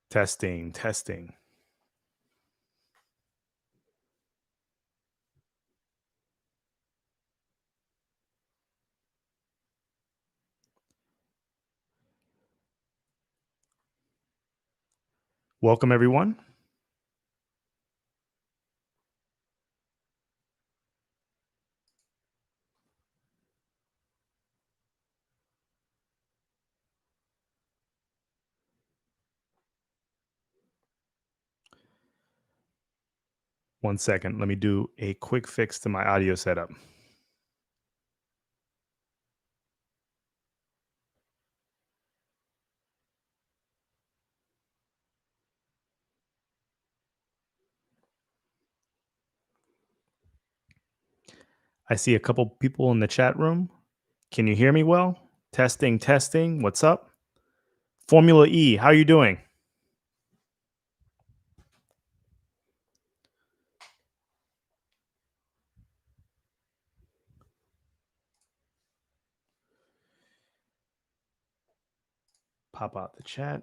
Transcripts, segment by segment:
Testing, testing. Welcome, everyone. One second. Let me do a quick fix to my audio setup. I see a couple people in the chat room. Can you hear me well? Testing, testing. What's up? Formula E, how are you doing? Pop out the chat.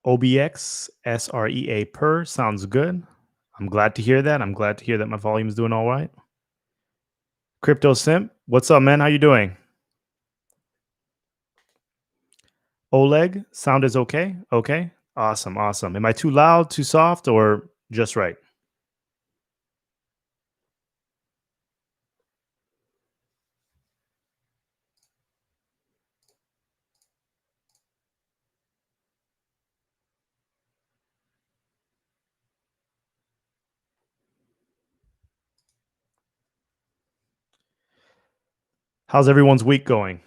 OBX SREA per sounds good. I'm glad to hear that. I'm glad to hear that my volume is doing all right. Crypto Simp, what's up, man? How you doing? Oleg, sound is okay? Okay. Awesome, awesome. Am I too loud, too soft, or just right? How's everyone's week going?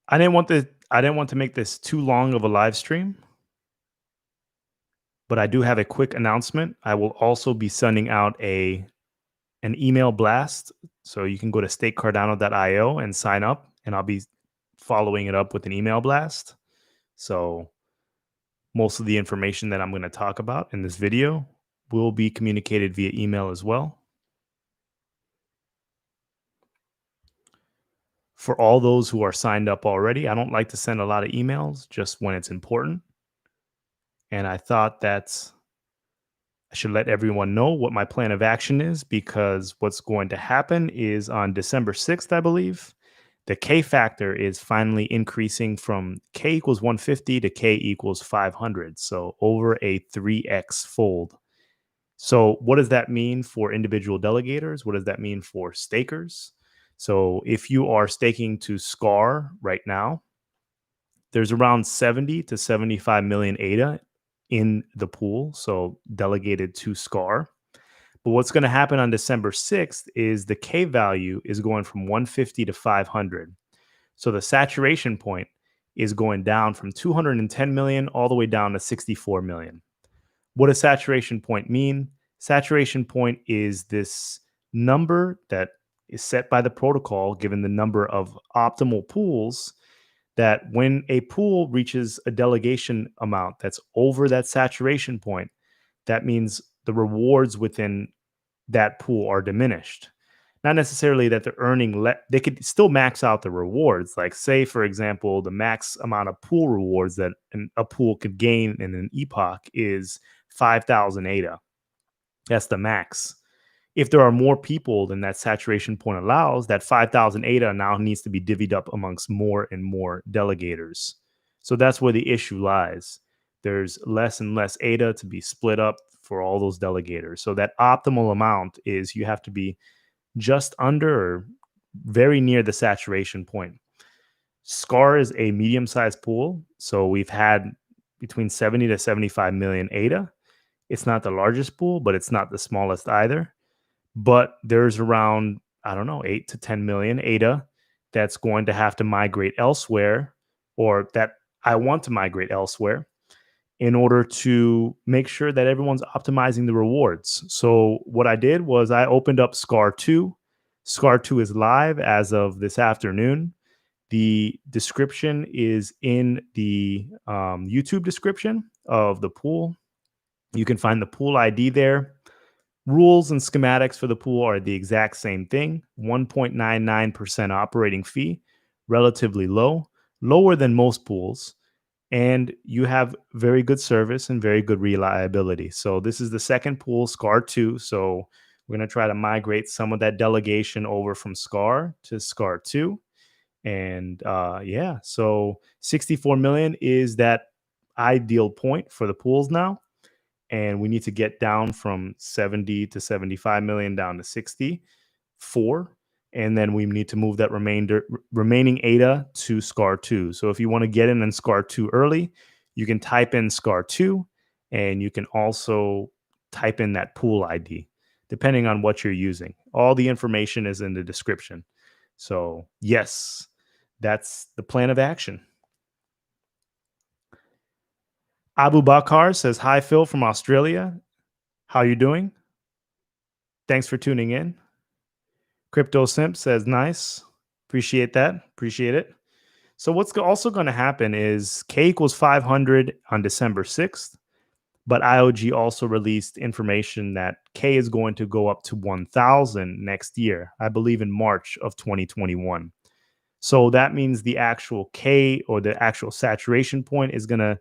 I didn't want to make this too long of a live stream, but I do have a quick announcement. I will also be sending out an email blast, so you can go to stakecardano.io and sign up, and I'll be following it up with an email blast. So most of the information that I'm going to talk about in this video will be communicated via email as well. For all those who are signed up already, I don't like to send a lot of emails just when it's important. And I thought that I should let everyone know what my plan of action is, because what's going to happen is on December 6th, I believe, the K factor is finally increasing from K equals 150 to K equals 500. So over a 3x fold. So what does that mean for individual delegators? What does that mean for stakers? So if you are staking to SCAR right now, there's around 70 to 75 million ADA in the pool, so delegated to SCAR. But what's going to happen on December 6th is the K value is going from 150 to 500. So the saturation point is going down from 210 million all the way down to 64 million. What does saturation point mean? Saturation point is this number that is set by the protocol given the number of optimal pools, that when a pool reaches a delegation amount that's over that saturation point, that means the rewards within that pool are diminished. Not necessarily that they're earning, they could still max out the rewards. Like, say, for example, the max amount of pool rewards that a pool could gain in an Epoch is 5,000 ADA. That's the max. If there are more people than that saturation point allows, that 5,000 ADA now needs to be divvied up amongst more and more delegators. So that's where the issue lies. There's less and less ADA to be split up for all those delegators. So that optimal amount is you have to be just under or very near the saturation point. SCAR is a medium-sized pool, so we've had between 70 to 75 million ADA. It's not the largest pool, but it's not the smallest either. But there's around, I don't know, 8 to 10 million ADA that's going to have to migrate elsewhere, or that I want to migrate elsewhere, in order to make sure that everyone's optimizing the rewards. So what I did was I opened up SCAR2. SCAR2 is live as of this afternoon. The description is in the YouTube description of the pool. You can find the pool ID there. Rules and schematics for the pool are the exact same thing. 1.99% operating fee, relatively low, lower than most pools. And you have very good service and very good reliability. So this is the second pool, SCAR2. So we're going to try to migrate some of that delegation over from SCAR to SCAR2. And yeah, so 64 million is that ideal point for the pools now. And we need to get down from 70 to 75 million down to 64. And then we need to move that remaining ADA to SCAR2. So if you want to get in SCAR2 early, you can type in SCAR2, and you can also type in that pool ID, depending on what you're using. All the information is in the description. So yes, that's the plan of action. Abu Bakar says, hi, Phil from Australia. How you doing? Thanks for tuning in. Crypto Simp says, nice. Appreciate that. Appreciate it. So what's also going to happen is K equals 500 on December 6th, but IOG also released information that K is going to go up to 1,000 next year, I believe in March of 2021. So that means the actual K, or the actual saturation point, is going to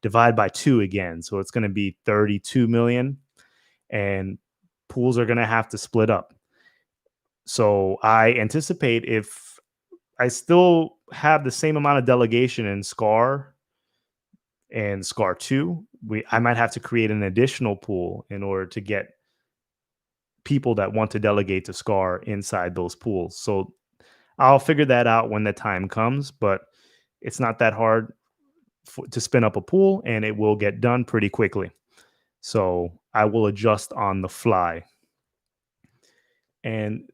divide by 2 again. So it's going to be 32 million, and pools are going to have to split up. So I anticipate, if I still have the same amount of delegation in SCAR and SCAR2, I might have to create an additional pool in order to get people that want to delegate to SCAR inside those pools. So I'll figure that out when the time comes, but it's not that hard to spin up a pool, and it will get done pretty quickly. So I will adjust on the fly. And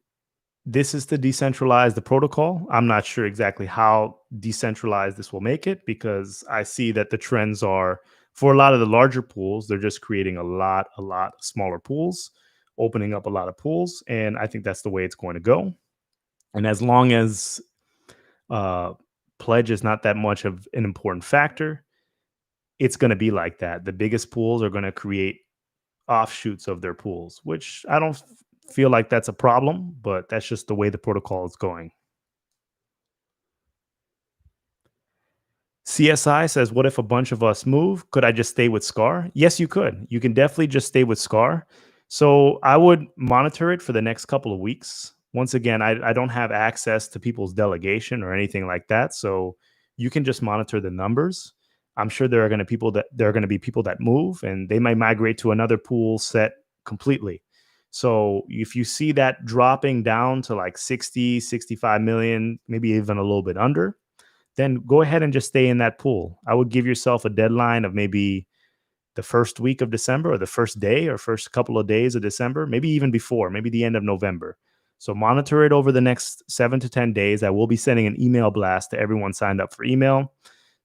this is to decentralize the protocol. I'm not sure exactly how decentralized this will make it, because I see that the trends are, for a lot of the larger pools, they're just creating a lot of smaller pools, opening up a lot of pools. And I think that's the way it's going to go. And as long as pledge is not that much of an important factor, it's going to be like that. The biggest pools are going to create offshoots of their pools, which I don't feel like that's a problem, but that's just the way the protocol is going. CSI says, what if a bunch of us move? Could I just stay with SCAR? Yes, you could. You can definitely just stay with SCAR. So I would monitor it for the next couple of weeks. Once again, I don't have access to people's delegation or anything like that. So you can just monitor the numbers. I'm sure there are going to be people that move, and they might migrate to another pool set completely. So if you see that dropping down to like 60, 65 million, maybe even a little bit under, then go ahead and just stay in that pool. I would give yourself a deadline of maybe the first week of December, or the first day or first couple of days of December, maybe even before, maybe the end of November. So monitor it over the next 7 to 10 days. I will be sending an email blast to everyone signed up for email.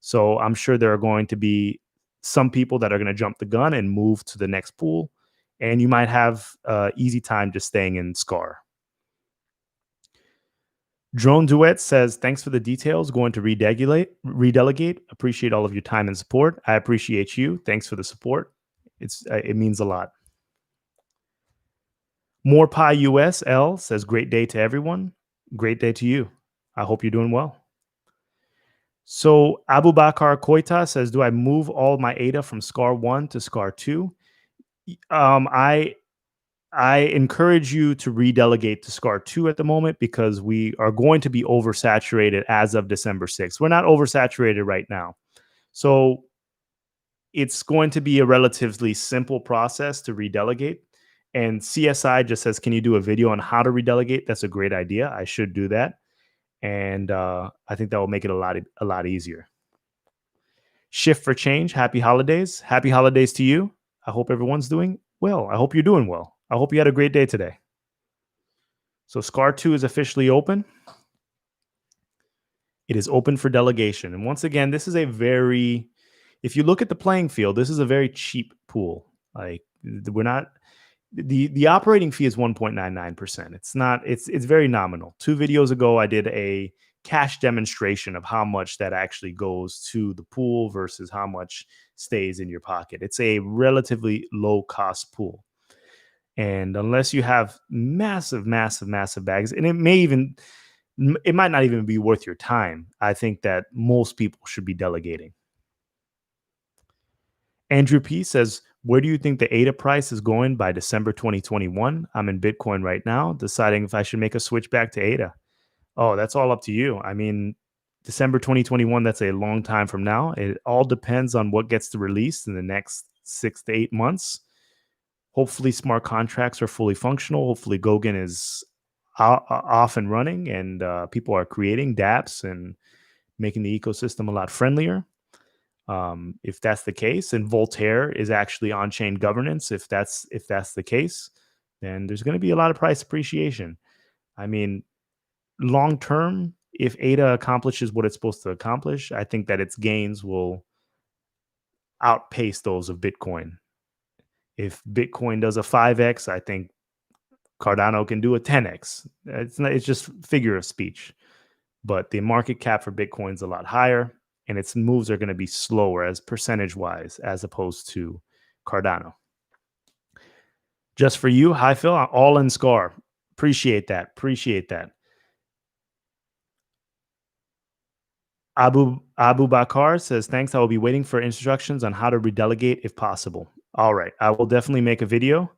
So I'm sure there are going to be some people that are going to jump the gun and move to the next pool. And you might have easy time just staying in SCAR. Drone Duet says, thanks for the details. Going to redelegate. Appreciate all of your time and support. I appreciate you. Thanks for the support. It means a lot. More Pie US L says, great day to everyone. Great day to you. I hope you're doing well. So Abu Bakar Koita says, do I move all my ADA from SCAR1 to SCAR2? I encourage you to redelegate to SCAR2 at the moment, because we are going to be oversaturated as of December 6th. We're not oversaturated right now. So it's going to be a relatively simple process to redelegate. And CSI just says, can you do a video on how to redelegate? That's a great idea. I should do that. And I think that will make it a lot easier. Shift for Change, happy holidays. Happy holidays to you. I hope everyone's doing well. I hope you're doing well. I hope you had a great day today. So SCAR2 is officially open. It is open for delegation. And once again, this is if you look at the playing field, this is a very cheap pool. Like, The operating fee is 1.99%. It's very nominal. 2 videos ago, I did a cash demonstration of how much that actually goes to the pool versus how much stays in your pocket. It's a relatively low cost pool. And unless you have massive, massive, massive bags, and it might not even be worth your time. I think that most people should be delegating. Andrew P says, where do you think the ADA price is going by December 2021? I'm in Bitcoin right now, deciding if I should make a switch back to ADA. Oh, that's all up to you. I mean, December 2021, that's a long time from now. It all depends on what gets released in the next 6 to 8 months. Hopefully, smart contracts are fully functional. Hopefully, Goguen is off and running, and people are creating dApps and making the ecosystem a lot friendlier. If that's the case, and Voltaire is actually on-chain governance, if that's the case, then there's going to be a lot of price appreciation. I mean, long term, if ADA accomplishes what it's supposed to accomplish, I think that its gains will outpace those of Bitcoin. If Bitcoin does a 5x, I think Cardano can do a 10x. It's just figure of speech. But the market cap for Bitcoin is a lot higher, and its moves are going to be slower as percentage-wise as opposed to Cardano. Just for you, hi Phil, all in SCAR. Appreciate that. Abu Bakar says, thanks. I will be waiting for instructions on how to redelegate if possible. All right. I will definitely make a video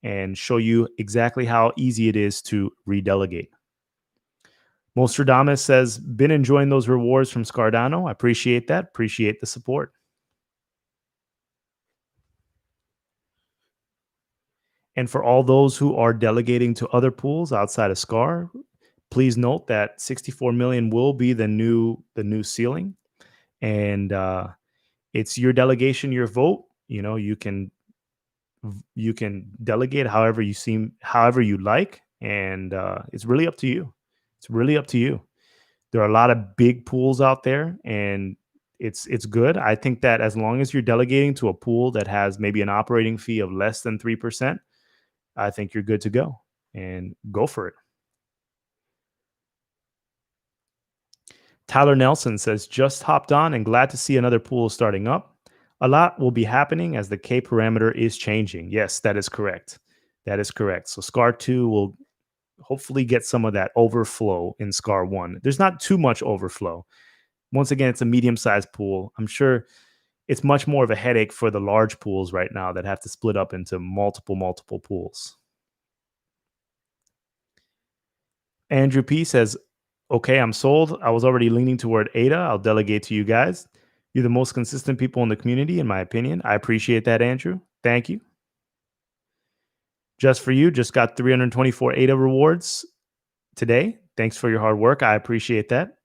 and show you exactly how easy it is to redelegate. Mostradamus says, been enjoying those rewards from Cardano. I appreciate that. Appreciate the support. And for all those who are delegating to other pools outside of SCAR, please note that 64 million will be the new ceiling. And it's your delegation, your vote. You know, you can delegate however you like, and it's really up to you. There are a lot of big pools out there, and it's good. I think that as long as you're delegating to a pool that has maybe an operating fee of less than 3%, I think you're good to go, and go for it. Tyler Nelson says, just hopped on and glad to see another pool starting up. A lot will be happening as the K parameter is changing. Yes, that is correct. So SCAR2 will hopefully get some of that overflow in SCAR1. There's not too much overflow. Once again, it's a medium-sized pool. I'm sure it's much more of a headache for the large pools right now that have to split up into multiple pools. Andrew P says, okay, I'm sold. I was already leaning toward ADA. I'll delegate to you guys. You're the most consistent people in the community, in my opinion. I appreciate that, Andrew. Thank you. Just for you, just got 324 ADA rewards today. Thanks for your hard work. I appreciate that.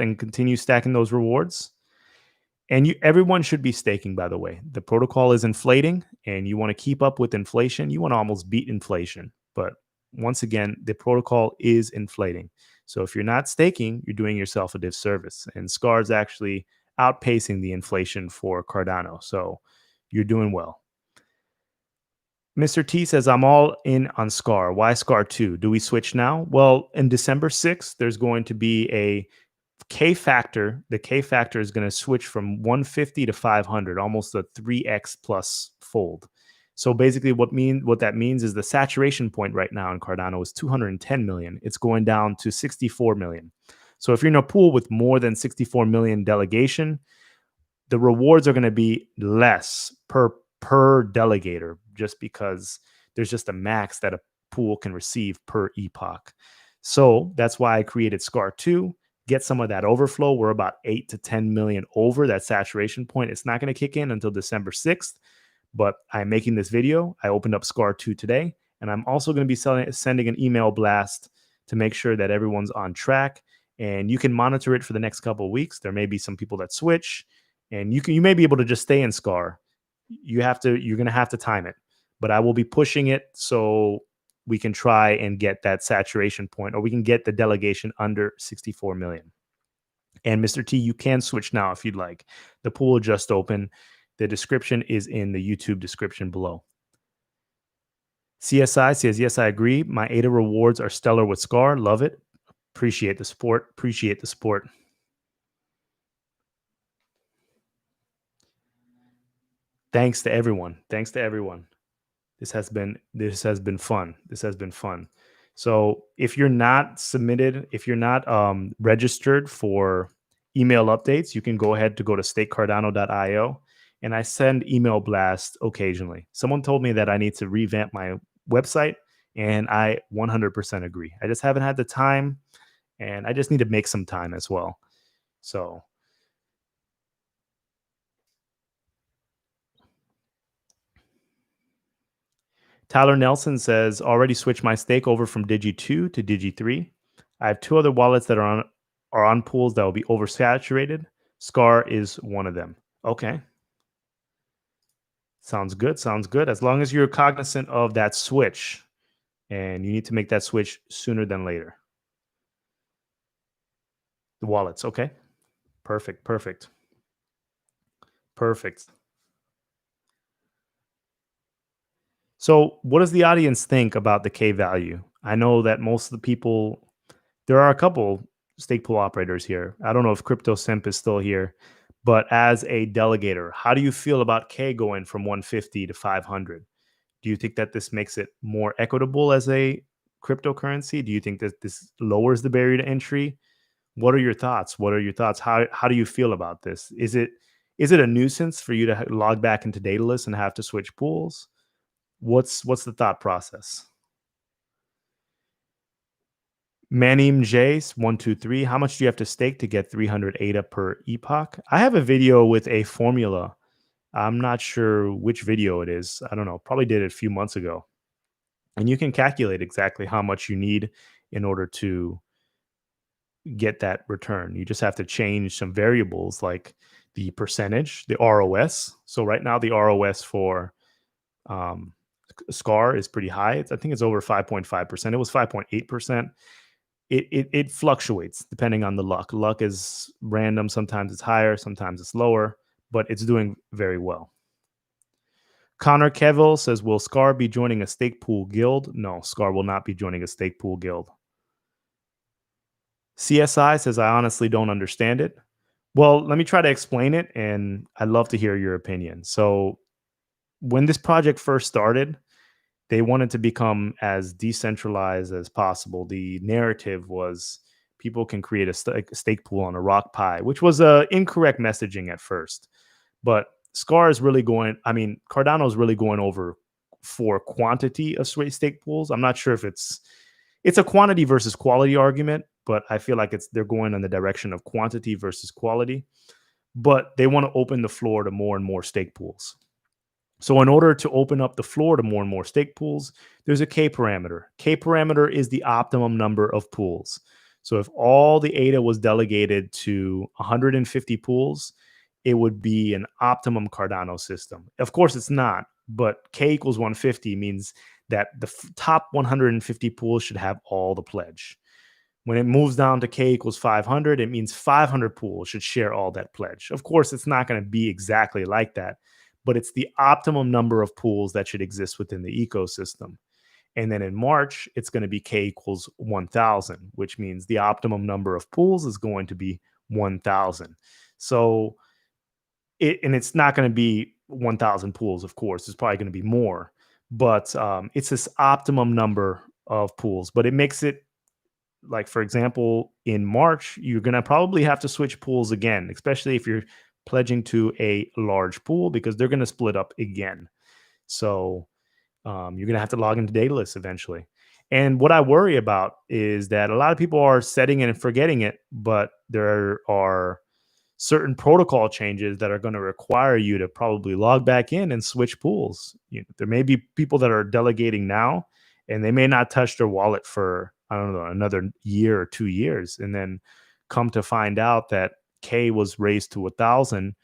And continue stacking those rewards. And everyone should be staking, by the way. The protocol is inflating, and you want to keep up with inflation. You want to almost beat inflation. But once again, the protocol is inflating. So if you're not staking, you're doing yourself a disservice. And SCAR is actually outpacing the inflation for Cardano. So you're doing well. Mr. T says, I'm all in on SCAR. Why SCAR2? Do we switch now? Well, in December 6th, there's going to be a K factor. The K factor is going to switch from 150 to 500, almost a 3x plus fold. So basically what that means is the saturation point right now in Cardano is 210 million. It's going down to 64 million. So if you're in a pool with more than 64 million delegation, the rewards are going to be less per delegator, just because there's just a max that a pool can receive per epoch. So that's why I created SCAR2. Get some of that overflow. We're about 8 to 10 million over that saturation point. It's not going to kick in until December 6th, but I'm making this video. I opened up SCAR2 today, and I'm also going to be sending an email blast to make sure that everyone's on track. And you can monitor it for the next couple of weeks. There may be some people that switch, and you may be able to just stay in SCAR. You're going to have to time it, but I will be pushing it so we can try and get that saturation point, or we can get the delegation under 64 million. And Mr. T, you can switch now if you'd like. The pool will just open. The description is in the YouTube description below. CSI says, yes, I agree. My ADA rewards are stellar with SCAR. Love it. Appreciate the support. Appreciate the support. Thanks to everyone. Thanks to everyone. This has been fun. This has been fun. So if you're not submitted, if you're not registered for email updates, you can go to stakecardano.io, and I send email blasts occasionally. Someone told me that I need to revamp my website, and I 100% agree. I just haven't had the time, and I just need to make some time as well. So Tyler Nelson says, already switched my stake over from Digi2 to Digi3. I have two other wallets that are on pools that will be oversaturated. SCAR is one of them. Okay. Sounds good. Sounds good. As long as you're cognizant of that switch, and you need to make that switch sooner than later. The wallets. Okay. Perfect. Perfect. Perfect. So, what does the audience think about the K value? I know that most of the people, there are a couple stake pool operators here. I don't know if Crypto Simp is still here, but as a delegator, how do you feel about K going from 150 to 500? Do you think that this makes it more equitable as a cryptocurrency? Do you think that this lowers the barrier to entry? What are your thoughts? What are your thoughts? How do you feel about this? Is it a nuisance for you to log back into Daedalus and have to switch pools? What's the thought process? Manim Jace 123. How much do you have to stake to get 300 ADA per epoch? I have a video with a formula. I'm not sure which video it is. I don't know. Probably did it a few months ago. And you can calculate exactly how much you need in order to get that return. You just have to change some variables like the percentage, the ROS. So right now the ROS for um, SCAR is pretty high. I think it's over 5.5%. It was 5.8%. It fluctuates depending on the luck. Luck is random. Sometimes it's higher, sometimes it's lower, but it's doing very well. Connor Kevill says, will SCAR be joining a stake pool guild? No, SCAR will not be joining a stake pool guild. CSI says, I honestly don't understand it. Well, let me try to explain it, and I'd love to hear your opinion. So when this project first started, they wanted to become as decentralized as possible. The narrative was people can create a stake pool on a rock pie, which was incorrect messaging at first. But SCAR is really going, I mean, Cardano is really going over for quantity of stake pools. I'm not sure if it's a quantity versus quality argument, but I feel like they're going in the direction of quantity versus quality. But they want to open the floor to more and more stake pools. So in order to open up the floor to more and more stake pools, there's a K parameter. K parameter is the optimum number of pools. So if all the ADA was delegated to 150 pools, it would be an optimum Cardano system. Of course, it's not, but K equals 150 means that the top 150 pools should have all the pledge. When it moves down to K equals 500, it means 500 pools should share all that pledge. Of course, it's not going to be exactly like that, but it's the optimum number of pools that should exist within the ecosystem. And then in March, it's going to be K equals 1,000, which means the optimum number of pools is going to be 1,000. So, it's not going to be 1,000 pools, of course. It's probably going to be more, but it's this optimum number of pools. But it makes it like, for example, in March, you're going to probably have to switch pools again, especially if you're pledging to a large pool, because they're going to split up again. So you're going to have to log into Daedalus eventually. And what I worry about is that a lot of people are setting it and forgetting it, but there are certain protocol changes that are going to require you to probably log back in and switch pools. There may be people that are delegating now, and they may not touch their wallet for, I don't know, another year or 2 years, and then come to find out that K was raised to 1,000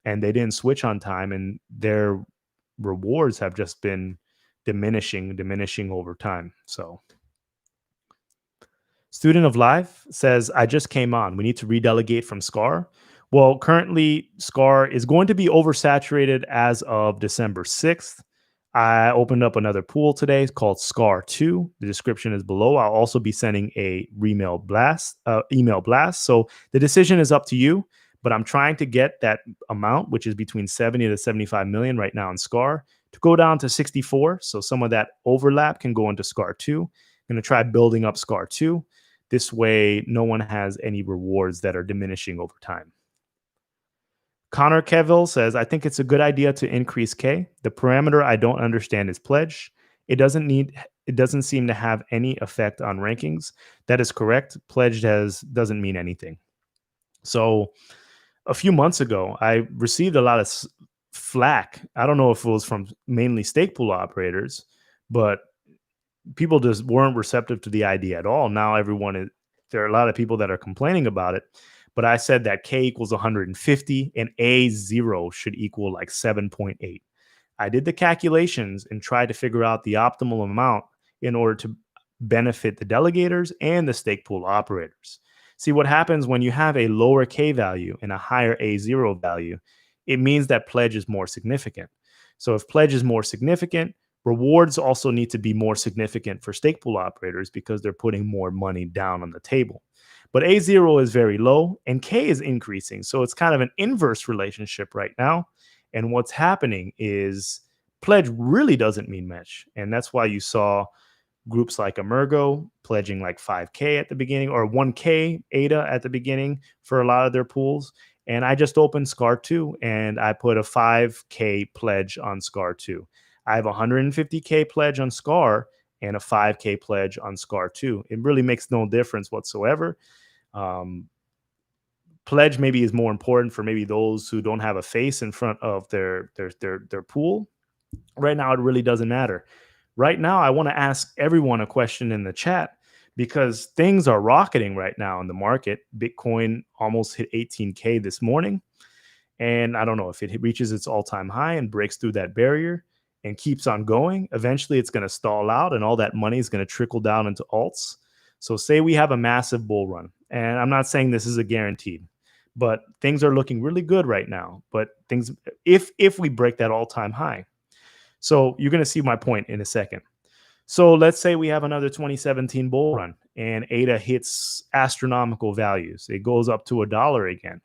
and they didn't switch on time, and their rewards have just been diminishing over time. So Student of Life says, I just came on. We need to redelegate from SCAR. Well, currently, SCAR is going to be oversaturated as of December 6th. I opened up another pool today. It's called SCAR2. The description is below. I'll also be sending a email blast. So the decision is up to you, but I'm trying to get that amount, which is between 70 to 75 million right now in SCAR, to go down to 64. So some of that overlap can go into SCAR2. I'm going to try building up SCAR2. This way, no one has any rewards that are diminishing over time. Connor Keville says, I think it's a good idea to increase K. The parameter I don't understand is pledge. It doesn't seem to have any effect on rankings. That is correct. Pledged doesn't mean anything. So a few months ago, I received a lot of flack. I don't know if it was from mainly stake pool operators, but people just weren't receptive to the idea at all. Now there are a lot of people that are complaining about it. But I said that K equals 150 and A0 should equal like 7.8. I did the calculations and tried to figure out the optimal amount in order to benefit the delegators and the stake pool operators. See, what happens when you have a lower K value and a higher A0 value, it means that pledge is more significant. So if pledge is more significant, rewards also need to be more significant for stake pool operators because they're putting more money down on the table. But A0 is very low and K is increasing. So it's kind of an inverse relationship right now. And what's happening is pledge really doesn't mean much. And that's why you saw groups like Emergo pledging like 5K at the beginning or 1K ADA at the beginning for a lot of their pools. And I just opened SCAR2 and I put a 5K pledge on SCAR2. I have a 150K pledge on SCAR and a 5K pledge on SCAR2. It really makes no difference whatsoever. Um, Pledge maybe is more important for maybe those who don't have a face in front of their pool. Right now, it really doesn't matter. Right now, I want to ask everyone a question in the chat because things are rocketing right now in the market. Bitcoin almost hit 18K this morning. And I don't know if it reaches its all-time high and breaks through that barrier and keeps on going. Eventually, it's going to stall out and all that money is going to trickle down into alts. So say we have a massive bull run. And I'm not saying this is a guaranteed, but things are looking really good right now. But things, if we break that all-time high. So you're going to see my point in a second. So let's say we have another 2017 bull run and ADA hits astronomical values. It goes up to $1 again.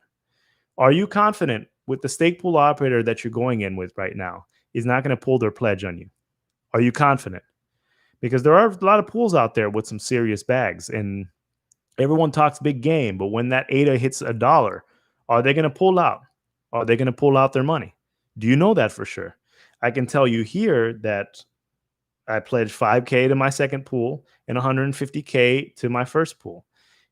Are you confident with the stake pool operator that you're going in with right now is not going to pull their pledge on you? Are you confident? Because there are a lot of pools out there with some serious bags and everyone talks big game, but when that ADA hits $1, are they going to pull out? Are they going to pull out their money? Do you know that for sure? I can tell you here that I pledged 5K to my second pool and 150K to my first pool.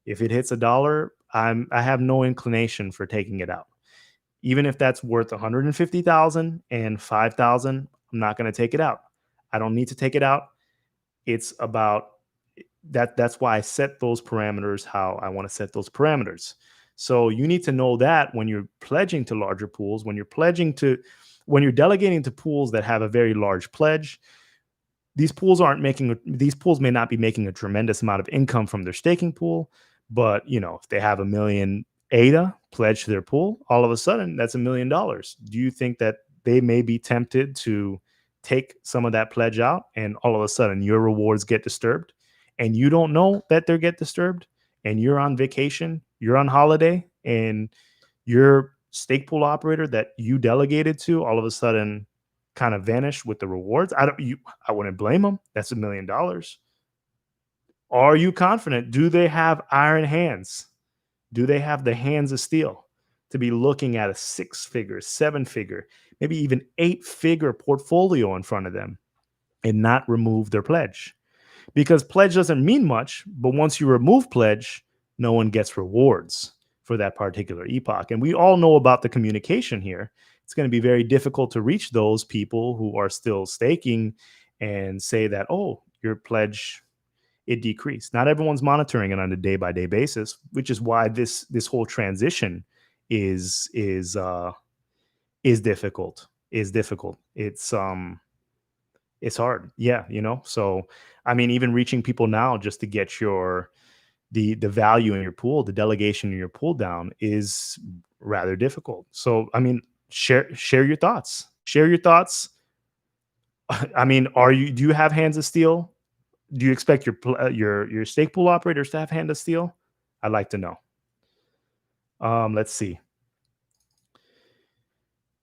If it hits $1, I have no inclination for taking it out. Even if that's worth 150,000 and 5,000, I'm not going to take it out. I don't need to take it out. It's about that. That's why I set those parameters how I want to set those parameters. So you need to know that when you're pledging to larger pools, when you're delegating to pools that have a very large pledge, these pools may not be making a tremendous amount of income from their staking pool, but if they have 1 million ADA pledged to their pool, all of a sudden that's $1 million. Do you think that they may be tempted to take some of that pledge out and all of a sudden your rewards get disturbed and you don't know that they get disturbed and you're on vacation, you're on holiday, and your stake pool operator that you delegated to all of a sudden kind of vanished with the rewards? I wouldn't blame them. That's $1 million. Are you confident? Do they have iron hands? Do they have the hands of steel to be looking at a 6-figure, 7-figure, maybe even 8-figure portfolio in front of them and not remove their pledge? Because pledge doesn't mean much, but once you remove pledge, no one gets rewards for that particular epoch. And we all know about the communication here. It's going to be very difficult to reach those people who are still staking and say that, oh, your pledge, it decreased. Not everyone's monitoring it on a day-by-day basis, which is why this whole transition is difficult. It's hard. Yeah, So I mean, even reaching people now just to get the value in your pool, the delegation in your pool down is rather difficult. So I mean, share your thoughts. Share your thoughts. I mean, do you have hands of steel? Do you expect your stake pool operators to have hand of steel? I'd like to know. Let's see.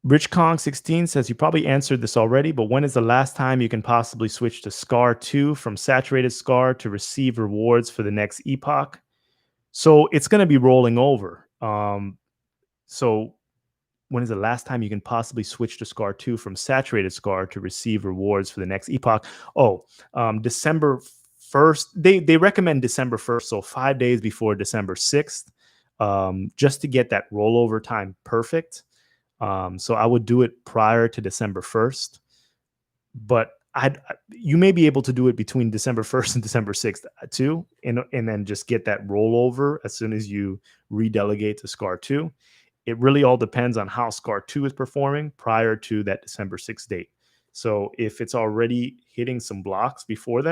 Rich Kong 16 says you probably answered this already, but when is the last time you can possibly switch to SCAR2 from saturated SCAR to receive rewards for the next epoch? So it's going to be rolling over. So when is the last time you can possibly switch to SCAR2 from saturated SCAR to receive rewards for the next epoch? Oh, December 1st. They recommend December 1st, so 5 days before December 6th, just to get that rollover time perfect. So I would do it prior to December 1st, but you may be able to do it between December 1st and December 6th too, and then just get that rollover as soon as you redelegate to SCAR2. It really all depends on how SCAR2 is performing prior to that December 6th date. So if it's already hitting some blocks before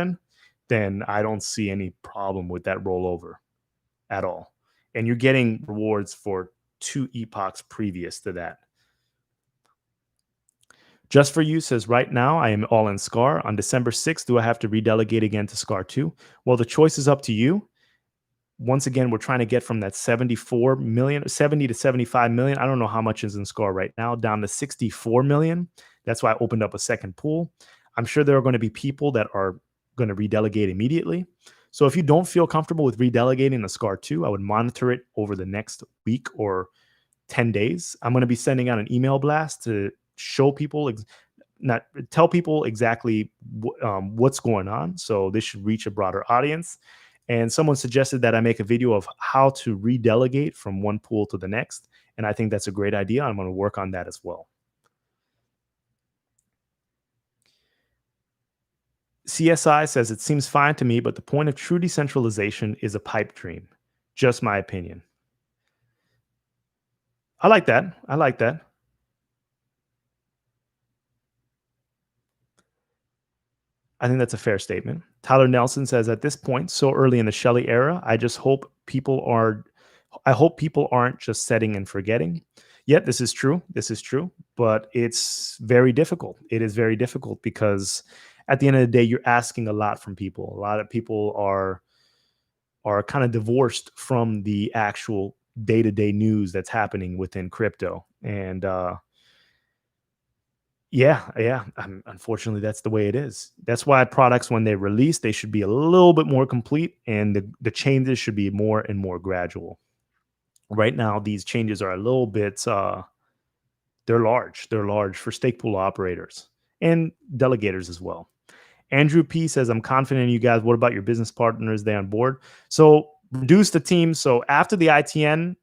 then I don't see any problem with that rollover at all. And you're getting rewards for 2 epochs previous to that. Just for You says, right now I am all in SCAR. On December 6th, do I have to redelegate again to SCAR2? Well, the choice is up to you. Once again, we're trying to get from that 74 million, 70 to 75 million. I don't know how much is in SCAR right now, down to 64 million. That's why I opened up a second pool. I'm sure there are going to be people that are going to redelegate immediately. So if you don't feel comfortable with redelegating the SCAR2, I would monitor it over the next week or 10 days. I'm going to be sending out an email blast to show people, not tell people exactly what's going on. So this should reach a broader audience. And someone suggested that I make a video of how to redelegate from one pool to the next. And I think that's a great idea. I'm going to work on that as well. CSI says it seems fine to me, but the point of true decentralization is a pipe dream. Just my opinion. I like that. I like that. I think that's a fair statement. Tyler Nelson says, at this point, so early in the Shelley era, I hope people aren't just setting and forgetting. Yet this is true. This is true, but it's very difficult. It is very difficult because at the end of the day, you're asking a lot from people. A lot of people are kind of divorced from the actual day-to-day news that's happening within crypto. And yeah. Unfortunately, that's the way it is. That's why products, when they release, they should be a little bit more complete, and the changes should be more and more gradual. Right now, these changes are a little bit. They're large. They're large for stake pool operators and delegators as well. Andrew P says, I'm confident in you guys. What about your business partners? They on board? So reduce the team. So after the ITN,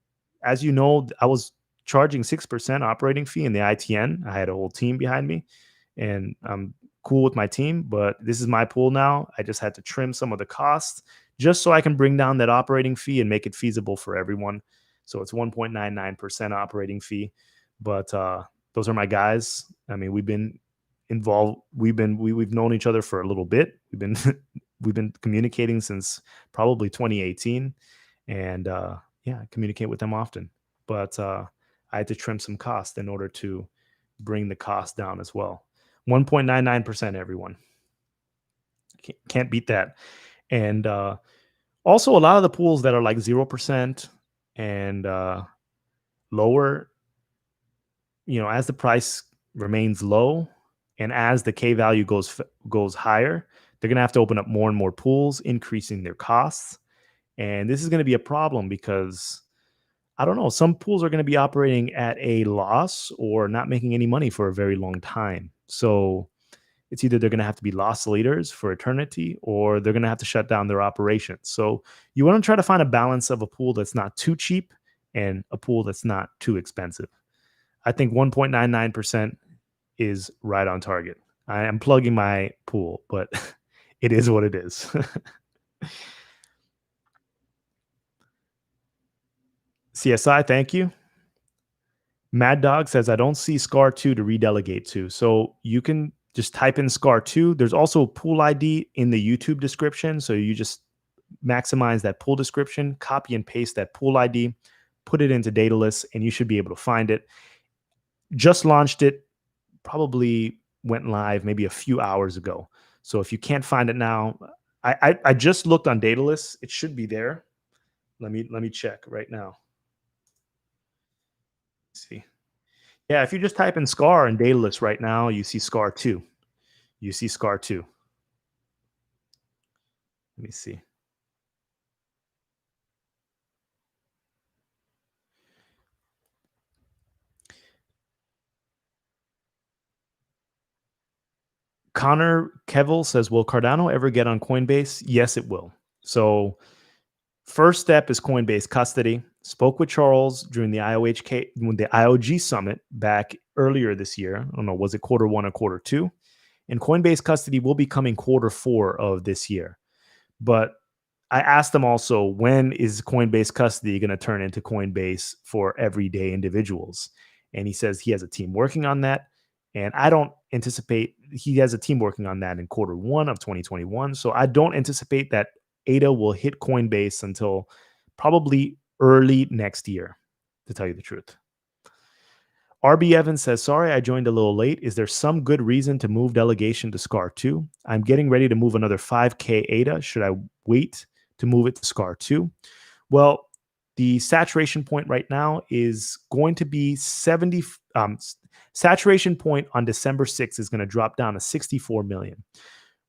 as you know, I was charging 6% operating fee in the ITN. I had a whole team behind me, and I'm cool with my team, but this is my pool now. I just had to trim some of the costs just so I can bring down that operating fee and make it feasible for everyone. So it's 1.99% operating fee. But those are my guys. I mean, we've been involved. We've known each other for a little bit. We've been we've been communicating since probably 2018, and yeah, I communicate with them often. But I had to trim some cost in order to bring the cost down as well. 1.99%, everyone. Can't beat that. And also, a lot of the pools that are like 0% and lower, as the price remains low and as the K value goes higher, they're going to have to open up more and more pools, increasing their costs. And this is going to be a problem because I don't know, some pools are going to be operating at a loss or not making any money for a very long time. So it's either they're going to have to be loss leaders for eternity or they're going to have to shut down their operations. So you want to try to find a balance of a pool that's not too cheap and a pool that's not too expensive. I think 1.99% is right on target. I am plugging my pool, but it is what it is. CSI, thank you. Mad Dog says, I don't see SCAR2 to redelegate to. So you can just type in SCAR2. There's also a pool ID in the YouTube description. So you just maximize that pool description, copy and paste that pool ID, put it into Daedalus, and you should be able to find it. Just launched it probably went live maybe a few hours ago. So if you can't find it now, I just looked on Daedalus. It should be there. Let me check right now. Let's see. Yeah, if you just type in SCAR and Daedalus right now, you see SCAR2. You see SCAR2. Let me see. Connor Kevill says, "Will Cardano ever get on Coinbase?" Yes, it will. So first step is Coinbase custody. Spoke with Charles during the IOG summit back earlier this year. I don't know, was it quarter one or quarter two? And Coinbase custody will be coming quarter four of this year. But I asked them also, when is Coinbase custody going to turn into Coinbase for everyday individuals? And he says he has a team working on that. And I don't anticipate he has a team working on that in quarter one of 2021. So I don't anticipate that ADA will hit Coinbase until probably early next year, to tell you the truth. RB Evans says, "Sorry, I joined a little late. Is there some good reason to move delegation to SCAR2? I'm getting ready to move another 5K ADA. Should I wait to move it to SCAR2?" Well, the saturation point right now is going to be 70. Saturation point on December 6th is going to drop down to 64 million.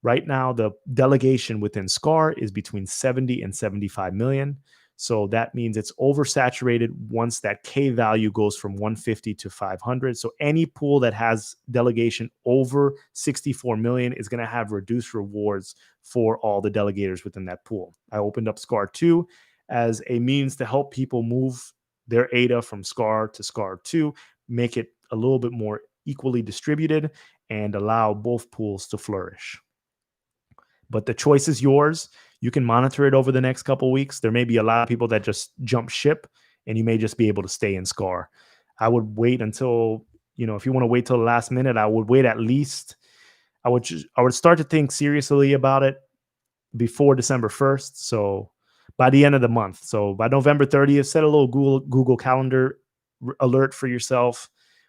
Right now, the delegation within SCAR is between 70 and 75 million. So that means it's oversaturated once that K value goes from 150 to 500. So any pool that has delegation over 64 million is going to have reduced rewards for all the delegators within that pool. I opened up SCAR2 as a means to help people move their ADA from SCAR to SCAR2, make it a little bit more equally distributed, and allow both pools to flourish. But the choice is yours. You can monitor it over the next couple of weeks. There may be a lot of people that just jump ship, and you may just be able to stay in SCAR. I would wait until, if you want to wait till the last minute, I would wait at least. I would start to think seriously about it before December 1st. So by the end of the month. So by November 30th, set a little Google Calendar alert for yourself.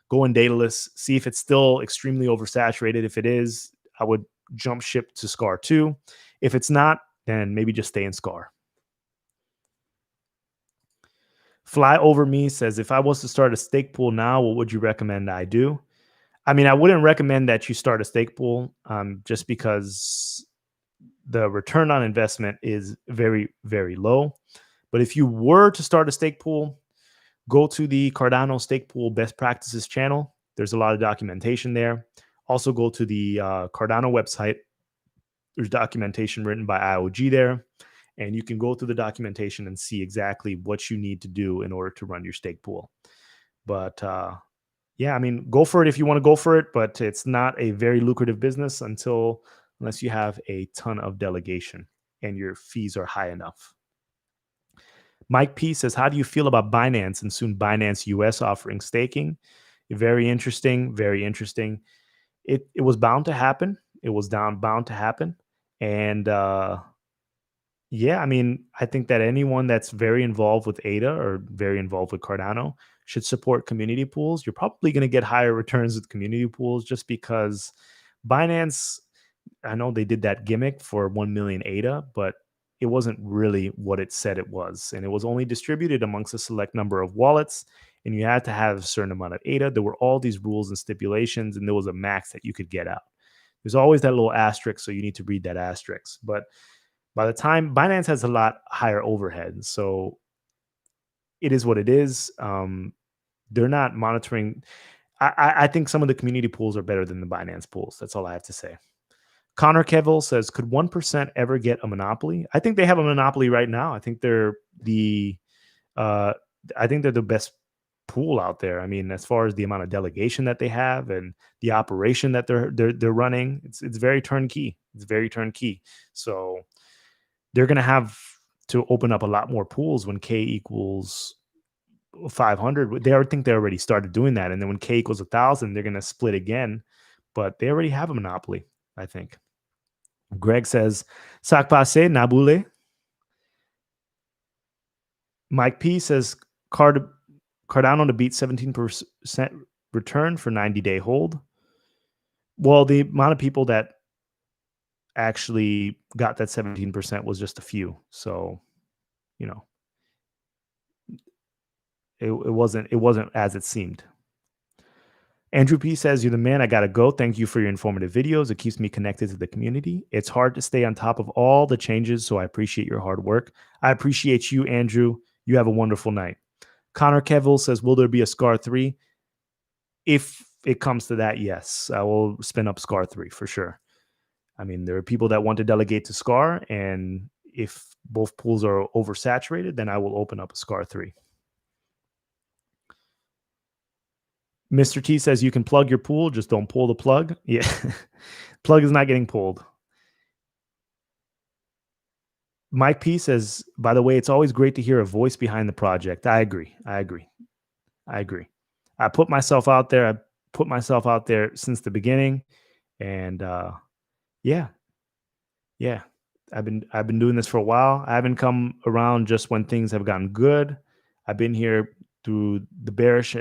Go in Daedalus, see if it's still extremely oversaturated. If it is, I would jump ship to SCAR2. If it's not, then maybe just stay in SCAR. Fly Over Me says, "If I was to start a stake pool now, what would you recommend I do?" I mean, I wouldn't recommend that you start a stake pool just because the return on investment is very, very low. But if you were to start a stake pool, go to the Cardano stake pool best practices channel. There's a lot of documentation there. Also go to the Cardano website. There's documentation written by IOG there, and you can go through the documentation and see exactly what you need to do in order to run your stake pool. But yeah, I mean, go for it if you want to go for it, but it's not a very lucrative business unless you have a ton of delegation and your fees are high enough. Mike P says, "How do you feel about Binance and soon Binance US offering staking?" Very interesting, very interesting. It was bound to happen. It was bound to happen. And yeah, I mean, I think that anyone that's very involved with ADA or very involved with Cardano should support community pools. You're probably going to get higher returns with community pools just because Binance, I know they did that gimmick for 1 million ADA, but it wasn't really what it said it was. And it was only distributed amongst a select number of wallets. And you had to have a certain amount of ADA. There were all these rules and stipulations, and there was a max that you could get out. There's always that little asterisk, so you need to read that asterisk. But by the time Binance has a lot higher overhead, so it is what it is. They're not monitoring. I think some of the community pools are better than the Binance pools. That's all I have to say. Connor Kevill says, "Could 1% ever get a monopoly?" I think they have a monopoly right now. I think they're the uh, best pool out there. I mean, as far as the amount of delegation that they have and the operation that they're running, it's very turnkey. It's very turnkey. So they're going to have to open up a lot more pools when K equals 500. I think they already started doing that. And then when K equals 1,000, they're going to split again. But they already have a monopoly, I think. Greg says, "Sac passe, Nabule." Mike P says, Cardano to beat 17% return for 90-day hold. Well, the amount of people that actually got that 17% was just a few. So, you know, it wasn't as it seemed. Andrew P says, "You're the man. I gotta go. Thank you for your informative videos. It keeps me connected to the community. It's hard to stay on top of all the changes, so I appreciate your hard work." I appreciate you, Andrew. You have a wonderful night. Connor Kevill says, "Will there be a SCAR3?" If it comes to that, yes, I will spin up SCAR3 for sure. I mean, there are people that want to delegate to SCAR, and if both pools are oversaturated, then I will open up a SCAR3. Mr. T says, "You can plug your pool, just don't pull the plug." Yeah. Plug is not getting pulled. Mike P says, "By the way, it's always great to hear a voice behind the project." I agree. I agree. I agree. I put myself out there. I put myself out there since the beginning. And yeah, yeah. I've been doing this for a while. I haven't come around just when things have gotten good. I've been here through the bearish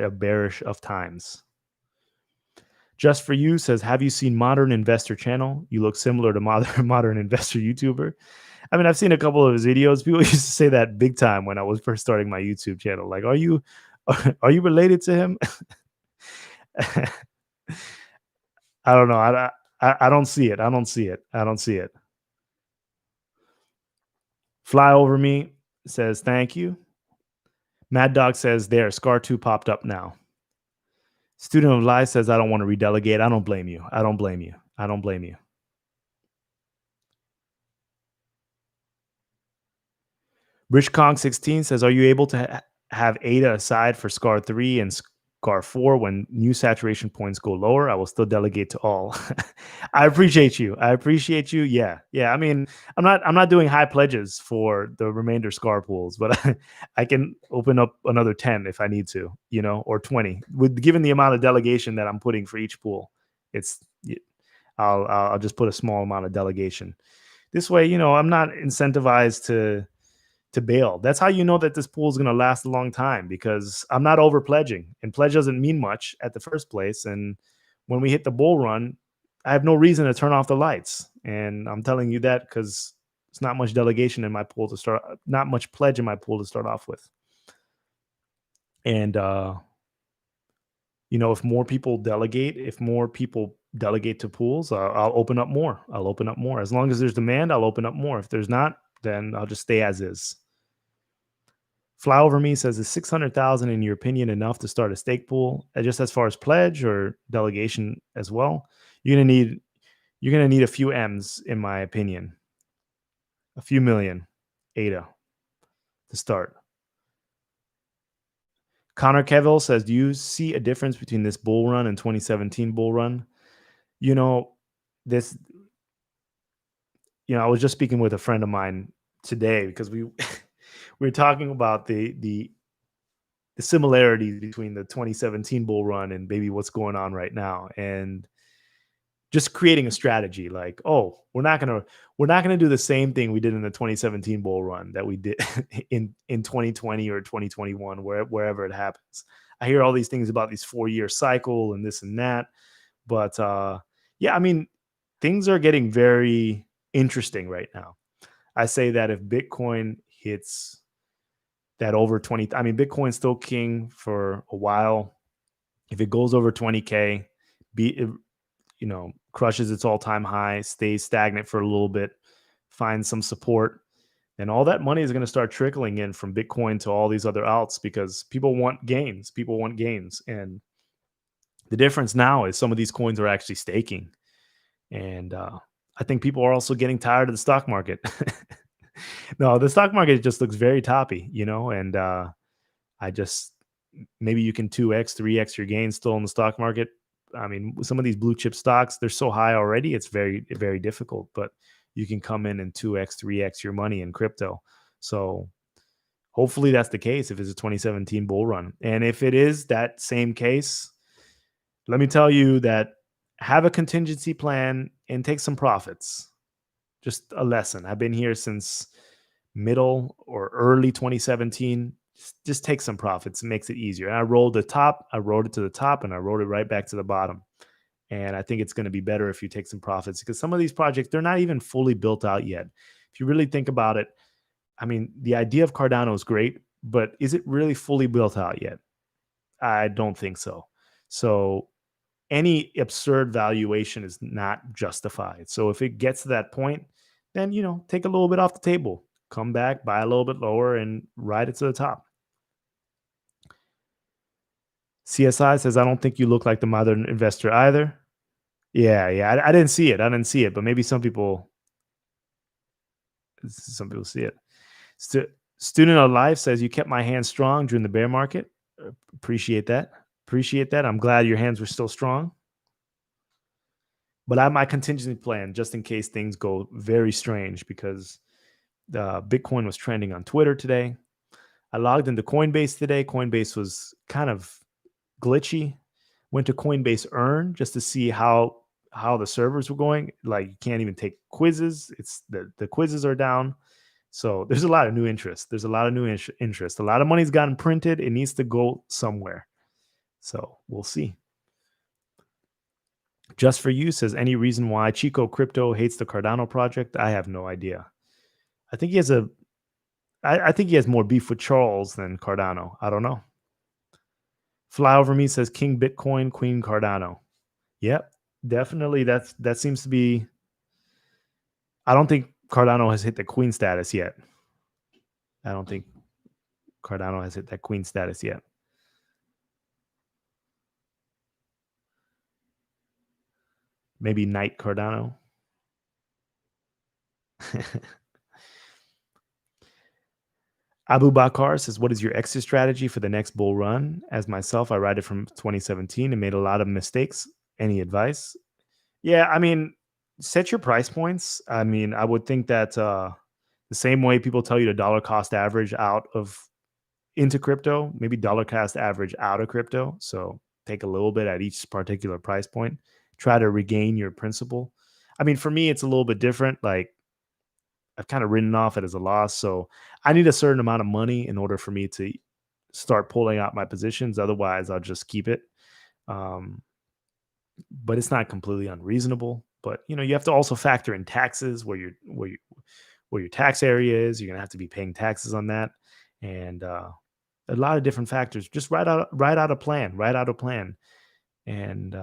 of times. Just for you says, "Have you seen Modern Investor channel? You look similar to Modern Investor YouTuber." I mean, I've seen a couple of his videos. People used to say that big time when I was first starting my YouTube channel. Like, are you are you related to him? I don't know. I don't see it. I don't see it. I don't see it. Fly over me says thank you. Mad Dog says there. SCAR2 popped up now. Student of Lies says I don't want to redelegate. I don't blame you. I don't blame you. I don't blame you. Rich Kong 16 says, "Are you able to have ADA aside for SCAR 3 and SCAR 4 when new saturation points go lower? I will still delegate to all." I appreciate you. I appreciate you. Yeah. Yeah. I mean, I'm not doing high pledges for the remainder SCAR pools, but I can open up another 10 if I need to, or 20. With given the amount of delegation that I'm putting for each pool, it's I'll just put a small amount of delegation. This way, I'm not incentivized to bail. That's how you know that this pool is going to last a long time, because I'm not over pledging, and pledge doesn't mean much at the first place. And when we hit the bull run, I have no reason to turn off the lights. And I'm telling you that because it's not much delegation in my pool to start, not much pledge in my pool to start off with. And, if more people delegate to pools, I'll open up more. I'll open up more. As long as there's demand, I'll open up more. If there's not, then I'll just stay as is. Fly Over Me says, "Is 600,000 in your opinion enough to start a stake pool? Just as far as pledge or delegation as well? You're gonna need a few M's, in my opinion, a few million ADA to start." Connor Kevill says, "Do you see a difference between this bull run and 2017 bull run?" You know, this. I was just speaking with a friend of mine today because we we were talking about the similarities between the 2017 bull run and maybe what's going on right now, and just creating a strategy like, oh, we're not going to do the same thing we did in the 2017 bull run that we did in 2020 or 2021, wherever it happens. I hear all these things about these 4-year cycle and this and that, but yeah, I mean, things are getting very interesting right now. I say that if Bitcoin hits that over 20, I mean, Bitcoin's still king for a while. If it goes over 20K, be crushes its all-time high, stays stagnant for a little bit, finds some support, then all that money is going to start trickling in from Bitcoin to all these other alts, because people want gains. People want gains. And the difference now is some of these coins are actually staking. And I think people are also getting tired of the stock market. No, the stock market just looks very toppy, and I just, maybe you can 2x, 3x your gains still in the stock market. I mean, some of these blue chip stocks, they're so high already, it's very, very difficult, but you can come in and 2x, 3x your money in crypto. So hopefully that's the case if it's a 2017 bull run. And if it is that same case, let me tell you that have a contingency plan and take some profits. Just a lesson. I've been here since middle or early 2017. Just take some profits. It makes it easier. And I rolled it to the top, and I rolled it right back to the bottom. And I think it's going to be better if you take some profits because some of these projects, they're not even fully built out yet. If you really think about it, I mean, the idea of Cardano is great, but is it really fully built out yet? I don't think so. So any absurd valuation is not justified. So if it gets to that point, then take a little bit off the table, come back, buy a little bit lower, and ride it to the top. CSI says, I don't think you look like the modern investor either. Yeah. I didn't see it. But maybe some people see it. Stu- Student of Life says, you kept my hands strong during the bear market. Appreciate that. I'm glad your hands were still strong. But I have my contingency plan just in case things go very strange because Bitcoin was trending on Twitter today. I logged into Coinbase today. Coinbase was kind of glitchy. Went to Coinbase Earn just to see how the servers were going. Like you can't even take quizzes. It's the quizzes are down. So there's a lot of new interest. There's a lot of new interest. A lot of money's gotten printed. It needs to go somewhere. So we'll see. Just for You says, any reason why Chico Crypto hates the Cardano project? I have no idea. I think he has I think he has more beef with Charles than Cardano. I don't know. Fly Over Me says King Bitcoin, Queen Cardano. Yep, definitely. That seems to be. I don't think Cardano has hit the queen status yet. I don't think Cardano has hit that queen status yet. Maybe Knight Cardano. Abu Bakar says, what is your exit strategy for the next bull run? As myself, I ride it from 2017 and made a lot of mistakes. Any advice? Yeah, I mean, set your price points. I mean, I would think that the same way people tell you to dollar cost average out of into crypto, maybe dollar cost average out of crypto. So take a little bit at each particular price point. Try to regain your principal. I mean, for me, it's a little bit different. Like I've kind of written off it as a loss. So I need a certain amount of money in order for me to start pulling out my positions. Otherwise, I'll just keep it. Um, but it's not completely unreasonable. But you have to also factor in taxes where your tax area is. You're gonna have to be paying taxes on that, and a lot of different factors. Just write out a plan. Write out a plan. And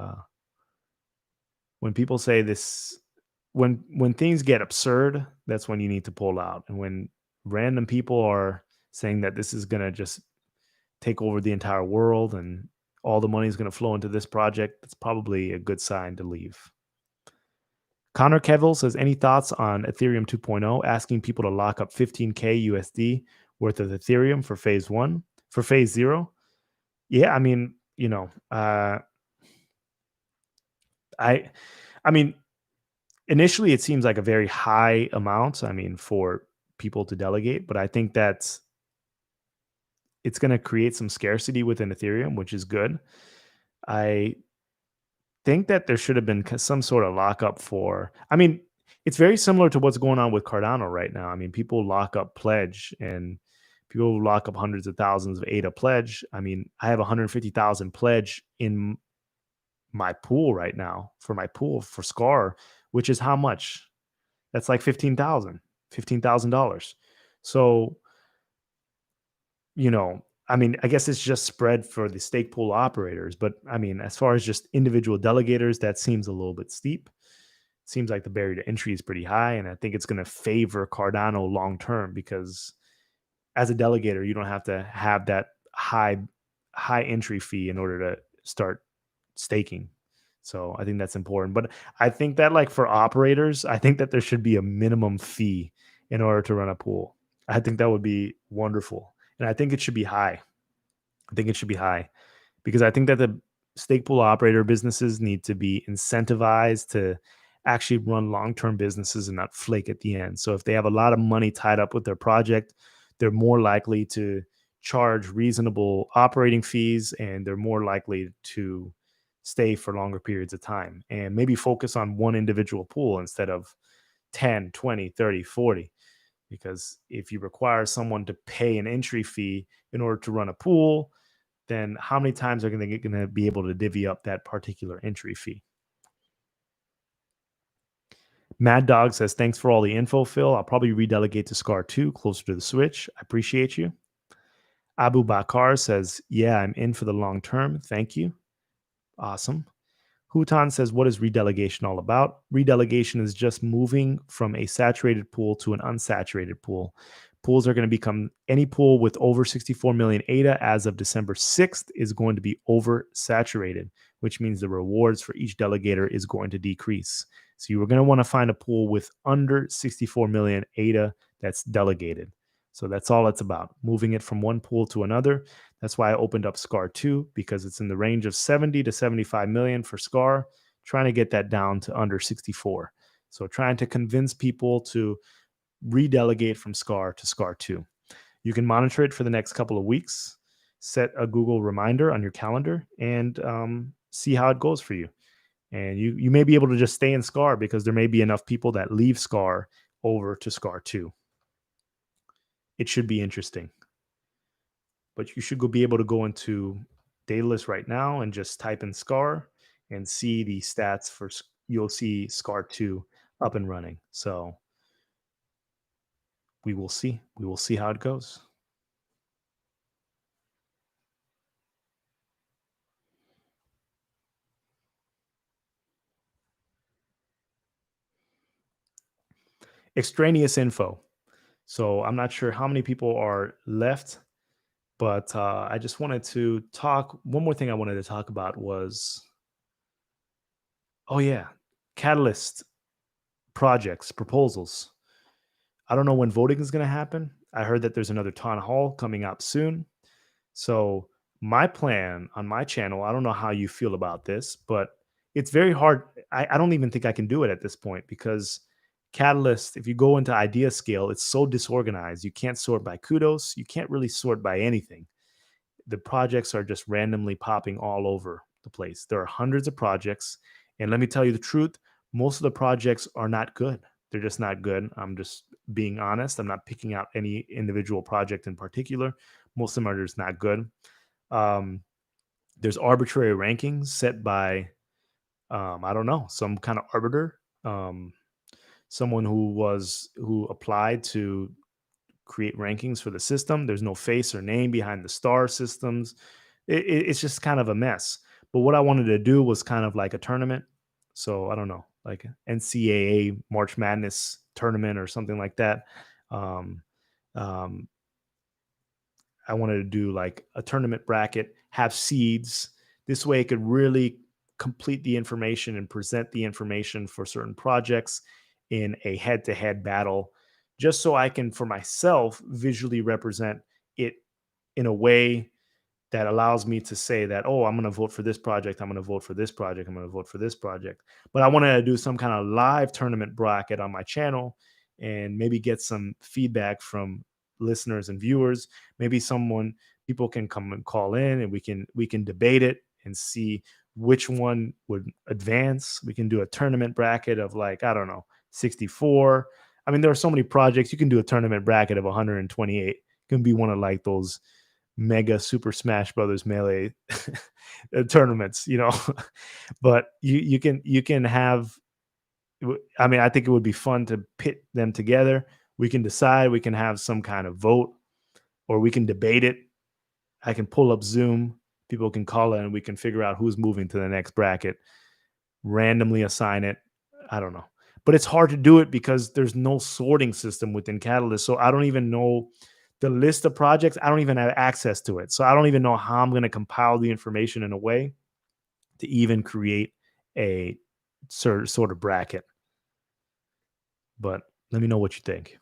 when people say this, when things get absurd, that's when you need to pull out. And when random people are saying that this is gonna just take over the entire world and all the money is going to flow into this project, that's probably a good sign to leave. Connor Kevill says, any thoughts on Ethereum 2.0, asking people to lock up 15K USD worth of Ethereum for phase one, for phase zero? Yeah, I mean, I mean, initially it seems like a very high amount. I mean, for people to delegate, but I think that it's going to create some scarcity within Ethereum, which is good. I think that there should have been some sort of lockup for. I mean, it's very similar to what's going on with Cardano right now. I mean, people lock up pledge and people lock up hundreds of thousands of ADA pledge. I mean, I have 150,000 pledge in my pool right now for my pool for SCAR, which is how much? That's like $15,000. So, I mean, I guess it's just spread for the stake pool operators, but I mean, as far as just individual delegators, that seems a little bit steep. Seems like the barrier to entry is pretty high, and I think it's going to favor Cardano long term because as a delegator, you don't have to have that high entry fee in order to start staking. So I think that's important. But I think that like for operators, I think that there should be a minimum fee in order to run a pool. I think that would be wonderful. And I think it should be high. I think it should be high because I think that the stake pool operator businesses need to be incentivized to actually run long-term businesses and not flake at the end. So if they have a lot of money tied up with their project, they're more likely to charge reasonable operating fees and they're more likely to stay for longer periods of time and maybe focus on one individual pool instead of 10, 20, 30, 40. Because if you require someone to pay an entry fee in order to run a pool, then how many times are they going to be able to divvy up that particular entry fee? Mad Dog says, thanks for all the info, Phil. I'll probably redelegate to SCAR2 closer to the switch. I appreciate you. Abu Bakar says, yeah, I'm in for the long term. Thank you. Awesome. Hutan says, what is redelegation all about? Redelegation is just moving from a saturated pool to an unsaturated pool. Pools are going to become any pool with over 64 million ADA as of December 6th is going to be oversaturated, which means the rewards for each delegator is going to decrease. So you are going to want to find a pool with under 64 million ADA that's delegated. So that's all it's about, moving it from one pool to another. That's why I opened up SCAR2 because it's in the range of 70 to 75 million for SCAR, trying to get that down to under 64. So trying to convince people to redelegate from SCAR to SCAR2. You can monitor it for the next couple of weeks, set a Google reminder on your calendar, and see how it goes for you. And you may be able to just stay in SCAR because there may be enough people that leave SCAR over to SCAR2. It should be interesting. But you should be able to go into Daedalus right now and just type in SCAR and see the stats for, you'll see SCAR2 up and running. So we will see. We will see how it goes. Extraneous info. So I'm not sure how many people are left, but I just wanted to talk. One more thing I wanted to talk about was, oh yeah, Catalyst projects, proposals. I don't know when voting is going to happen. I heard that there's another town hall coming up soon. So my plan on my channel, I don't know how you feel about this, but it's very hard. I don't even think I can do it at this point because Catalyst, if you go into idea scale, it's so disorganized. You can't sort by kudos. You can't really sort by anything. The projects are just randomly popping all over the place. There are hundreds of projects. And let me tell you the truth, most of the projects are not good. They're just not good. I'm just being honest. I'm not picking out any individual project in particular. Most of them are just not good. Um, there's arbitrary rankings set by, I don't know, some kind of arbiter, someone who applied to create rankings for the system. There's no face or name behind the star systems. It's just kind of a mess. But what I wanted to do was kind of like a tournament. So I don't know, like NCAA March Madness tournament or something like that. Um, um, I wanted to do like a tournament bracket, have seeds. This way, it could really complete the information and present the information for certain projects in a head to head battle, just so I can, for myself, visually represent it in a way that allows me to say that, oh, I'm going to vote for this project. I'm going to vote for this project. I'm going to vote for this project. But I wanted to do some kind of live tournament bracket on my channel and maybe get some feedback from listeners and viewers. Maybe people can come and call in and we can debate it and see which one would advance. We can do a tournament bracket of like, I don't know, 64. I mean, there are so many projects. You can do a tournament bracket of 128. It can be one of like those mega Super Smash Brothers Melee tournaments, but you can have. I mean, I think it would be fun to pit them together. We can decide. We can have some kind of vote, or we can debate it. I can pull up Zoom. People can call in, and we can figure out who's moving to the next bracket. Randomly assign it. I don't know, but it's hard to do it because there's no sorting system within Catalyst. So I don't even know the list of projects. I don't even have access to it. So I don't even know how I'm going to compile the information in a way to even create a sort of bracket. But let me know what you think.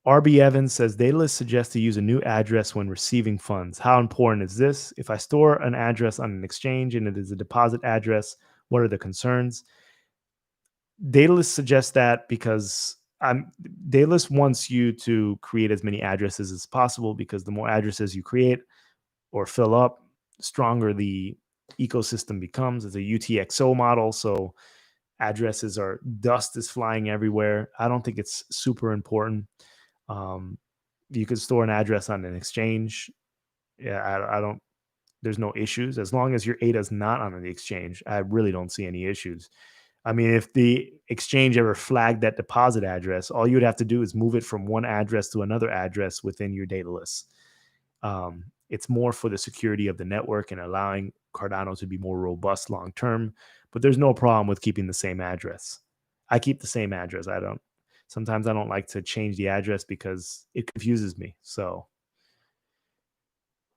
RB Evans says Daedalus suggests to use a new address when receiving funds. How important is this? If I store an address on an exchange and it is a deposit address, what are the concerns? Daedalus suggests that because Daedalus wants you to create as many addresses as possible, because the more addresses you create or fill up, stronger the ecosystem becomes. It's a UTXO model, so dust is flying everywhere. I don't think it's super important. You could store an address on an exchange. Yeah, I don't. There's no issues as long as your ADA is not on the exchange. I really don't see any issues. I mean, if the exchange ever flagged that deposit address, all you would have to do is move it from one address to another address within your data list. It's more for the security of the network and allowing Cardano to be more robust long term. But there's no problem with keeping the same address. I keep the same address. I don't. Sometimes I don't like to change the address because it confuses me. So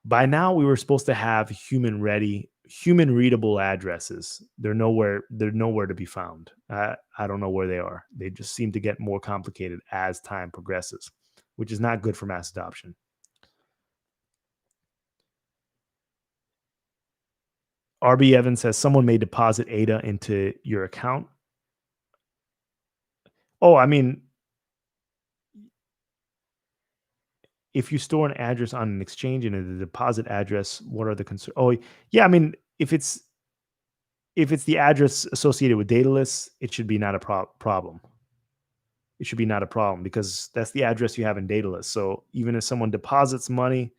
by now we were supposed to have human readable addresses. They're nowhere to be found. I don't know where they are. They just seem to get more complicated as time progresses, which is not good for mass adoption. RB Evans says someone may deposit ADA into your account. Oh, I mean, if you store an address on an exchange and a deposit address, what are the concerns? Oh, yeah. I mean, if it's the address associated with data lists, it should be not a problem. It should be not a problem because that's the address you have in data list. So even if someone deposits money,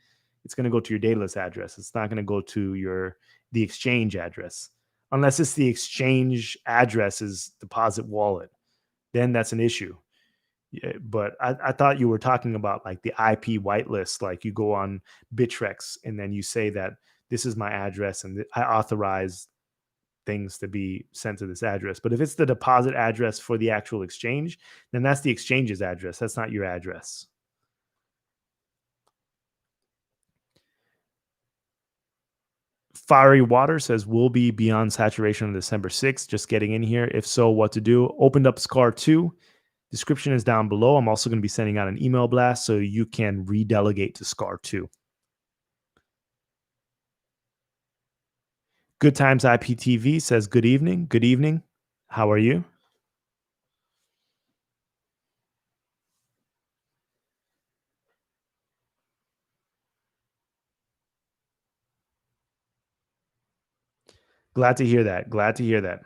it's going to go to your data list address. It's not going to go to the exchange address unless it's the exchange address's deposit wallet. Then that's an issue. Yeah, but I thought you were talking about like the IP whitelist, like you go on Bittrex and then you say that this is my address and I authorize things to be sent to this address. But if it's the deposit address for the actual exchange, then that's the exchange's address. That's not your address. Fiery Water says we'll be beyond saturation on December 6th. Just getting in here. If so, what to do? Opened up SCAR2. Description is down below. I'm also going to be sending out an email blast so you can redelegate to SCAR2. Good Times IPTV says good evening. Good evening. How are you? Glad to hear that. Glad to hear that.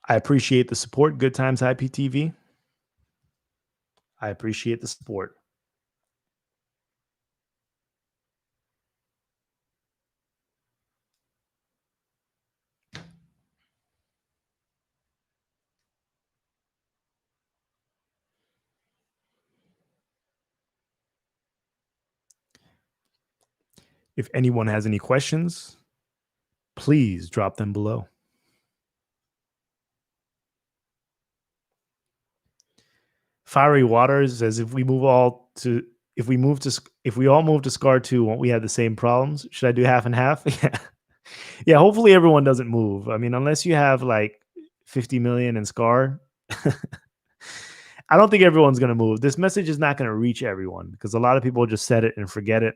I appreciate the support. Good Times IPTV. I appreciate the support. If anyone has any questions, please drop them below. Fiery Waters says if we all move to SCAR2, won't we have the same problems? Should I do half and half? Yeah. Yeah, hopefully everyone doesn't move. I mean, unless you have like 50 million in SCAR, I don't think everyone's going to move. This message is not going to reach everyone because a lot of people just set it and forget it.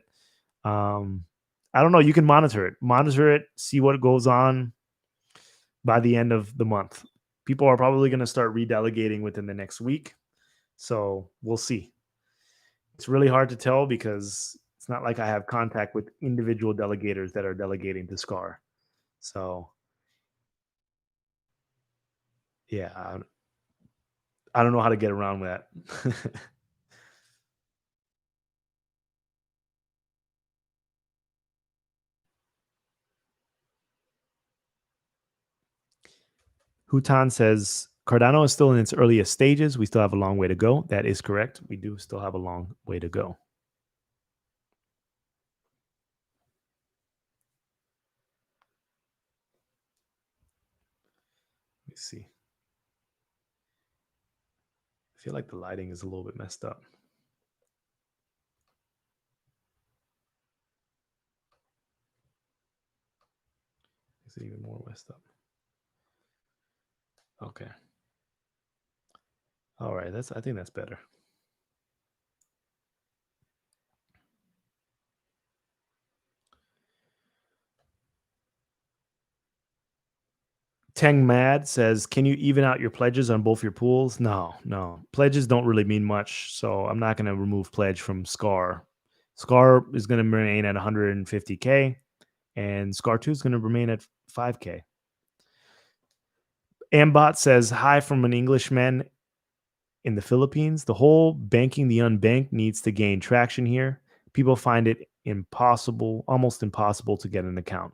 I don't know. You can monitor it, see what goes on by the end of the month. People are probably going to start redelegating within the next week. So we'll see. It's really hard to tell because it's not like I have contact with individual delegators that are delegating to SCAR. So yeah, I don't know how to get around that. Hutan says Cardano is still in its earliest stages. We still have a long way to go. That is correct. We do still have a long way to go. Let me see. I feel like the lighting is a little bit messed up. Is it even more messed up? Okay. All right. I think that's better. Teng Mad says, can you even out your pledges on both your pools? No. Pledges don't really mean much. So I'm not going to remove pledge from SCAR. SCAR is going to remain at 150K and SCAR2 is going to remain at 5K. Ambot says, hi from an Englishman. in the Philippines. The whole banking the unbanked needs to gain traction here. People find it impossible, almost impossible to get an account.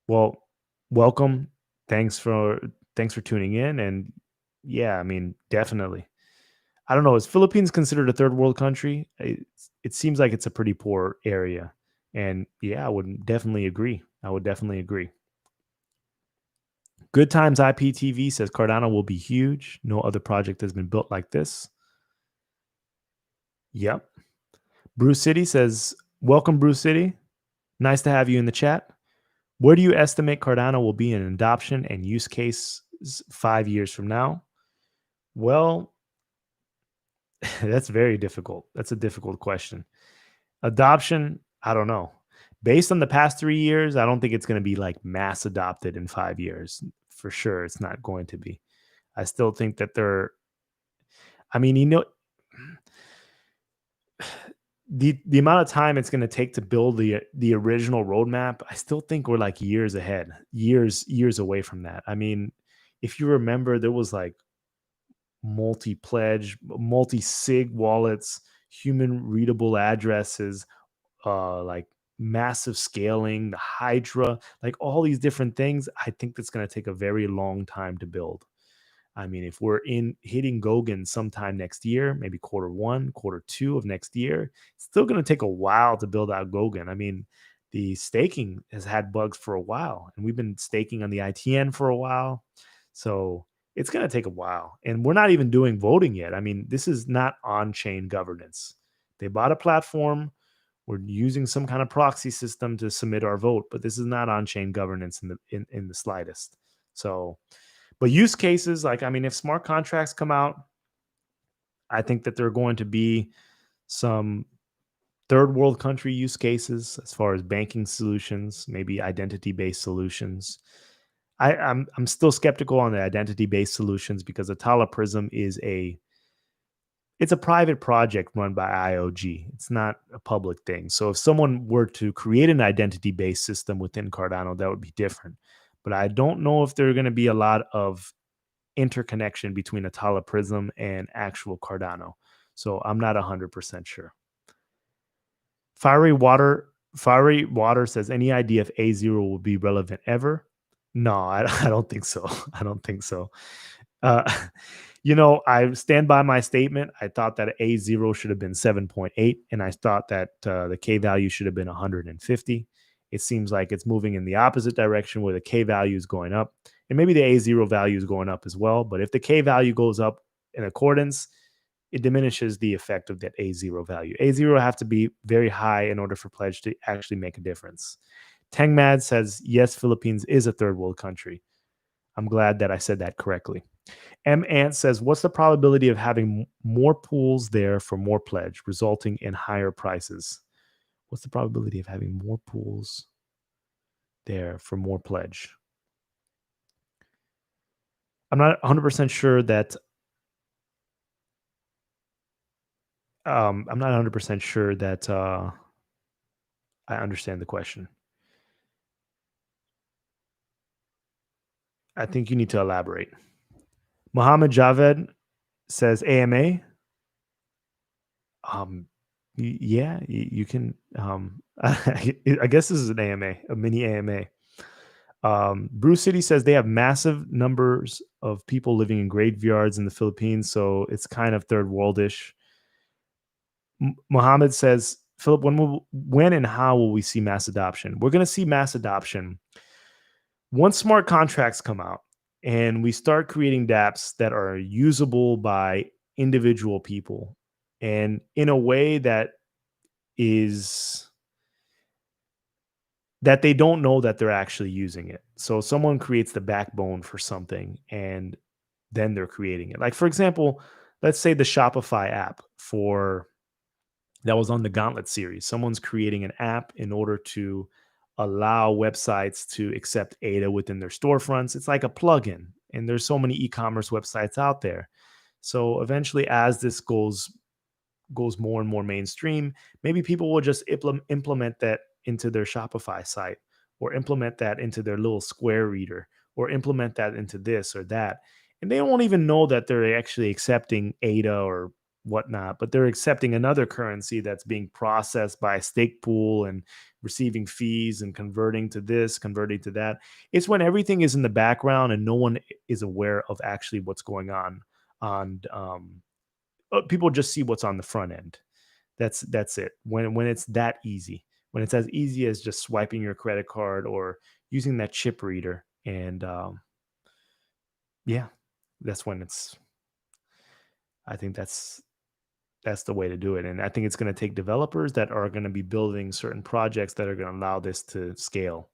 Well, welcome. Thanks for thanks for tuning in. And yeah, I mean, definitely. I don't know. Is Philippines considered a third world country? It seems like it's a pretty poor area. And yeah, I would definitely agree. I would definitely agree. Good Times IPTV says Cardano will be huge. No other project has been built like this. Yep. Bruce City says, welcome, Bruce City. Nice to have you in the chat. Where do you estimate Cardano will be in adoption and use case 5 years from now? Well, that's very difficult. That's a difficult question. Adoption, I don't know. Based on the past 3 years, I don't think it's going to be like mass adopted in 5 years. For sure, it's not going to be. I still think that I mean, the amount of time it's going to take to build the original roadmap, I still think we're like years ahead, years away from that. I mean, if you remember, there was like multi-pledge, multi-sig wallets, human readable addresses, like massive scaling, the Hydra, like all these different things. I think that's going to take a very long time to build. I mean, if we're in hitting Goguen sometime next year, maybe quarter 1, quarter 2 of next year, it's still going to take a while to build out Goguen. I mean, the staking has had bugs for a while, and we've been staking on the ITN for a while. So it's going to take a while. And we're not even doing voting yet. I mean, this is not on chain governance. They bought a platform. We're using some kind of proxy system to submit our vote, but this is not on chain governance in the slightest. So, but use cases, like, I mean, if smart contracts come out, I think that there are going to be some third world country use cases as far as banking solutions, maybe identity based solutions. I'm still skeptical on the identity based solutions because Atala Prism it's a private project run by IOG. It's not a public thing. So if someone were to create an identity based system within Cardano, that would be different. But I don't know if there are going to be a lot of interconnection between Atala Prism and actual Cardano. So I'm not 100% sure. Fiery Water says, any idea if A0 will be relevant ever? No, I don't think so. I don't think so. Uh, I stand by my statement. I thought that A0 should have been 7.8, and I thought that the K value should have been 150. It seems like it's moving in the opposite direction where the K value is going up, and maybe the A0 value is going up as well. But if the K value goes up in accordance, it diminishes the effect of that A0 value. A0 have to be very high in order for pledge to actually make a difference. Tengmad says, yes, Philippines is a third world country. I'm glad that I said that correctly. M. Ant says, what's the probability of having more pools there for more pledge, resulting in higher prices? What's the probability of having more pools there for more pledge? I'm not 100% sure that I'm not 100% sure that I understand the question. I think you need to elaborate. Mohammed Javed says AMA. Yeah, you can. I guess this is an AMA, a mini AMA. Bruce City says they have massive numbers of people living in graveyards in the Philippines, so it's kind of third worldish. Mohammed says, Philip, when and how will we see mass adoption? We're going to see mass adoption once smart contracts come out and we start creating dApps that are usable by individual people and in a way that is that they don't know that they're actually using it. So someone creates the backbone for something and then they're creating it. Like, for example, let's say the Shopify app that was on the Gauntlet series. Someone's creating an app in order to allow websites to accept ADA within their storefronts. It's like a plugin, and there's so many e-commerce websites out there. So eventually, as this goes more and more mainstream, maybe people will just implement that into their Shopify site, or implement that into their little Square reader, or implement that into this or that. and they won't even know that they're actually accepting ADA or whatnot, but they're accepting another currency that's being processed by a stake pool and receiving fees and converting to this, converting to that. It's when everything is in the background and no one is aware of actually what's going on. On People just see what's on the front end. That's it. When it's that easy, when it's as easy as just swiping your credit card or using that chip reader, and yeah, that's when it's. I think that's the way to do it. And I think it's going to take developers that are going to be building certain projects that are going to allow this to scale.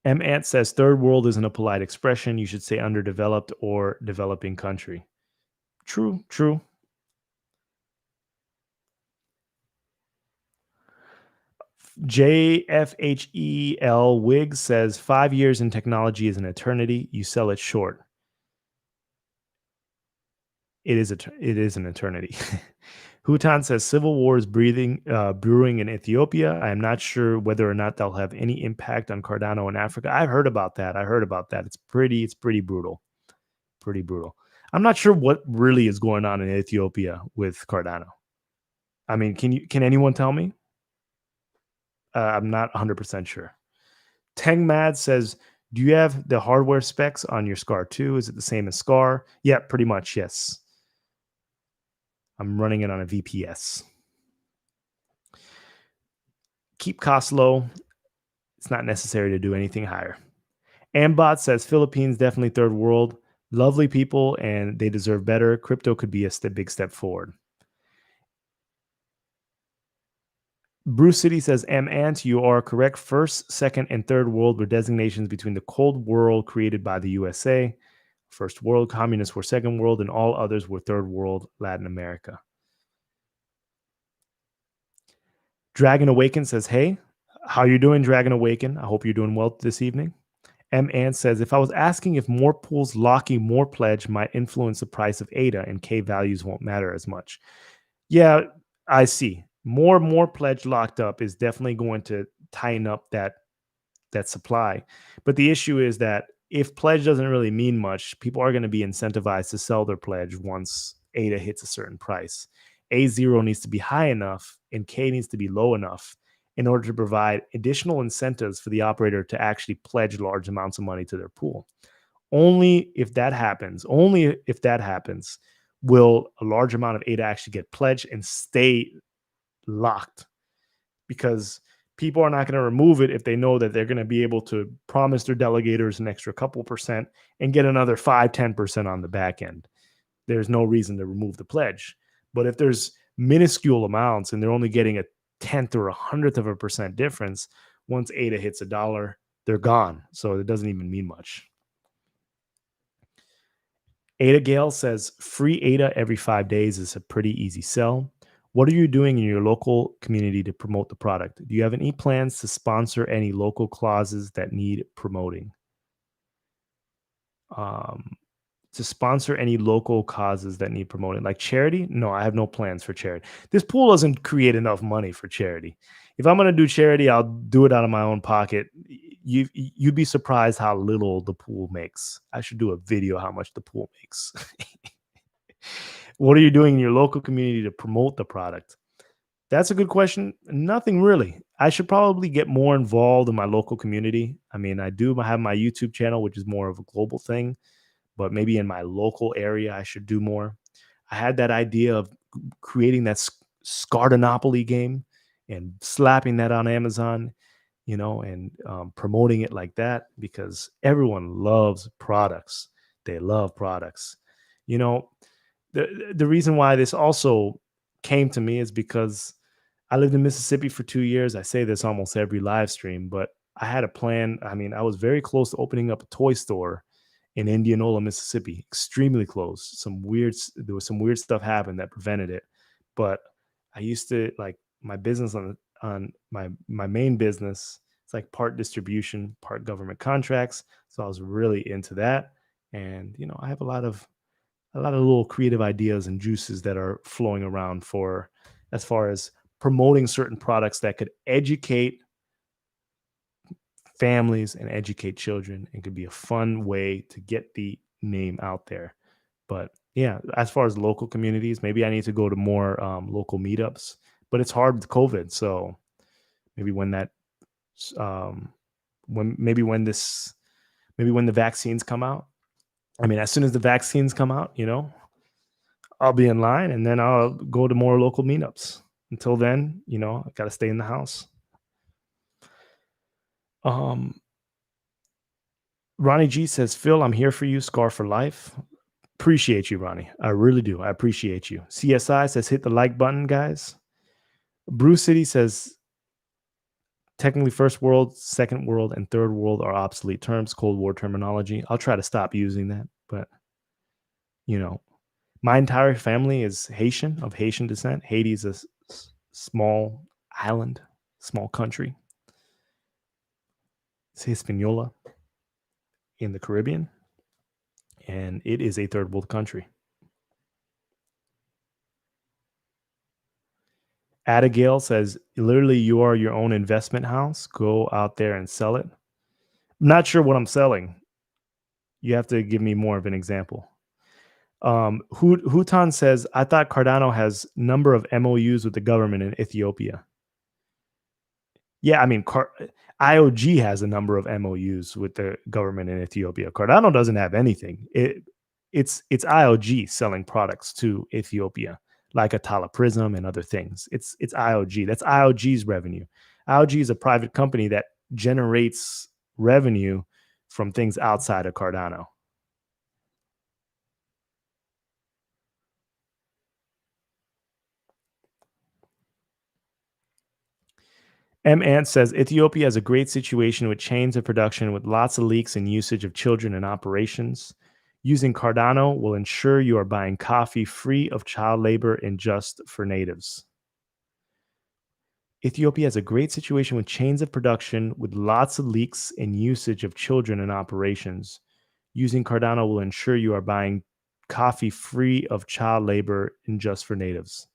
M. Ant says third world isn't a polite expression. You should say underdeveloped or developing country. True, true. JFHEL Wiggs says 5 years in technology is an eternity. You sell it short. It is an eternity. Hutan says civil war is brewing in Ethiopia. I am not sure whether or not they'll have any impact on Cardano in Africa. I've heard about that. I heard about that. It's pretty brutal. Pretty brutal. I'm not sure what really is going on in Ethiopia with Cardano. I mean, can anyone tell me? I'm not 100% sure. Teng Mad says, do you have the hardware specs on your SCAR2? Is it the same as SCAR? Yeah, pretty much. Yes. I'm running it on a VPS. Keep costs low. It's not necessary to do anything higher. Ambot says Philippines definitely third world. Lovely people and they deserve better. Crypto could be a big step forward. Bruce City says, Ant, you are correct. First, second, and third world were designations between the Cold World created by the USA. First world, communists were second world, and all others were third world, Latin America. Dragon Awaken says, hey, how you doing, Dragon Awaken? I hope you're doing well this evening. M. Ant says, if I was asking if more pools locking more pledge might influence the price of ADA and K values won't matter as much. Yeah, I see. More pledge locked up is definitely going to tighten up that supply. But the issue is that if pledge doesn't really mean much, people are going to be incentivized to sell their pledge once ADA hits a certain price. A0 needs to be high enough and K needs to be low enough in order to provide additional incentives for the operator to actually pledge large amounts of money to their pool. Only if that happens, will a large amount of ADA actually get pledged and stay locked, because people are not going to remove it if they know that they're going to be able to promise their delegators an extra couple percent and get another 5-10% on the back end. There's no reason to remove the pledge. But if there's minuscule amounts and they're only getting a tenth or 100th of a percent difference, once ADA hits $1, they're gone. So it doesn't even mean much. Ada Gale says free ADA every 5 days is a pretty easy sell. What are you doing in your local community to promote the product? Do you have any plans to sponsor any local causes that need promoting? Um, to sponsor any local causes that need promoting, like charity? No, I have no plans for charity. This pool doesn't create enough money for charity. If I'm going to do charity, I'll do it out of my own pocket. You'd be surprised how little the pool makes. I should do a video how much the pool makes. What are you doing in your local community to promote the product? That's a good question. Nothing really. I should probably get more involved in my local community. I mean, I do have my YouTube channel, which is more of a global thing, but maybe in my local area, I should do more. I had that idea of creating that Scardanopoly game and slapping that on Amazon, and promoting it like that, because everyone loves products. They love products. You know, the reason why this also came to me is because I lived in Mississippi for 2 years. I say this almost every live stream, but I had a plan. I mean, I was very close to opening up a toy store in Indianola, Mississippi, extremely close. There was some weird stuff happened that prevented it. But I used to like my business on my main business. It's like part distribution, part government contracts. So I was really into that. And I have a lot of little creative ideas and juices that are flowing around for as far as promoting certain products that could educate families and educate children. It could be a fun way to get the name out there. But yeah, as far as local communities, maybe I need to go to more local meetups. But it's hard with COVID, so maybe when that um, when maybe when this maybe when the vaccines come out. I mean, as soon as the vaccines come out, I'll be in line and then I'll go to more local meetups. Until then, I got to stay in the house. Um, Ronnie G says, Phil, I'm here for you. Scar for life. Appreciate you, Ronnie. I really do. I appreciate you. CSI says, hit the like button, guys. Bruce City says, technically, first world, second world, and third world are obsolete terms, Cold War terminology. I'll try to stop using that. But, my entire family is Haitian, of Haitian descent. Haiti is a small island, small country. It's Hispaniola in the Caribbean, and it is a third world country. Abigail says, literally, you are your own investment house. Go out there and sell it. I'm not sure what I'm selling. You have to give me more of an example. Hutan says, I thought Cardano has number of MOUs with the government in Ethiopia. Yeah, I mean, IOG has a number of MOUs with the government in Ethiopia. Cardano doesn't have anything. It's IOG selling products to Ethiopia, like Atala Prism and other things. It's IOG. That's IOG's revenue. IOG is a private company that generates revenue from things outside of Cardano. M. Ant says Ethiopia has a great situation with chains of production with lots of leaks and usage of children in operations. Using Cardano will ensure you are buying coffee free of child labor and just for natives. Ethiopia has a great situation with chains of production with lots of leaks and usage of children in operations. Using Cardano will ensure you are buying coffee free of child labor and just for natives.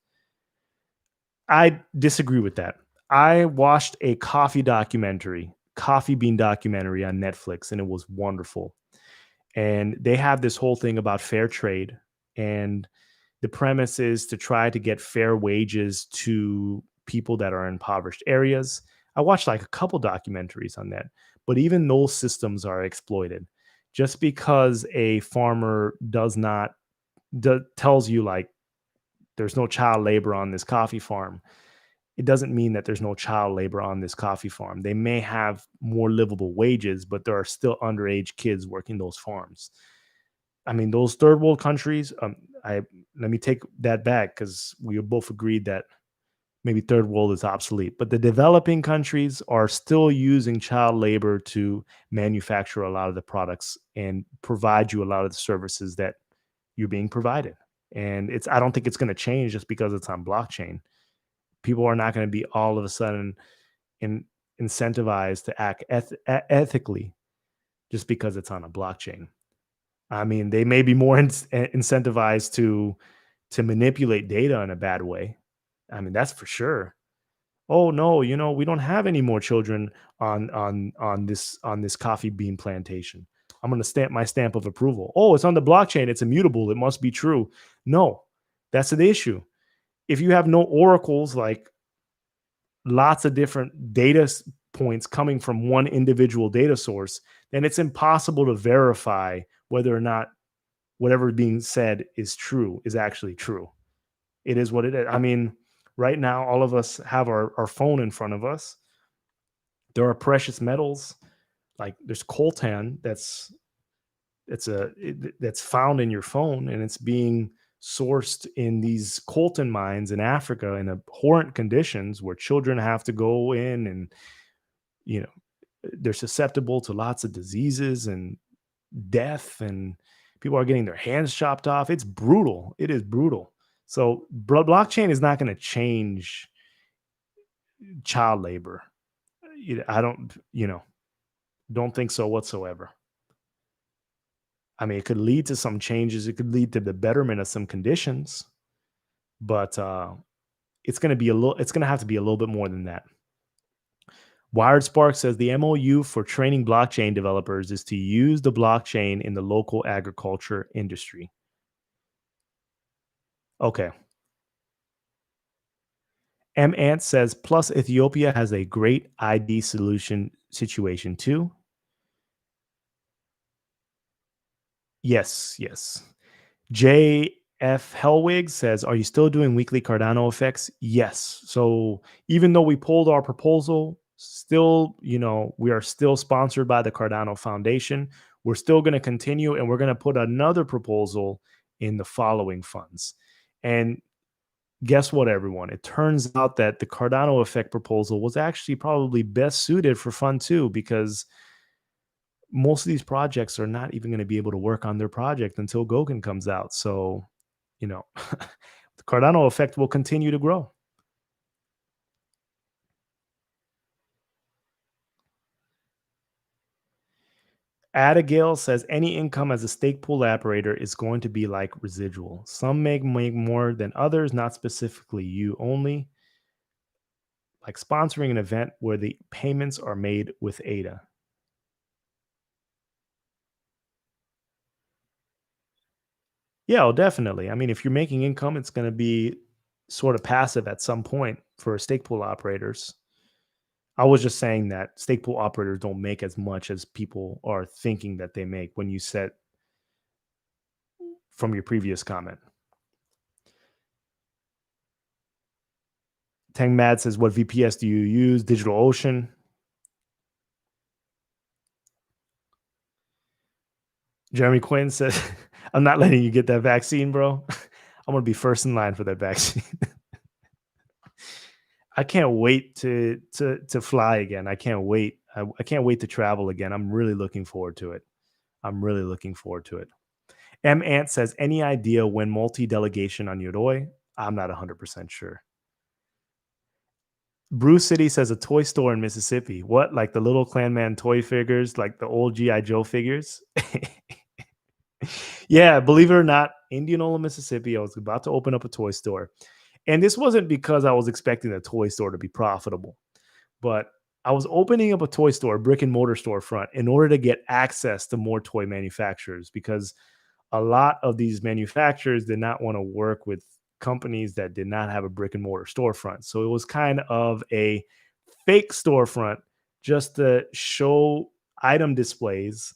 I disagree with that. I watched a coffee bean documentary on Netflix, and it was wonderful. And they have this whole thing about fair trade. And the premise is to try to get fair wages to people that are in impoverished areas. I watched like a couple documentaries on that, but even those systems are exploited. Just because a farmer tells you like there's no child labor on this coffee farm, it doesn't mean that there's no child labor on this coffee farm. They may have more livable wages, but there are still underage kids working those farms. I mean, those third world countries, let me take that back because we both agreed that maybe third world is obsolete, but the developing countries are still using child labor to manufacture a lot of the products and provide you a lot of the services that you're being provided. And I don't think it's going to change just because it's on blockchain. People are not going to be all of a sudden incentivized to act ethically just because it's on a blockchain. I mean, they may be more incentivized to manipulate data in a bad way. I mean, that's for sure. Oh no, we don't have any more children on this coffee bean plantation. I'm going to stamp my stamp of approval. Oh, it's on the blockchain. It's immutable. It must be true. No, that's the issue. If you have no oracles, like lots of different data points coming from one individual data source, then it's impossible to verify whether or not whatever is being said is actually true. It is what it is. I mean, right now, all of us have our phone in front of us. There are precious metals, like there's coltan that's found in your phone, and it's being sourced in these coltan mines in Africa in abhorrent conditions where children have to go in, and you know they're susceptible to lots of diseases and death, and people are getting their hands chopped off. It's brutal. It is brutal. So blockchain is not going to change child labor. I don't think so whatsoever. I mean, it could lead to some changes. It could lead to the betterment of some conditions, but it's going to have to be a little bit more than that. Wired Spark says the MOU for training blockchain developers is to use the blockchain in the local agriculture industry. Okay. M Ant says plus Ethiopia has a great ID solution situation too. Yes, yes. JF Hellwig says, "Are you still doing weekly Cardano effects?" Yes. So even though we pulled our proposal, still, we are still sponsored by the Cardano Foundation. We're still going to continue, and we're going to put another proposal in the following funds. And guess what, everyone? It turns out that the Cardano effect proposal was actually probably best suited for Fund 2 because most of these projects are not even going to be able to work on their project until Goguen comes out. So, the Cardano effect will continue to grow. Abigail says any income as a stake pool operator is going to be like residual. Some make more than others, not specifically you only, like sponsoring an event where the payments are made with ADA. Yeah, oh, definitely. I mean, if you're making income, it's going to be sort of passive at some point for stake pool operators. I was just saying that stake pool operators don't make as much as people are thinking that they make when you said from your previous comment. Tang Mad says, what VPS do you use? DigitalOcean. Jeremy Quinn says, I'm not letting you get that vaccine, bro. I'm going to be first in line for that vaccine. I can't wait to fly again. I can't wait. I can't wait to travel again. I'm really looking forward to it. I'm really looking forward to it. M Ant says, any idea when multi-delegation on Yoroi? I'm not 100% sure. Bruce City says a toy store in Mississippi. What? Like the little Clan Man toy figures, like the old G.I. Joe figures? Yeah, believe it or not, Indianola, Mississippi, I was about to open up a toy store. And this wasn't because I was expecting the toy store to be profitable, but I was opening up a toy store, brick and mortar storefront, in order to get access to more toy manufacturers because a lot of these manufacturers did not want to work with companies that did not have a brick and mortar storefront. So it was kind of a fake storefront just to show item displays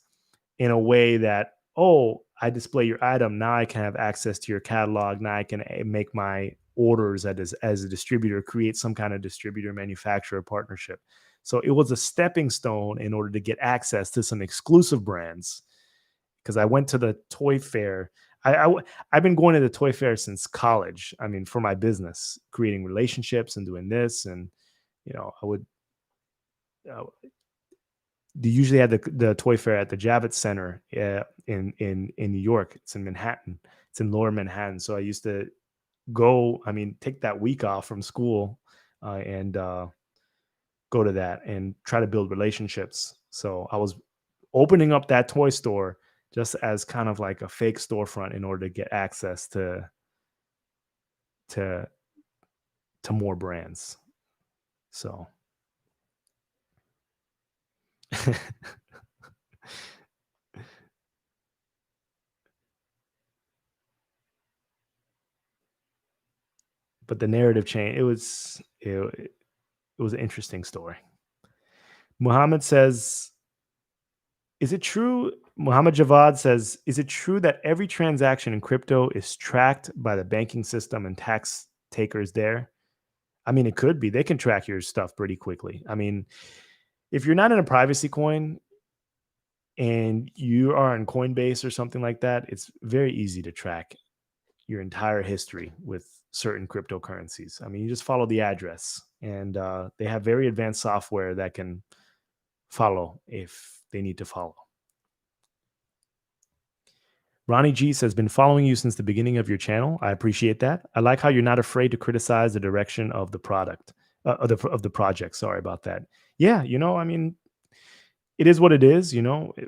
in a way that, oh, I display your item. Now I can have access to your catalog. Now I can make my orders as a distributor, create some kind of distributor manufacturer partnership. So it was a stepping stone in order to get access to some exclusive brands because I went to the toy fair. I've been going to the toy fair since college. I mean, for my business, creating relationships and doing this, and I would. Uh, they usually had the toy fair at the Javits Center in New York. It's in Manhattan. It's in Lower Manhattan. So I used to go. I mean, take that week off from school and go to that and try to build relationships. So I was opening up that toy store just as kind of like a fake storefront in order to get access to to more brands. So but the narrative change, it was an interesting story. Muhammad says, is it true? Muhammad Javad says, is it true that every transaction in crypto is tracked by the banking system and tax takers there? I mean, it could be. They can track your stuff pretty quickly. I mean, if you're not in a privacy coin and you are on Coinbase or something like that, it's very easy to track your entire history with certain cryptocurrencies. I mean, you just follow the address, and they have very advanced software that can follow if they need to follow. Ronnie G says, been following you since the beginning of your channel. I appreciate that. I like how you're not afraid to criticize the direction of the product, of the project. Sorry about that. Yeah, I mean, it is what it is.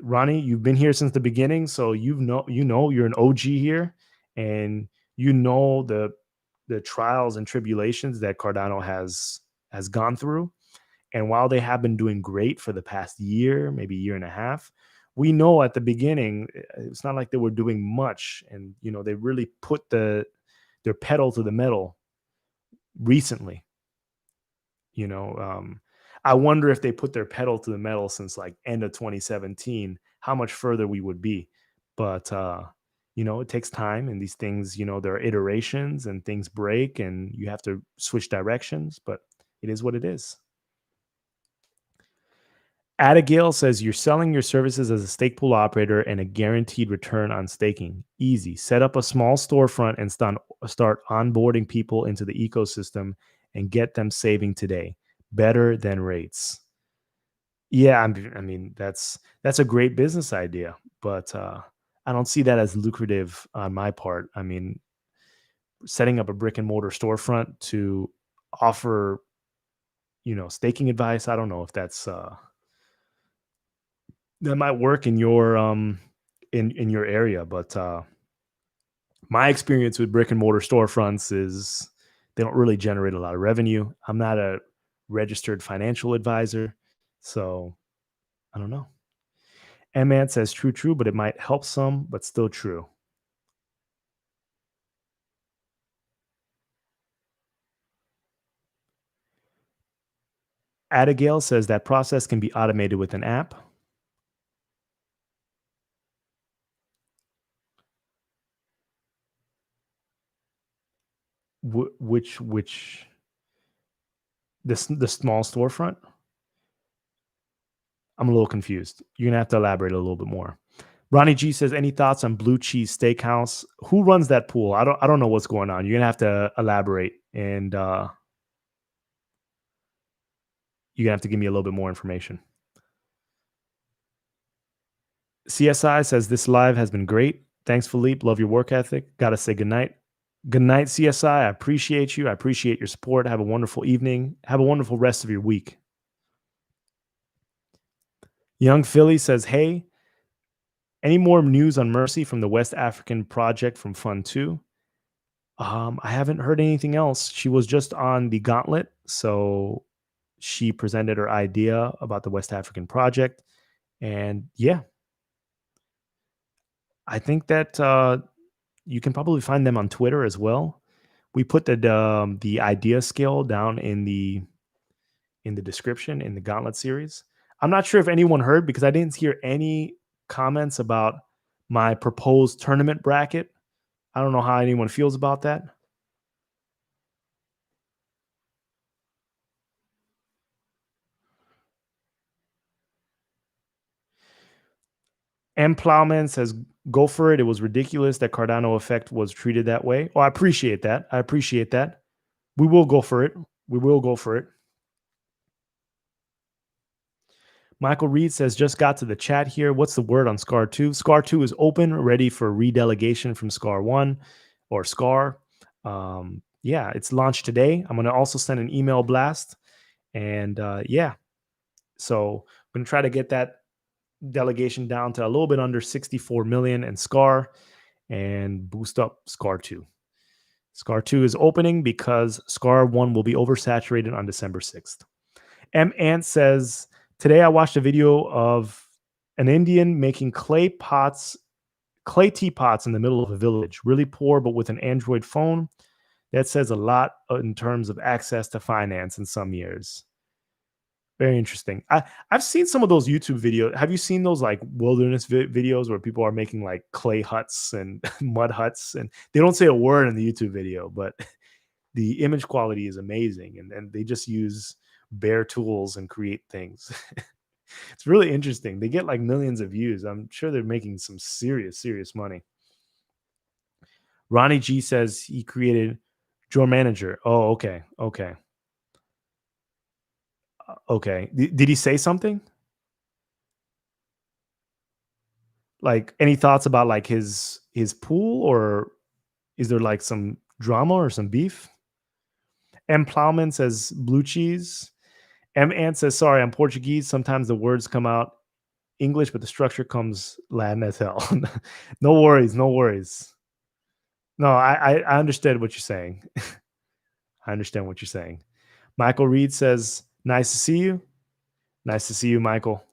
Ronnie, you've been here since the beginning, so you're an OG here, and the trials and tribulations that Cardano has gone through, And while they have been doing great for the past year, maybe year and a half, we know at the beginning it's not like they were doing much, and they really put their pedal to the metal recently. You know, I wonder if they put their pedal to the metal since like end of 2017, how much further we would be. But it takes time, and these things, there are iterations, and things break, and you have to switch directions. But it is what it is. Abigail says you're selling your services as a stake pool operator and a guaranteed return on staking. Easy. Set up a small storefront and start onboarding people into the ecosystem and get them saving today. Better than rates. Yeah, I mean that's a great business idea, but I don't see that as lucrative on my part. I mean, setting up a brick and mortar storefront to offer, staking advice. I don't know if that might work in your in your area, but my experience with brick and mortar storefronts is they don't really generate a lot of revenue. I'm not a registered financial advisor, so I don't know. Man says true, but it might help some, but still true. Abigail says that process can be automated with an app. Which the small storefront? I'm a little confused. You're gonna have to elaborate a little bit more. Ronnie G says, any thoughts on Blue Cheese Steakhouse? Who runs that pool? I don't know what's going on. You're gonna have to elaborate, and you're gonna have to give me a little bit more information. CSI says this live has been great. Thanks, Philippe. Love your work ethic. Gotta say goodnight. Good night, CSI. I appreciate you. I appreciate your support. Have a wonderful evening. Have a wonderful rest of your week. Young Philly says, hey, any more news on Mercy from the West African project from Fund 2? I haven't heard anything else. She was just on the Gauntlet, so she presented her idea about the West African project. And yeah, I think that you can probably find them on Twitter as well. We put the idea scale down in the description in the Gauntlet series. I'm not sure if anyone heard because I didn't hear any comments about my proposed tournament bracket. I don't know how anyone feels about that. M. Plowman says, go for it. It was ridiculous that Cardano effect was treated that way. Oh, I appreciate that. I appreciate that. We will go for it. We will go for it. Michael Reed says, just got to the chat here. What's the word on SCAR2? SCAR2 is open, ready for redelegation from SCAR1 or SCAR. Yeah, it's launched today. I'm going to also send an email blast. And yeah, so I'm going to try to get that delegation down to a little bit under 64 million in SCAR and boost up SCAR2. SCAR2 is opening because SCAR1 will be oversaturated on December 6th. M. Ant says, today I watched a video of an Indian making clay teapots in the middle of a village. Really poor, but with an Android phone. That says a lot in terms of access to finance in some years. Very interesting. I've seen some of those YouTube videos. Have you seen those like wilderness videos where people are making like clay huts and mud huts, and they don't say a word in the YouTube video, but the image quality is amazing, and they just use bare tools and create things. It's really interesting. They get like millions of views. I'm sure they're making some serious money. Ronnie G says he created Your Manager. Oh, okay. Okay. Did he say something? Like any thoughts about like his pool, or is there like some drama or some beef? M. Plowman says blue cheese. M. Ant says, sorry, I'm Portuguese. Sometimes the words come out English, but the structure comes Latin as hell. No worries. No, I understand what you're saying. I understand what you're saying. Michael Reed says, Nice to see you. Nice to see you, Michael.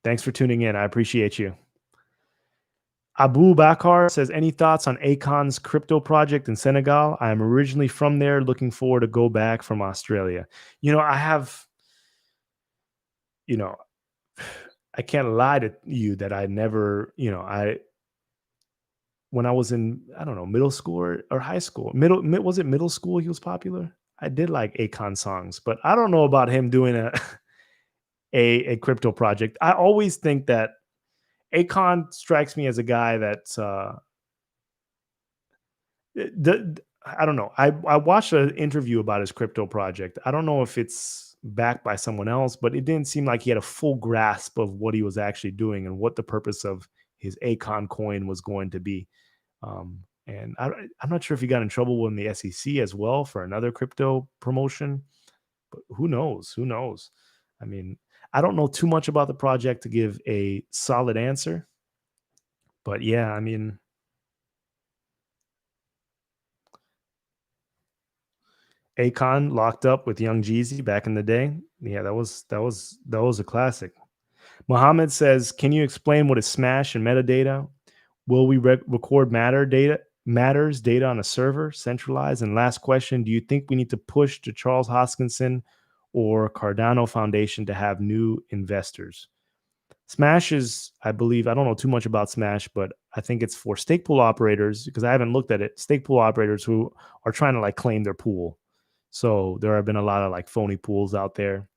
Thanks for tuning in. I appreciate you. Abu Bakar says, any thoughts on Akon's crypto project in Senegal? I am originally from there, looking forward to go back from Australia. I have, you know, I can't lie to you that I never, when I was in, I don't know, middle school or high school, was it middle school he was popular? I did like Akon songs, but I don't know about him doing a crypto project. I always think that Akon strikes me as a guy that's I don't know. I watched an interview about his crypto project. I don't know if it's backed by someone else, but it didn't seem like he had a full grasp of what he was actually doing and what the purpose of his Akon coin was going to be. And I'm not sure if he got in trouble with the SEC as well for another crypto promotion, but who knows? Who knows? I mean, I don't know too much about the project to give a solid answer, but yeah, I mean, Akon locked up with Young Jeezy back in the day. Yeah, that was a classic. Mohammed says, "Can you explain what is Smash and metadata? Will we record matters data on a server, centralized? And last question: do you think we need to push to Charles Hoskinson or Cardano Foundation to have new investors?" Smash is, I believe, I don't know too much about Smash, but I think it's for stake pool operators because I haven't looked at it. Stake pool operators who are trying to like claim their pool. So there have been a lot of like phony pools out there,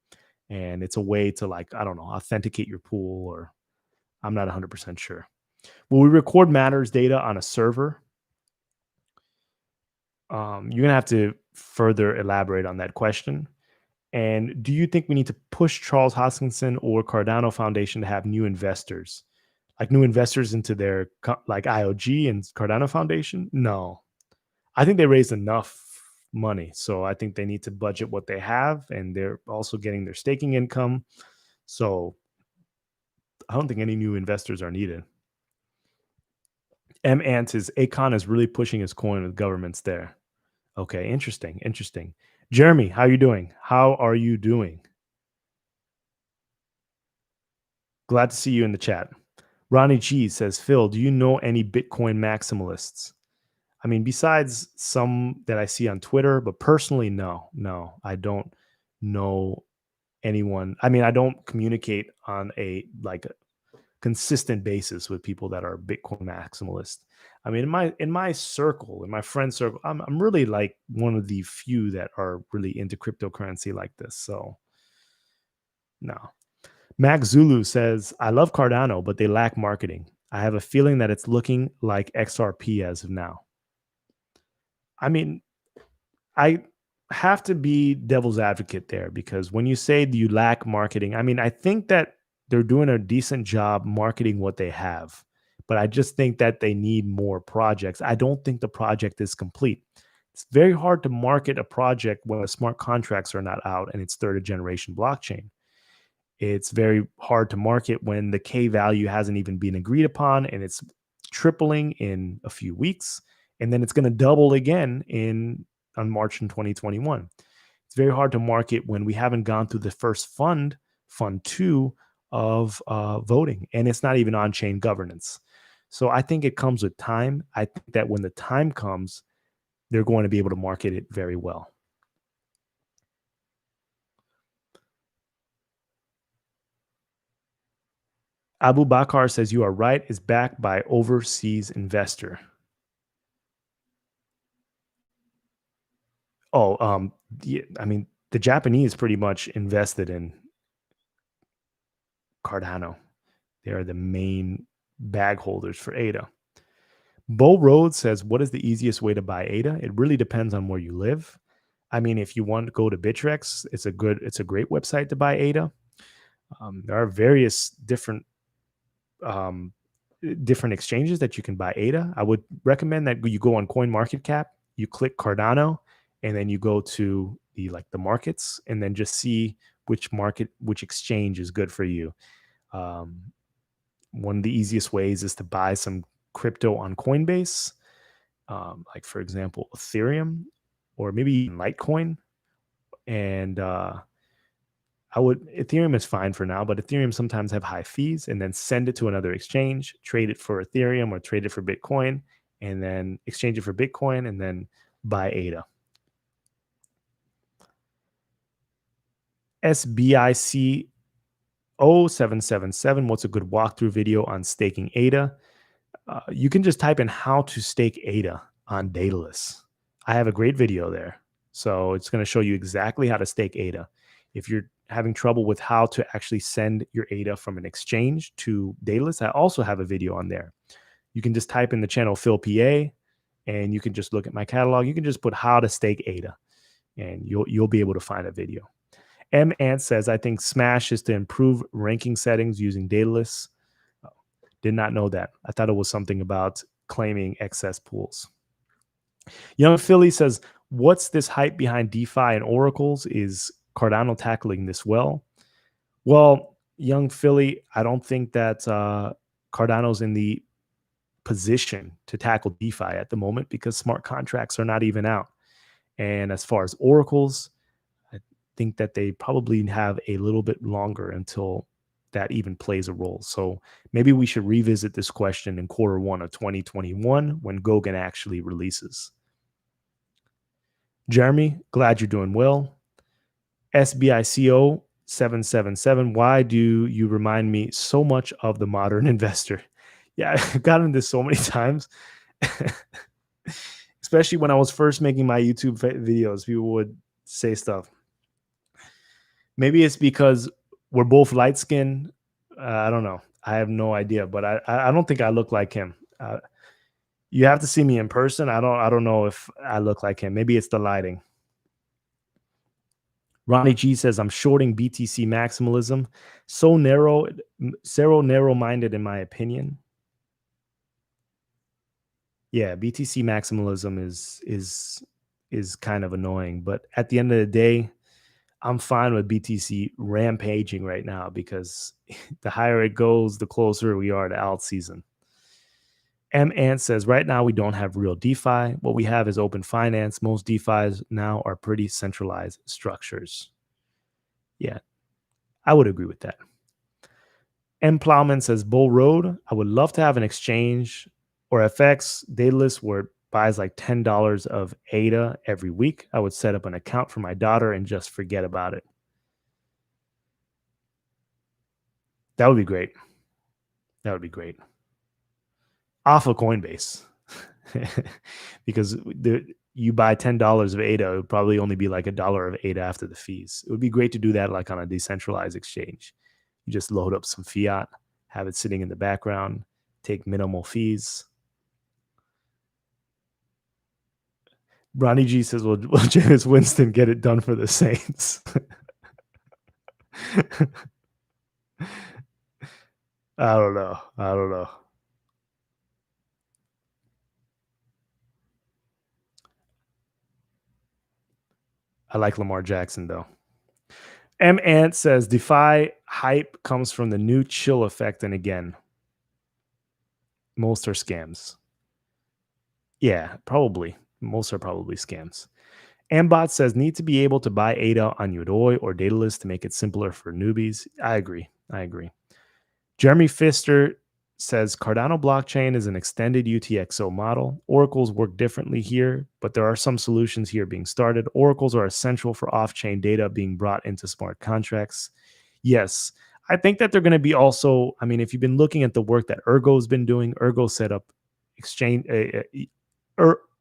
and it's a way to like, I don't know, authenticate your pool, or I'm not 100% sure. Will we record matters data on a server? You're gonna have to further elaborate on that question. And do you think we need to push Charles Hoskinson or Cardano Foundation to have new investors, like new investors into their like IOG and Cardano Foundation? No, I think they raised enough money, so I think they need to budget what they have, and they're also getting their staking income. So I don't think any new investors are needed. M Ant is Akon is really pushing his coin with governments there. Okay, interesting, interesting. Jeremy, how you doing? How are you doing? Glad to see you in the chat. Ronnie G says, Phil, do you know any Bitcoin maximalists? I mean, besides some that I see on Twitter, but personally, no, I don't know anyone. I mean, I don't communicate on a like a consistent basis with people that are Bitcoin maximalists. I mean, in my circle, in my friend circle, I'm really like one of the few that are really into cryptocurrency like this. So no. Max Zulu says, I love Cardano, but they lack marketing. I have a feeling that it's looking like XRP as of now. I mean, I have to be devil's advocate there because when you say you lack marketing, I mean, I think that they're doing a decent job marketing what they have, but I just think that they need more projects. I don't think the project is complete. It's very hard to market a project when the smart contracts are not out and it's third generation blockchain. It's very hard to market when the K value hasn't even been agreed upon and it's tripling in a few weeks. And then it's going to double again on March in 2021. It's very hard to market when we haven't gone through the first fund two of voting, and it's not even on chain governance. So I think it comes with time. I think that when the time comes, they're going to be able to market it very well. Abu Bakar says, you are right, is backed by overseas investor. Oh, yeah, I mean, the Japanese pretty much invested in Cardano. They are the main bag holders for ADA. Bo Rhodes says, what is the easiest way to buy ADA? It really depends on where you live. I mean, if you want to go to Bittrex, it's a great website to buy ADA. There are various um, different exchanges that you can buy ADA. I would recommend that you go on CoinMarketCap, you click Cardano, and then you go to the markets, and then just see which exchange is good for you. One of the easiest ways is to buy some crypto on Coinbase, like for example Ethereum, or maybe even Litecoin, and Ethereum is fine for now, but Ethereum sometimes have high fees, and then send it to another exchange, trade it for Ethereum or trade it for Bitcoin, and then exchange it for Bitcoin, and then buy ADA. SBIC 0777, what's a good walkthrough video on staking ADA? You can just type in how to stake ADA on Daedalus. I have a great video there. So it's going to show you exactly how to stake ADA. If you're having trouble with how to actually send your ADA from an exchange to Daedalus, I also have a video on there. You can just type in the channel Phil PA, and you can just look at my catalog. You can just put how to stake ADA, and you'll be able to find a video. M Ant says, I think Smash is to improve ranking settings using Daedalus. Did not know that. I thought it was something about claiming excess pools. Young Philly says, what's this hype behind DeFi and oracles? Is Cardano tackling this well? Well, Young Philly, I don't think that Cardano's in the position to tackle DeFi at the moment because smart contracts are not even out. And as far as oracles, I think that they probably have a little bit longer until that even plays a role. So maybe we should revisit this question in Q1 of 2021 when Goguen actually releases. Jeremy, glad you're doing well. SBICO 777, why do you remind me so much of the modern investor? Yeah, I've gotten this so many times. Especially when I was first making my YouTube videos, people would say stuff. Maybe it's because we're both light skinned. I don't know. I have no idea, but I don't think I look like him. You have to see me in person. I don't know if I look like him. Maybe it's the lighting. Ronnie G says, I'm shorting BTC maximalism. So narrow-minded in my opinion. Yeah, BTC maximalism is kind of annoying, but at the end of the day, I'm fine with BTC rampaging right now because the higher it goes, the closer we are to alt season. M Ant says, right now we don't have real DeFi. What we have is open finance. Most DeFis now are pretty centralized structures. Yeah, I would agree with that. M Plowman says, Bull Road, I would love to have an exchange or FX Daedalus where it buys like $10 of ADA every week. I would set up an account for my daughter and just forget about it. That would be great. That would be great. Off of Coinbase. Because you buy $10 of ADA, it would probably only be like $1 of ADA after the fees. It would be great to do that like on a decentralized exchange. You just load up some fiat, have it sitting in the background, take minimal fees. Ronnie G says, will Jameis Winston get it done for the Saints? I don't know. I like Lamar Jackson, though. M Ant says, DeFi hype comes from the new chill effect. And again, most are scams. Yeah, probably. Most are probably scams. Ambot says, need to be able to buy ADA on Udoi or Daedalus to make it simpler for newbies. I agree. Jeremy Pfister says, Cardano blockchain is an extended UTXO model. Oracles work differently here, but there are some solutions here being started. Oracles are essential for off-chain data being brought into smart contracts. Yes, I think that they're going to be also, I mean, if you've been looking at the work that Ergo's been doing, Ergo set up exchange,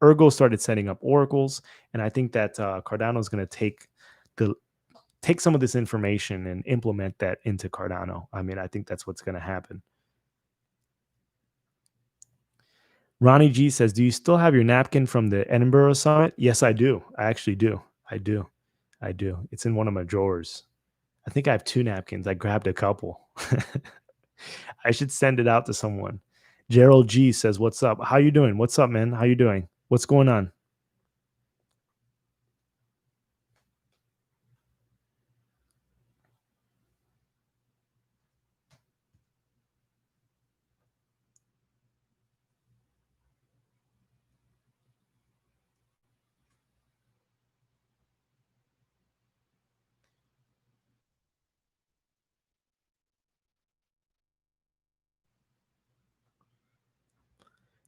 Ergo started setting up oracles, and I think that Cardano is going to take some of this information and implement that into Cardano. I mean, I think that's what's going to happen. Ronnie G says, do you still have your napkin from the Edinburgh Summit? Yes, I do. I actually do. I do. It's in one of my drawers. I think I have 2 napkins. I grabbed a couple. I should send it out to someone. Gerald G says, what's up? How you doing? What's up, man? How you doing? What's going on?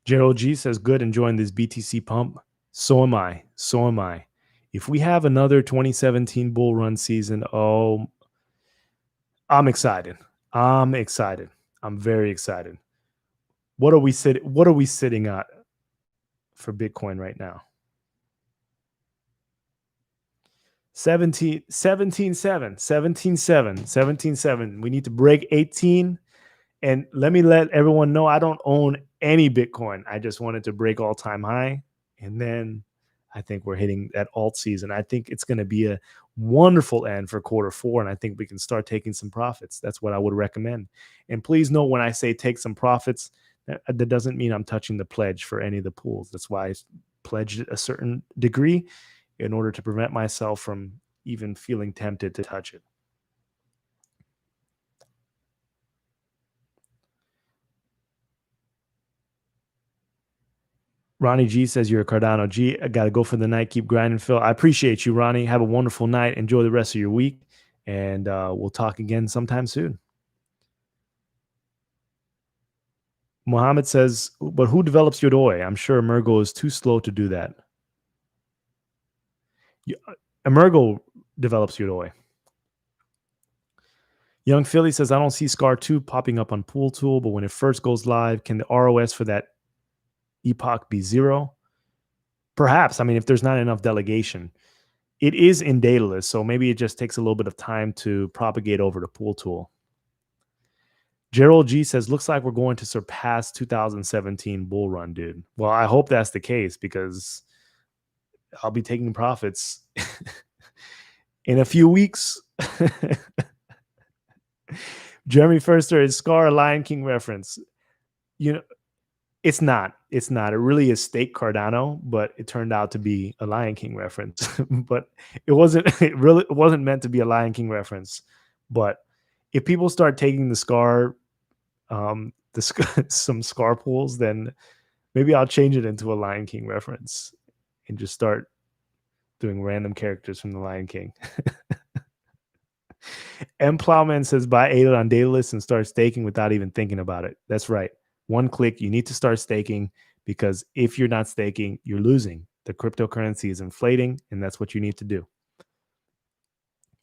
Gerald G says, good, enjoying this BTC pump. So am I. So am I. If we have another 2017 bull run season, oh, I'm excited. I'm excited. I'm very excited. What are we sitting at for Bitcoin right now? 17.7. We need to break 18. And let me let everyone know I don't own any Bitcoin. I just wanted to break all-time high. And then I think we're hitting that alt season. I think it's going to be a wonderful end for quarter 4. And I think we can start taking some profits. That's what I would recommend. And please know when I say take some profits, that doesn't mean I'm touching the pledge for any of the pools. That's why I pledged a certain degree in order to prevent myself from even feeling tempted to touch it. Ronnie G says you're a Cardano G. I got to go for the night. Keep grinding, Phil. I appreciate you, Ronnie. Have a wonderful night. Enjoy the rest of your week. And we'll talk again sometime soon. Mohammed says, but who develops Yodoi? I'm sure Emergo is too slow to do that. Emergo develops Yodoi. Young Philly says, I don't see SCAR2 popping up on Pool Tool, but when it first goes live, can the ROS for that Epoch be 0? Perhaps. I mean, if there's not enough delegation. It is in Daedalus, so maybe it just takes a little bit of time to propagate over to Pool Tool. Gerald G says, looks like we're going to surpass 2017 bull run, dude. Well, I hope that's the case because I'll be taking profits in a few weeks. Jeremy Firster, is SCAR a Lion King reference? You know, it's not. It's not. It really is Stake Cardano, but it turned out to be a Lion King reference. But it wasn't. It really wasn't meant to be a Lion King reference. But if people start taking the SCAR, some SCAR pools, then maybe I'll change it into a Lion King reference and just start doing random characters from the Lion King. M Plowman says buy ADA on Daedalus and start staking without even thinking about it. That's right. One click, you need to start staking because if you're not staking, you're losing. The cryptocurrency is inflating, and that's what you need to do.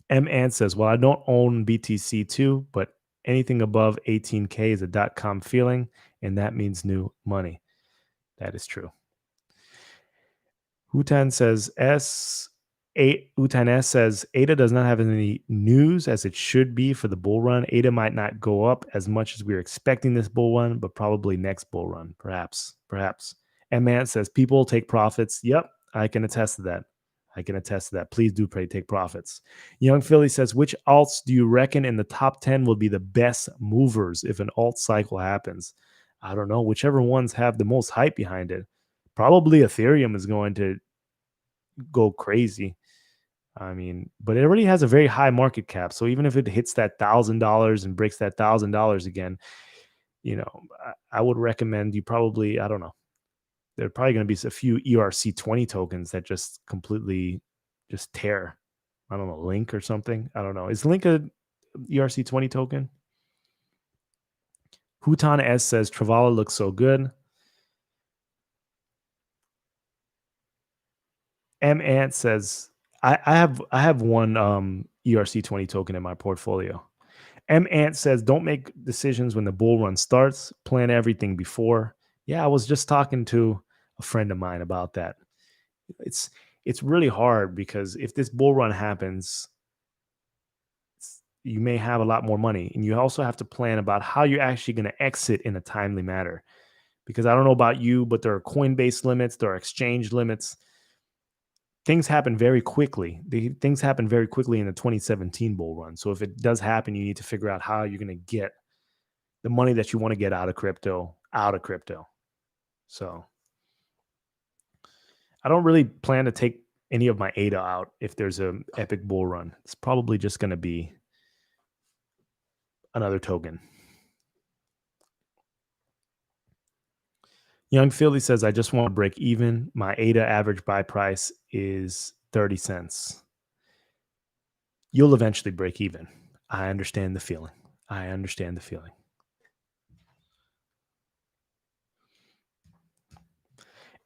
M Ant says, well, I don't own BTC2, but anything above 18K is a .com feeling, and that means new money. That is true. Hutan says Utan S says ADA does not have any news as it should be for the bull run. ADA might not go up as much as we were expecting this bull run, but probably next bull run, perhaps. And man says people take profits. Yep, I can attest to that. Please do take profits. Young Philly says, which alts do you reckon in the top 10 will be the best movers if an alt cycle happens? I don't know. Whichever ones have the most hype behind it. Probably Ethereum is going to go crazy. I mean, but it already has a very high market cap. So even if it hits that $1,000 and breaks that $1,000 again, I would recommend you probably, I don't know. There are probably going to be a few ERC20 tokens that just completely just tear. I don't know, Link or something. I don't know. Is Link a ERC20 token? Hutan S says Travala looks so good. M Ant says I have one ERC20 token in my portfolio. M Ant says don't make decisions when the bull run starts. Plan everything before. Yeah, I was just talking to a friend of mine about that. It's really hard because if this bull run happens, you may have a lot more money, and you also have to plan about how you're actually going to exit in a timely manner. Because I don't know about you, but there are Coinbase limits, there are exchange limits. Things happen very quickly. Things happen very quickly in the 2017 bull run. So if it does happen, you need to figure out how you're going to get the money that you want to get out of crypto. So I don't really plan to take any of my ADA out if there's an epic bull run. It's probably just going to be another token. Young Philly says, I just want to break even. My ADA average buy price is 30 cents. You'll eventually break even. I understand the feeling.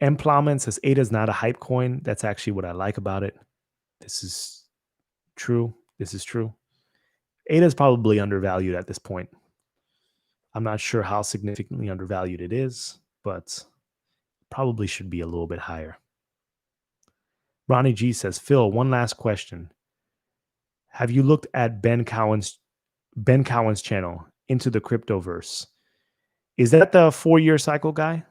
M Plowman says ADA is not a hype coin. That's actually what I like about it. This is true. This is true. ADA is probably undervalued at this point. I'm not sure how significantly undervalued it is, but probably should be a little bit higher. Ronnie G says, Phil, one last question. Have you looked at Ben Cowan's channel, Into the Cryptoverse? Is that the 4-year cycle guy?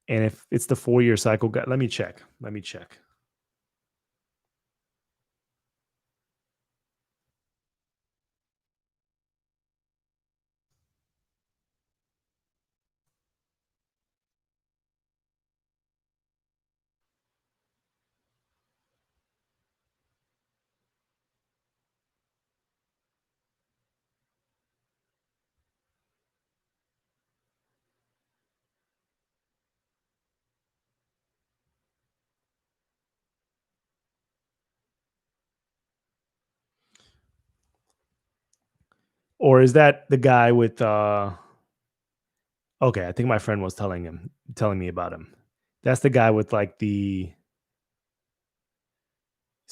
And if it's the 4-year cycle guy, let me check. Or is that the guy with okay, I think my friend was telling me about him. That's the guy with like he's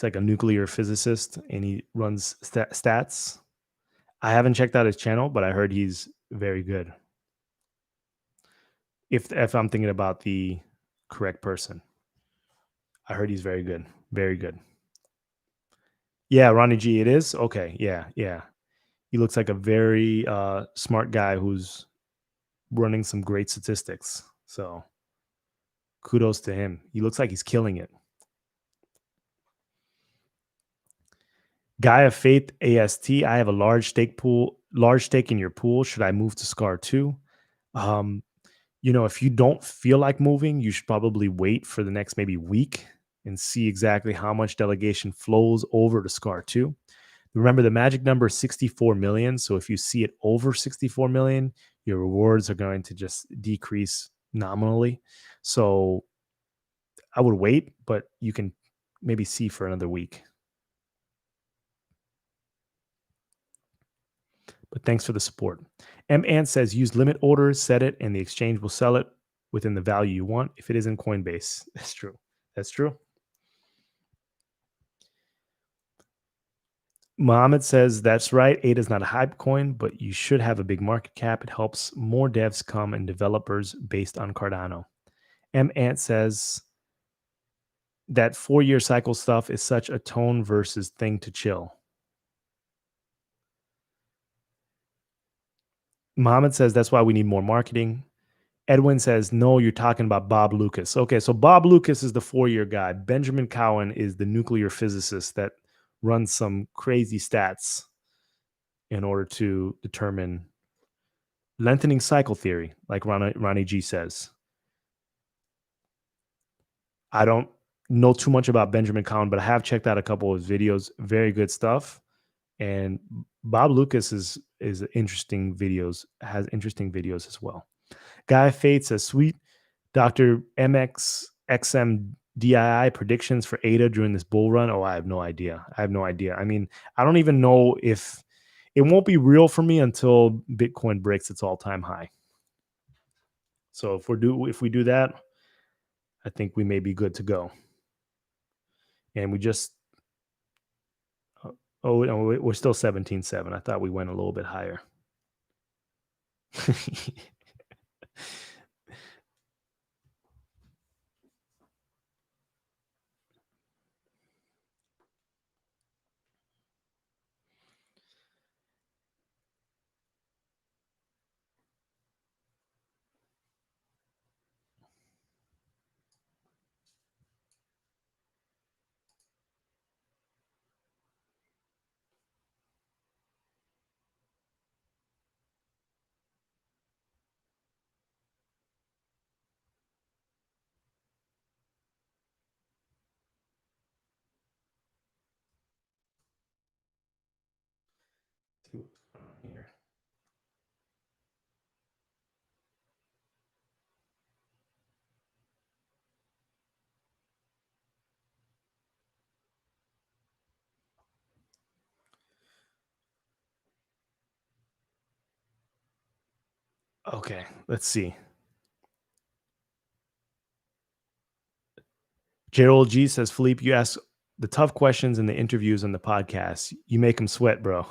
like a nuclear physicist and he runs stats. I haven't checked out his channel, but I heard he's very good. If I'm thinking about the correct person, I heard he's very good. Very good. Yeah, Ronnie G, it is? Okay, yeah. He looks like a very smart guy who's running some great statistics. So kudos to him. He looks like he's killing it. Guy of Faith AST, I have a large stake in your pool. Should I move to SCAR2? If you don't feel like moving, you should probably wait for the next maybe week and see exactly how much delegation flows over to SCAR2. Remember, the magic number is 64 million. So if you see it over 64 million, your rewards are going to just decrease nominally. So I would wait, but you can maybe see for another week. But thanks for the support. M Ant says use limit orders, set it, and the exchange will sell it within the value you want if it is in Coinbase. That's true. That's true. Mohammed says that's right. ADA is not a hype coin, but you should have a big market cap. It helps more devs come and developers based on Cardano. M Ant says that 4-year cycle stuff is such a tone versus thing to chill. Mohammed says that's why we need more marketing. Edwin says, no, you're talking about Bob Lucas. Okay, so Bob Lucas is the 4-year guy. Benjamin Cowan is the nuclear physicist that runs some crazy stats in order to determine lengthening cycle theory, like Ronnie G says. I don't know too much about Benjamin Cowan, but I have checked out a couple of his videos. Very good stuff. And Bob Lucas is interesting videos, has interesting videos as well. Guy Fate says, sweet Dr. MXXMDII predictions for ADA during this bull run. Oh, I have no idea. I mean, I don't even know if it won't be real for me until Bitcoin breaks its all-time high. So if we do that, I think we may be good to go. And we just we're still 17.7. I thought we went a little bit higher. Here. Okay, let's see. Gerald G says, Philippe, you ask the tough questions in the interviews and the podcast. You make them sweat, bro.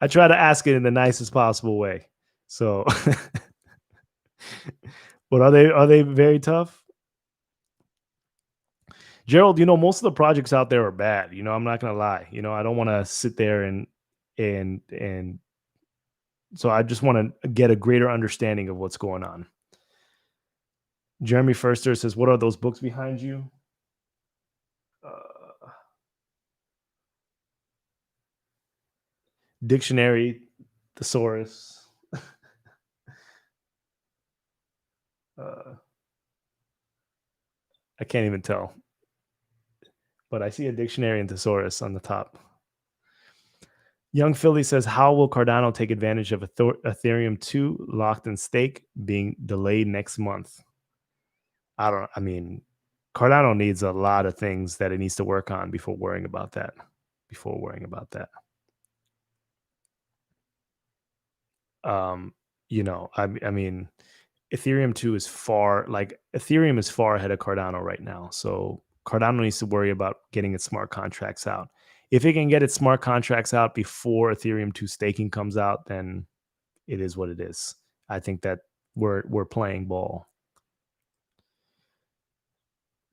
I try to ask it in the nicest possible way. So, but are they very tough? Gerald, most of the projects out there are bad. I'm not gonna lie. I don't want to sit there and so I just want to get a greater understanding of what's going on. Jeremy Firster says, "What are those books behind you?" Uh, Dictionary, thesaurus. uh, I can't even tell, but I see a dictionary and thesaurus on the top. Young Philly says, "How will Cardano take advantage of Ethereum 2 locked in stake being delayed next month?" I mean, Cardano needs a lot of things that it needs to work on before worrying about that. Before worrying about that. Um, I mean, Ethereum 2 is Ethereum is far ahead of Cardano right now. So Cardano needs to worry about getting its smart contracts out. If it can get its smart contracts out before Ethereum 2 staking comes out, then it is what it is. I think that we're playing ball.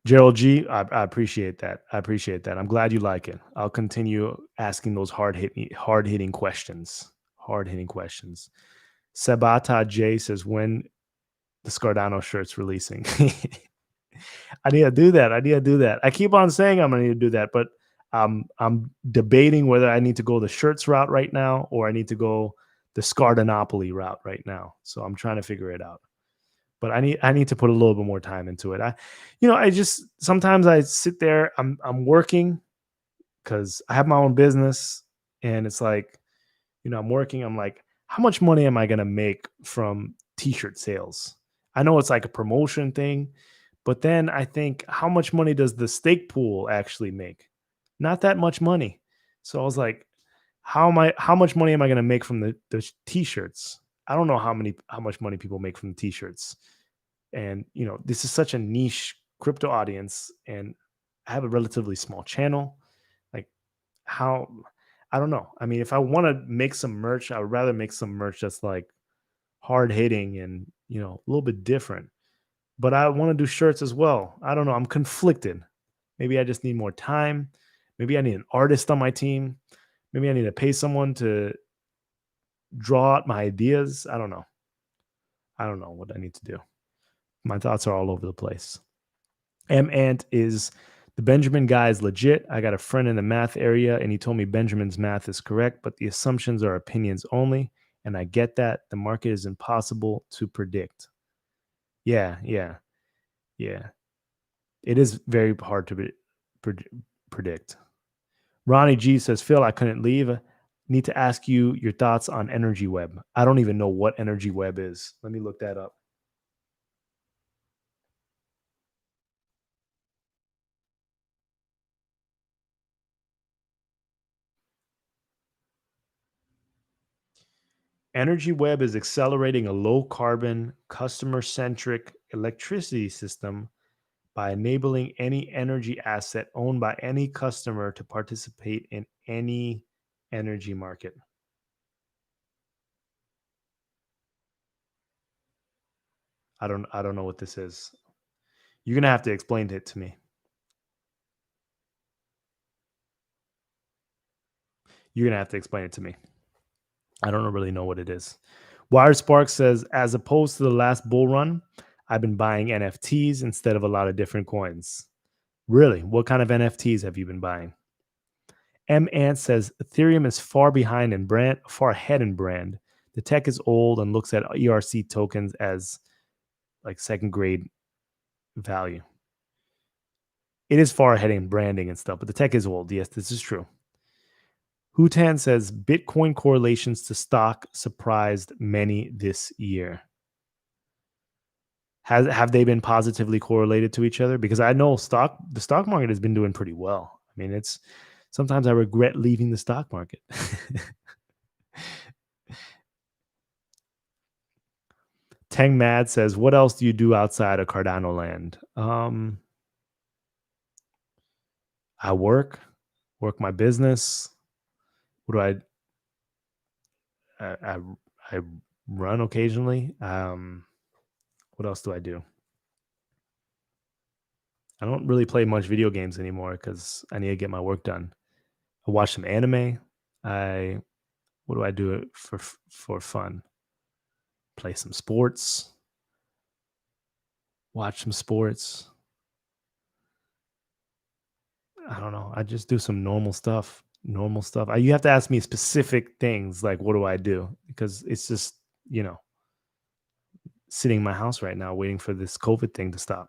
Gerald G, I appreciate that. I appreciate that. I'm glad you like it. I'll continue asking those hard hitting questions. Hard hitting questions. Sabata J says, when the Scardano shirt's releasing. I need to do that. I need to do that. I keep on saying I'm gonna need to do that, but I'm debating whether I need to go the shirts route right now or I need to go the Scardanopoly route right now. So I'm trying to figure it out. But I need to put a little bit more time into it. I just sometimes I sit there, I'm working because I have my own business, and it's like, I'm working. I'm like, how much money am I gonna make from t-shirt sales? I know it's like a promotion thing, but then I think, how much money does the stake pool actually make? Not that much money. So I was like, how much money am I gonna make from the t-shirts? I don't know how much money people make from the t-shirts. And this is such a niche crypto audience, and I have a relatively small channel. Like, how, I don't know. I mean, if I want to make some merch, I would rather make some merch that's like hard hitting and a little bit different. But I want to do shirts as well. I don't know. I'm conflicted. Maybe I just need more time. Maybe I need an artist on my team. Maybe I need to pay someone to draw out my ideas. I don't know. I don't know what I need to do. My thoughts are all over the place. M Ant is, the Benjamin guy is legit. I got a friend in the math area and he told me Benjamin's math is correct, but the assumptions are opinions only. And I get that. The market is impossible to predict. Yeah, yeah, yeah. It is very hard to predict. Ronnie G says, Phil, I couldn't leave. Need to ask you your thoughts on Energy Web. I don't even know what Energy Web is. Let me look that up. Energy Web is accelerating a low carbon, customer centric electricity system by enabling any energy asset owned by any customer to participate in any energy market. I don't know what this is. You're going to have to explain it to me. You're going to have to explain it to me. I don't really know what it is. Wire Spark says, as opposed to the last bull run, I've been buying NFTs instead of a lot of different coins. Really? What kind of NFTs have you been buying? M Ant says Ethereum is far ahead in brand. The tech is old and looks at ERC tokens as like second grade value. It is far ahead in branding and stuff, but the tech is old. Yes, this is true. Hutan says Bitcoin correlations to stock surprised many this year. Have they been positively correlated to each other? Because I know the stock market has been doing pretty well. I mean, it's sometimes I regret leaving the stock market. Tang Mad says, "What else do you do outside of Cardano land?" I work my business. What do I run occasionally. What else do I do? I don't really play much video games anymore because I need to get my work done. I watch some anime. I What do I do for fun? Play some sports. Watch some sports. I don't know. I just do some normal stuff. Normal stuff. You have to ask me specific things like what do I do? Because it's just, you know, sitting in my house right now waiting for this COVID thing to stop.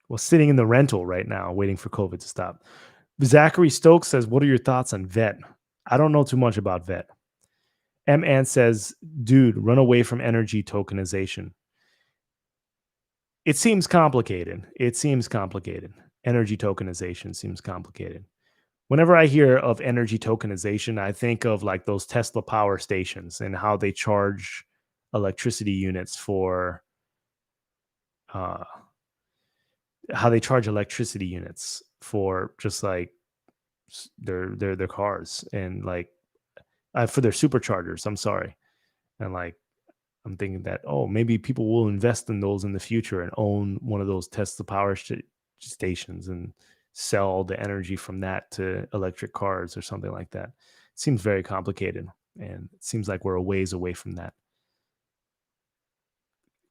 Well, sitting in the rental right now waiting for COVID to stop. Zachary Stokes says, "What are your thoughts on VET?" I don't know too much about VET. M. Ant says, "Dude, run away from energy tokenization." It seems complicated. It seems complicated. Energy tokenization seems complicated. Whenever I hear of energy tokenization, I think of like those Tesla power stations and how they charge electricity units for uh just like their cars and like for their superchargers. I'm sorry. And like I'm thinking that, oh, maybe people will invest in those in the future and own one of those Tesla power stations and sell the energy from that to electric cars or something like that. It seems very complicated, and it seems like we're a ways away from that.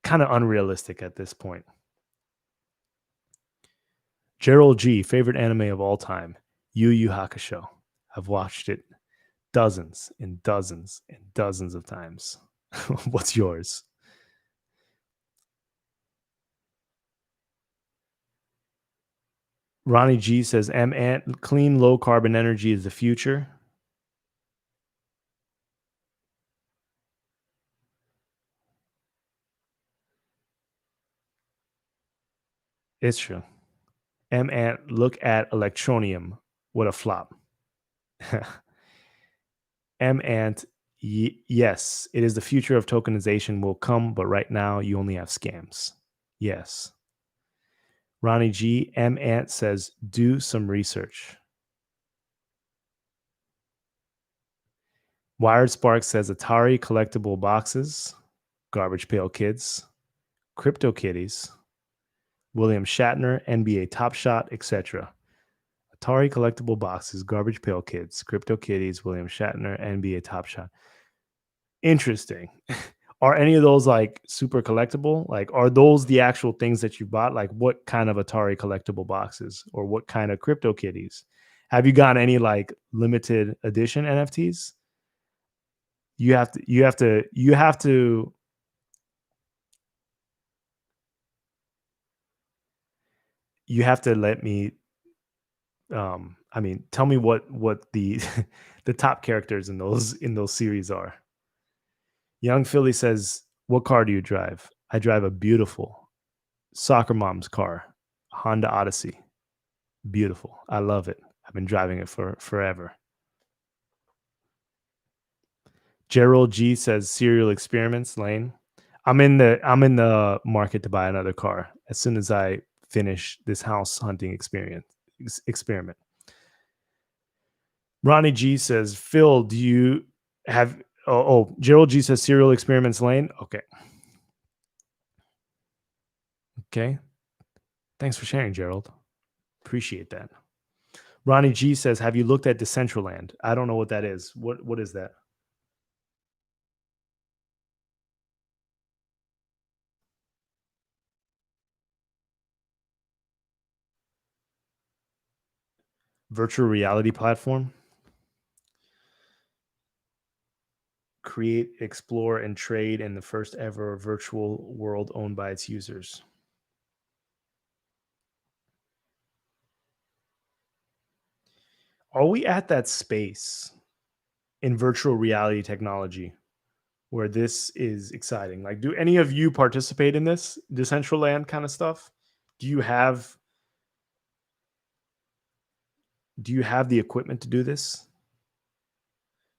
Kind of unrealistic at this point. Gerald G, favorite anime of all time, Yu Yu Hakusho. I've watched it dozens and dozens and dozens of times. What's yours? Ronnie G says, clean low carbon energy is the future. It's true. Ant, look at Electronium. What a flop. Ant, yes, it is the future of tokenization will come, but right now you only have scams. Yes. Ronnie G, Ant says, do some research. Wired Spark says Atari collectible boxes, Garbage Pail Kids, Crypto Kitties, William Shatner, NBA Top Shot, etc. Atari collectible boxes, Garbage Pail Kids, Crypto Kitties, William Shatner, NBA Top Shot. Interesting. Are any of those like super collectible? Like, are those the actual things that you bought? Like, what kind of Atari collectible boxes or what kind of Crypto Kitties? Have you gotten any like limited edition NFTs? You have to let me I mean, tell me what the the top characters in those series are. Young Philly says, "What car do you drive?" I drive a beautiful soccer mom's car, Honda Odyssey. Beautiful. I love it. I've been driving it for forever. Gerald G says serial experiments lane. I'm in the market to buy another car as soon as I finish this house hunting experiment. Ronnie G says, Phil, do you have Gerald G says serial experiments lane? Okay. Okay. Thanks for sharing, Gerald. Appreciate that. Ronnie G says, have you looked at Decentraland? I don't know what that is. What is that? Virtual reality platform? Create, explore, and trade in the first ever virtual world owned by its users. Are we at that space in virtual reality technology where this is exciting? Like, do any of you participate in this Decentraland kind of stuff? Do you have the equipment to do this?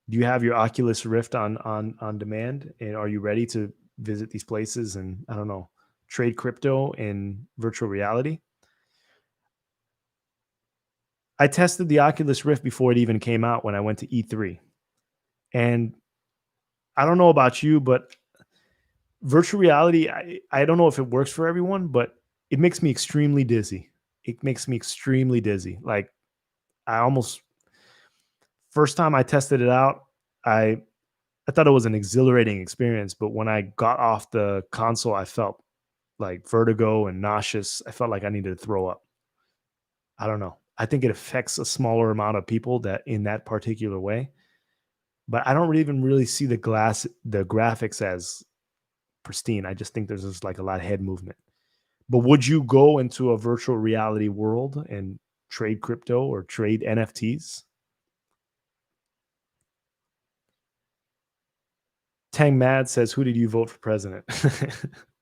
Do you have your Oculus Rift on demand, and are you ready to visit these places and, I don't know, trade crypto in virtual reality. I tested the Oculus Rift before it even came out when I went to E3. And I don't know about you, but virtual reality, I don't know if it works for everyone, but it makes me extremely dizzy. It makes me extremely dizzy. Like, I almost, first time I tested it out, I I thought it was an exhilarating experience, but when I got off the console, I felt like vertigo and nauseous. I felt like I needed to throw up. I don't know. I think it affects a smaller amount of people that in that particular way, but I don't even really see the graphics as pristine. I just think there's just like a lot of head movement. But would you go into a virtual reality world and trade crypto or trade NFTs? Tang Mad says, "Who did you vote for president?"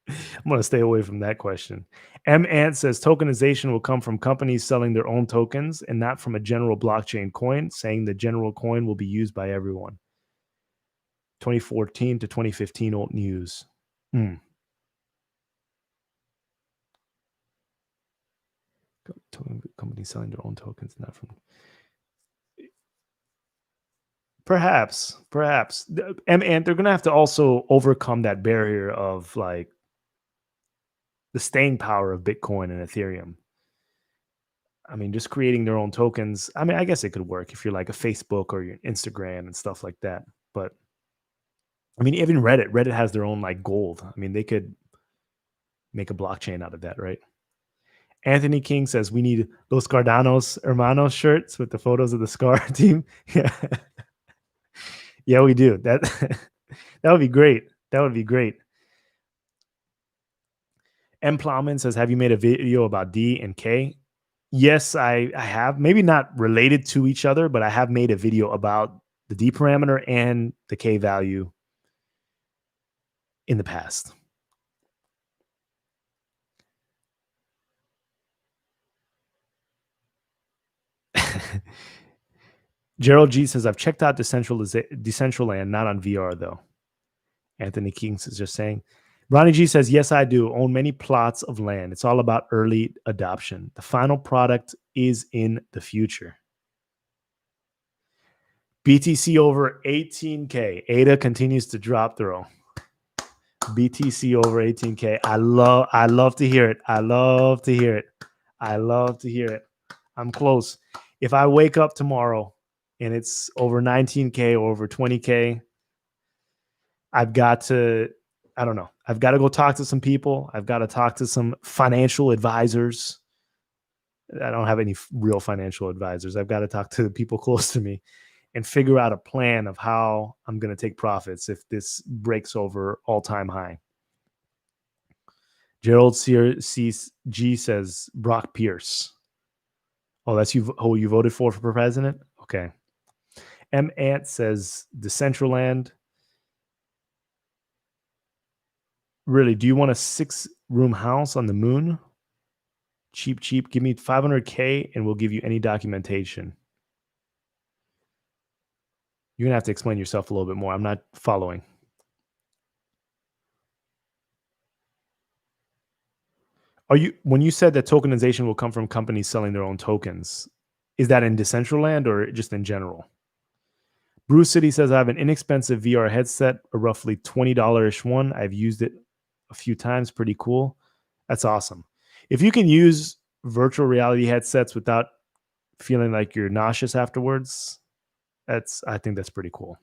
I'm going to stay away from that question. M Ant says, "Tokenization will come from companies selling their own tokens and not from a general blockchain coin, saying the general coin will be used by everyone." 2014 to 2015 old news. Hmm. Companies selling their own tokens, not from. Perhaps. And they're going to have to also overcome that barrier of like the staying power of Bitcoin and Ethereum. I mean, just creating their own tokens. I mean, I guess it could work if you're like a Facebook or your Instagram and stuff like that. But I mean, even Reddit has their own like gold. I mean, they could make a blockchain out of that, right? Anthony King says we need those Cardano's Hermanos shirts with the photos of the SCAR team. Yeah, yeah, we do. That would be great. That would be great. M. Plowman says, "Have you made a video about D and K?" Yes, I have. Maybe not related to each other, but I have made a video about the D parameter and the K value in the past. Gerald G says, "I've checked out Decentraland, not on VR though." Anthony Kings is just saying. Ronnie G says, "Yes, I do own many plots of land. It's all about early adoption. The final product is in the future." BTC over 18K. ADA continues to drop throw. BTC over 18K. I love to hear it. I love to hear it. I'm close. If I wake up tomorrow and it's over 19K or over 20K, I've got to, I don't know. I've got to go talk to some people. I've got to talk to some financial advisors. I don't have any real financial advisors. I've got to talk to the people close to me and figure out a plan of how I'm going to take profits if this breaks over all-time high. Gerald CG says Brock Pierce. Oh, that's who you voted for president? Okay. M. Ant says Decentraland. Really, do you want a 6-room house on the moon? Cheap. Give me 500K and we'll give you any documentation. You're going to have to explain yourself a little bit more. I'm not following. When you said that tokenization will come from companies selling their own tokens, is that in Decentraland or just in general? Bruce City says, "I have an inexpensive VR headset, a roughly $20-ish one. I've used it a few times. Pretty cool." That's awesome. If you can use virtual reality headsets without feeling like you're nauseous afterwards, I think that's pretty cool.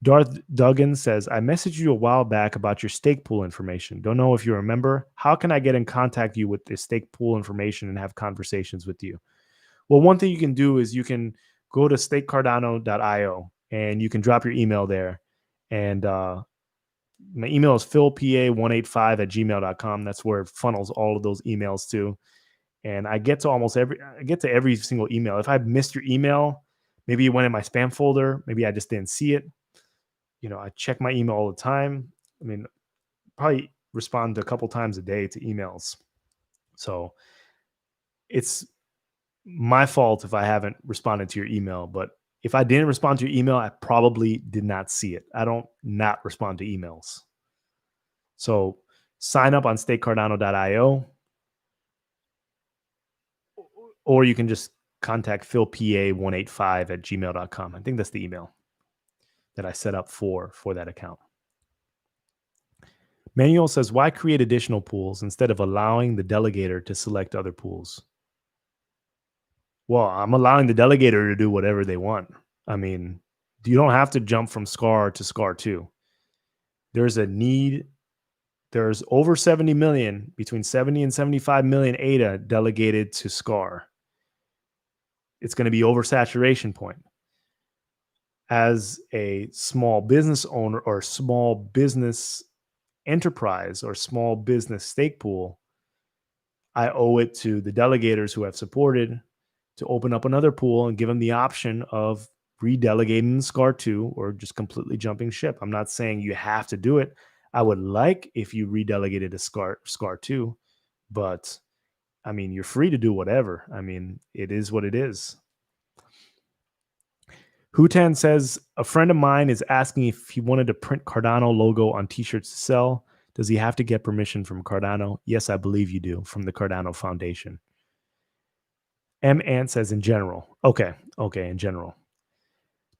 Darth Duggan says, "I messaged you a while back about your stake pool information. Don't know if you remember. How can I get in contact you with the stake pool information and have conversations with you?" Well, one thing you can do is you can go to stakecardano.io and you can drop your email there. And my email is philpa185@gmail.com. That's where it funnels all of those emails to. And I get to every single email. If I missed your email, maybe it went in my spam folder. Maybe I just didn't see it. I check my email all the time. I mean, probably respond a couple times a day to emails. So it's my fault if I haven't responded to your email. But if I didn't respond to your email, I probably did not see it. I don't not respond to emails. So sign up on stakecardano.io, or you can just contact philpa185@gmail.com. I think that's the email that I set up for that account. Manuel says, why create additional pools instead of allowing the delegator to select other pools? Well, I'm allowing the delegator to do whatever they want. I mean, you don't have to jump from SCAR to SCAR2. There's a need. There's over 70 million, between 70 and 75 million ADA delegated to SCAR. It's going to be oversaturation point. As a small business owner or small business enterprise or small business stake pool, I owe it to the delegators who have supported to open up another pool and give them the option of redelegating SCAR2 or just completely jumping ship. I'm not saying you have to do it. I would like if you redelegated to SCAR2, but I mean, you're free to do whatever. I mean, it is what it is. Hutan says, a friend of mine is asking if he wanted to print Cardano logo on t-shirts to sell. Does he have to get permission from Cardano? Yes, I believe you do, from the Cardano Foundation. M. Ant says, in general. Okay, in general.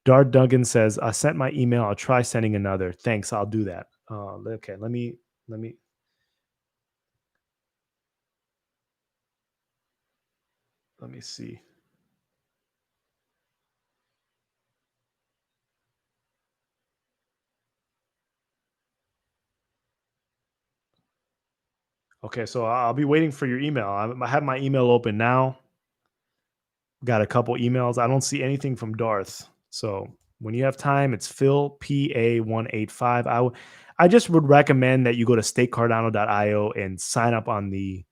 Dart Duggan says, I sent my email. I'll try sending another. Thanks, I'll do that. Okay, let me see. Okay, so I'll be waiting for your email. I have my email open now. Got a couple emails. I don't see anything from Darth. So when you have time, it's Phil PA185. I just would recommend that you go to stakecardano.io and sign up on the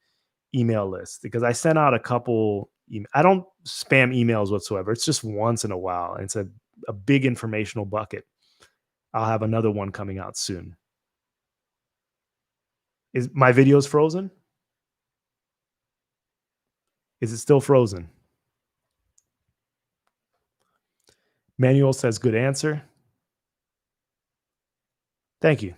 email list, because I sent out a couple. I don't spam emails whatsoever. It's just once in a while. And it's a big informational bucket. I'll have another one coming out soon. Is my videos frozen? Is it still frozen? Manuel says, good answer. Thank you.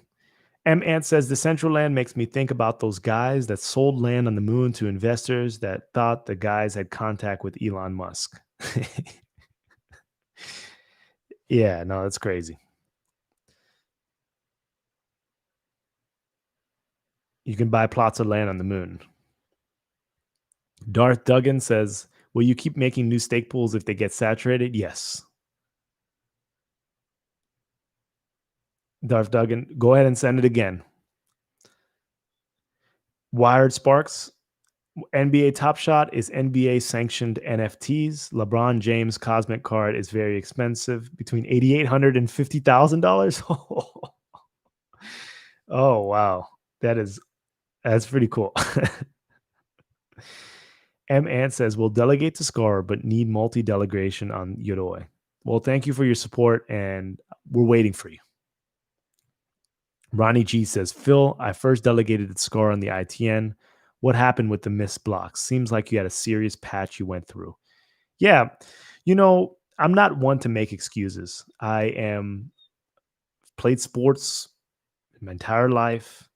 M. Ant says, the central land makes me think about those guys that sold land on the moon to investors that thought the guys had contact with Elon Musk. Yeah, no, that's crazy. You can buy plots of land on the moon. Darth Duggan says, will you keep making new stake pools if they get saturated? Yes. Darth Duggan, go ahead and send it again. Wired Sparks, NBA Top Shot is NBA sanctioned NFTs. LeBron James Cosmic Card is very expensive, between $8,800 and $50,000. Oh wow, that's pretty cool. M. Ant says, we'll delegate to SCAR, but need multi-delegation on Yoroi. Well, thank you for your support, and we're waiting for you. Ronnie G says, Phil, I first delegated to SCAR on the ITN. What happened with the missed blocks? Seems like you had a serious patch you went through. Yeah, I'm not one to make excuses. I am played sports my entire life.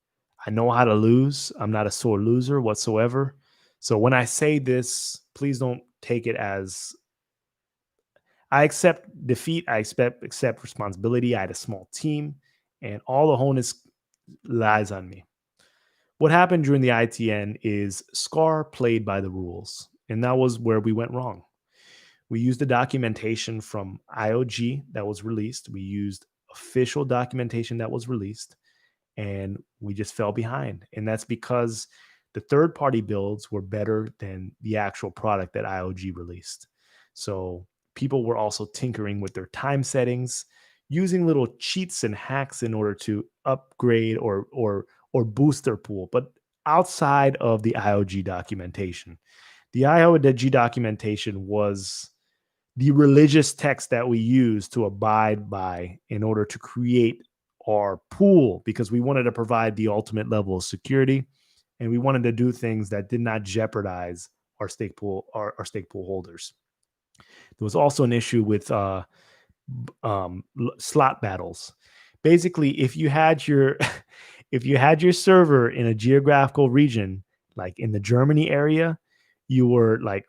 I know how to lose. I'm not a sore loser whatsoever. So when I say this, please don't take it as I accept defeat. I accept responsibility. I had a small team, and all the onus lies on me. What happened during the ITN is SCAR played by the rules, and that was where we went wrong. We used the documentation from IOG that was released. We used official documentation that was released, and we just fell behind. And that's because the third-party builds were better than the actual product that IOG released. So people were also tinkering with their time settings, using little cheats and hacks in order to upgrade or boost their pool, but outside of the IOG documentation. The IOG documentation was the religious text that we use to abide by in order to create our pool, because we wanted to provide the ultimate level of security, and we wanted to do things that did not jeopardize our stake pool, our stake pool holders. There was also an issue with slot battles. Basically, if you had your if you had your server in a geographical region, like in the Germany area, you were like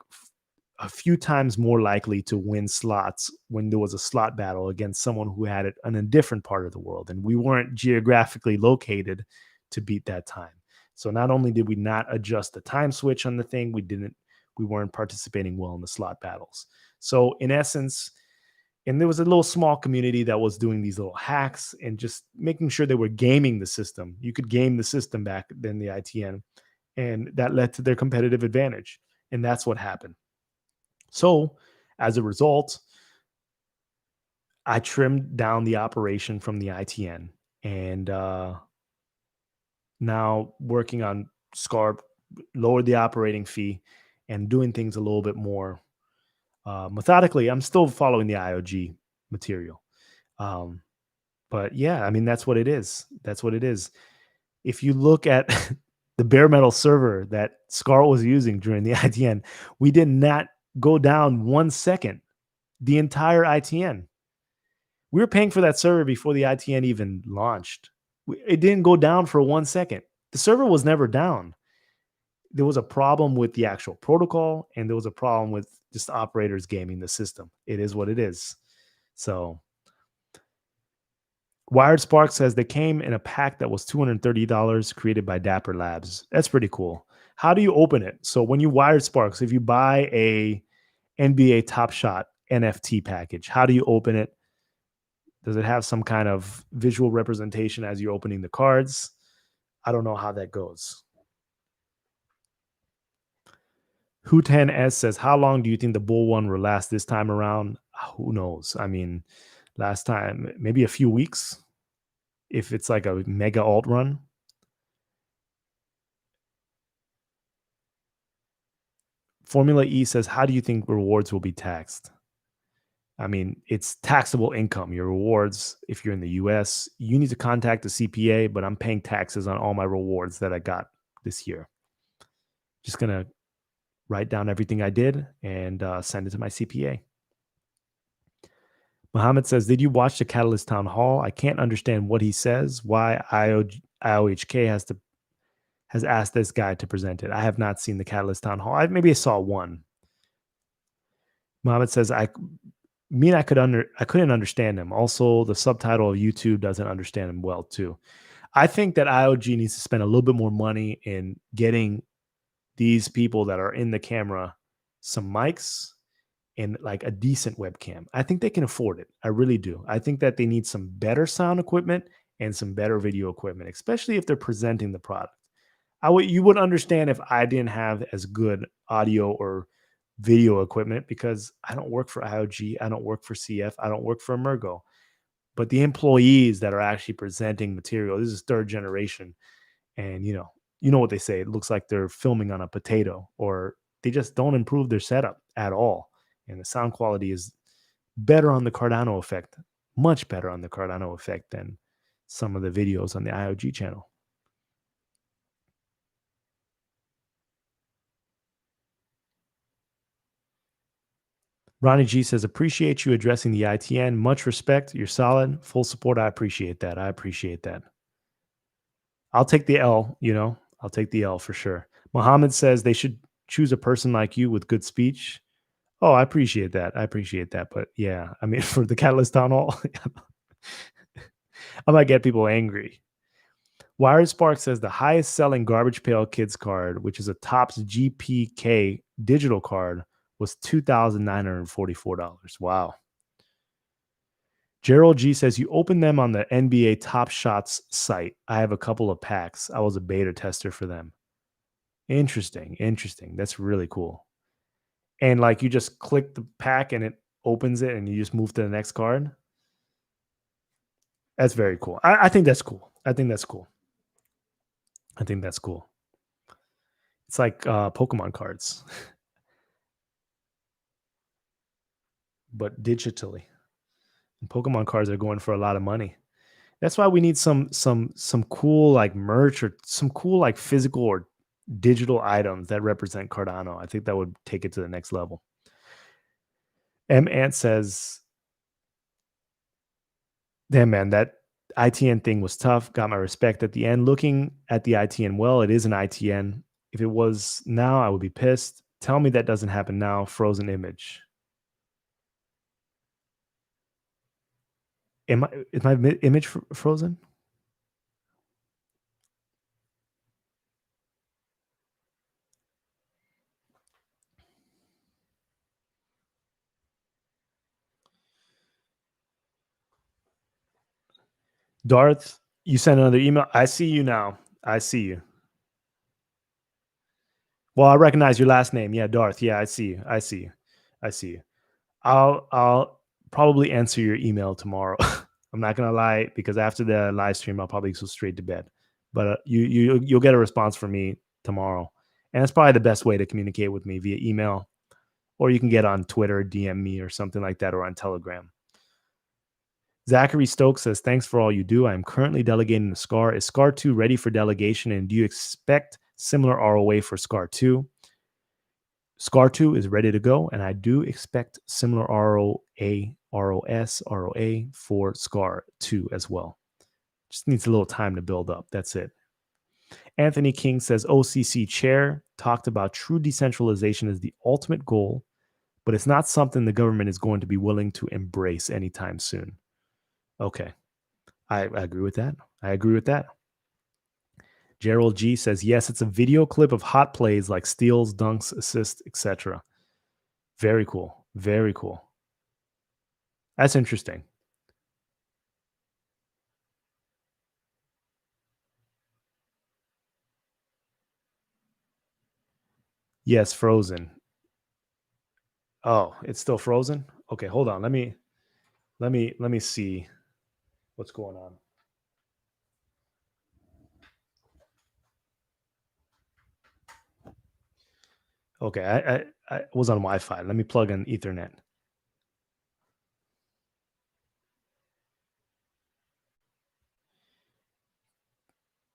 a few times more likely to win slots when there was a slot battle against someone who had it in a different part of the world. And we weren't geographically located to beat that time. So not only did we not adjust the time switch on the thing, we weren't participating well in the slot battles. So in essence, and there was a little small community that was doing these little hacks and just making sure they were gaming the system. You could game the system back then, the ITN, and that led to their competitive advantage. And that's what happened. So as a result, I trimmed down the operation from the ITN and now working on SCAR, lowered the operating fee and doing things a little bit more methodically. I'm still following the IOG material. But yeah, I mean, that's what it is. That's what it is. If you look at the bare metal server that SCAR was using during the ITN, we did not go down 1 second the entire ITN. We were paying for that server before the ITN even launched. It didn't go down for 1 second. The server was never down. There was a problem with the actual protocol, and there was a problem with just operators gaming the system. It is what it is. So Wired Spark says they came in a pack that was $230 created by Dapper Labs. That's pretty cool. How do you open it? So when you Wired Sparks, if you buy a NBA Top Shot NFT package, how do you open it? Does it have some kind of visual representation as you're opening the cards? I don't know how that goes. Who10S says, how long do you think the bull one will last this time around? Who knows? I mean, last time, maybe a few weeks, if it's like a mega alt run. Formula E says, how do you think rewards will be taxed? I mean, it's taxable income. Your rewards, if you're in the US, you need to contact the CPA, but I'm paying taxes on all my rewards that I got this year. Just going to write down everything I did and send it to my CPA. Mohammed says, did you watch the Catalyst Town Hall? I can't understand what he says, why IOHK has asked this guy to present it. I have not seen the Catalyst Town Hall. Maybe I saw one. Mohammed says, I couldn't understand him. Also, the subtitle of YouTube doesn't understand him well too. I think that IOG needs to spend a little bit more money in getting these people that are in the camera some mics and like a decent webcam. I think they can afford it. I really do. I think that they need some better sound equipment and some better video equipment, especially if they're presenting the product. You would understand if I didn't have as good audio or video equipment because I don't work for IOG, I don't work for CF, I don't work for Emergo. But the employees that are actually presenting material, this is third generation, and you know what they say. It looks like they're filming on a potato, or they just don't improve their setup at all. And the sound quality is better on the Cardano effect, much better on the Cardano effect than some of the videos on the IOG channel. Ronnie G says, appreciate you addressing the ITN. Much respect. You're solid. Full support. I appreciate that. I appreciate that. I'll take the L, I'll take the L for sure. Mohammed says they should choose a person like you with good speech. Oh, I appreciate that. I appreciate that. But yeah, I mean, for the Catalyst Town Hall, I might get people angry. Wired Spark says the highest selling Garbage Pail Kids card, which is a Topps GPK digital card, was $2,944. Wow. Gerald G says you open them on the NBA Top Shots site. I have a couple of packs. I was a beta tester for them. Interesting. That's really cool. And like you just click the pack and it opens it and you just move to the next card. That's very cool. I think that's cool. I think that's cool. It's like Pokemon cards, but digitally. And Pokemon cards are going for a lot of money. That's why we need some cool like merch or some cool like physical or digital items that represent Cardano. I think that would take it to the next level. M Ant says, damn man, that ITN thing was tough. Got my respect at the end. Looking at the ITN, well, it is an ITN. If it was now, I would be pissed. Tell me that doesn't happen now. Frozen image. Is my image frozen? Darth, you sent another email. I see you now. I see you. Well, I recognize your last name. Yeah, Darth. Yeah, I see you. I see you. I see you. I'll probably answer your email tomorrow. I'm not gonna lie, because after the live stream, I'll probably go straight to bed. But you'll get a response from me tomorrow, and it's probably the best way to communicate with me via email, or you can get on Twitter, DM me, or something like that, or on Telegram. Zachary Stokes says, "Thanks for all you do. I am currently delegating the SCAR. Is SCAR2 ready for delegation, and do you expect similar ROA for SCAR2? SCAR2 is ready to go, and I do expect similar ROA, ROS, ROA for SCAR2 as well. Just needs a little time to build up. That's it." Anthony King says, "OCC chair talked about true decentralization as the ultimate goal, but it's not something the government is going to be willing to embrace anytime soon." Okay. I agree with that. I agree with that. Gerald G says, "Yes, it's a video clip of hot plays like steals, dunks, assists, etc." Very cool. Very cool. That's interesting. Yes, frozen. Oh, it's still frozen? Okay, hold on. Let me see what's going on. Okay, I was on Wi-Fi. Let me plug in Ethernet.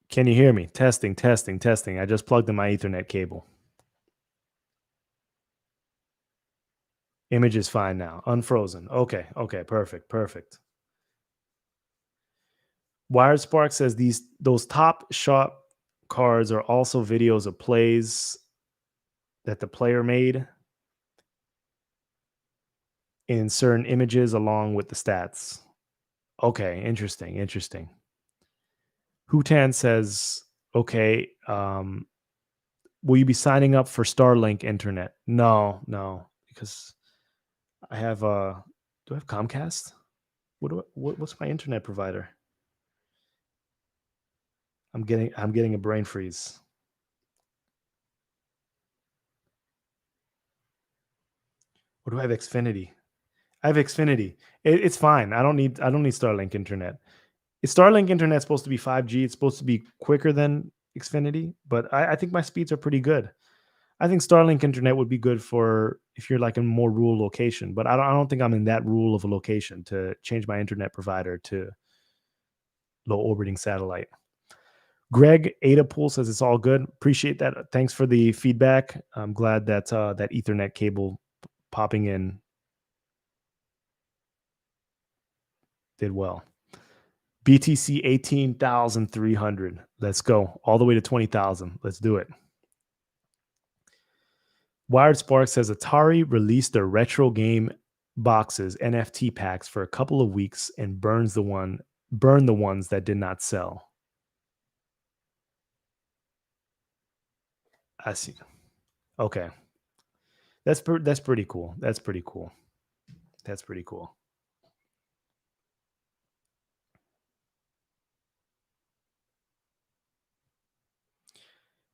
Can you hear me? Testing, testing, testing. I just plugged in my Ethernet cable. Image is fine now. Unfrozen. Okay, okay, perfect, perfect. Wired Spark says those top shot cards are also videos of plays that the player made in certain images along with the stats. Okay, interesting, interesting. Hutan says, okay, will you be signing up for Starlink internet? No, no, because I have do I have Comcast? What's my internet provider? I'm getting a brain freeze. Or do I have Xfinity? I have Xfinity. It's fine. I don't need Starlink internet. Starlink internet supposed to be 5G. It's supposed to be quicker than Xfinity, but I think my speeds are pretty good. I think Starlink internet would be good for if you're like in a more rural location, but I don't think I'm in that rural of a location to change my internet provider to low orbiting satellite. Greg Adapool says it's all good. Appreciate that. Thanks for the feedback. I'm glad that that Ethernet cable popping in did well. BTC 18,300. Let's go all the way to 20,000. Let's do it. Wired Spark says Atari released their retro game boxes, NFT packs for a couple of weeks and burned the ones that did not sell. I see. Okay. That's pretty cool. That's pretty cool. That's pretty cool.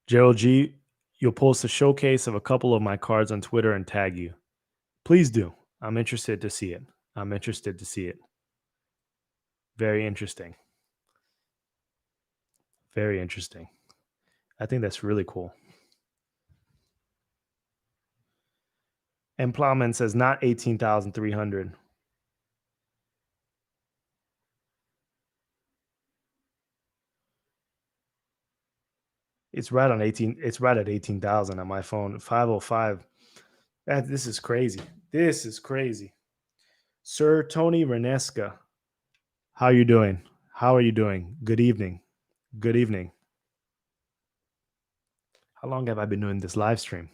Gerald G, you'll post a showcase of a couple of my cards on Twitter and tag you. Please do. I'm interested to see it. I'm interested to see it. Very interesting. Very interesting. I think that's really cool. And Plowman says not 18,300. It's right on 18. It's right at 18,000 on my phone. 505. This is crazy. This is crazy. Sir Tony Renesca, how you doing? How are you doing? Good evening. Good evening. How long have I been doing this live stream?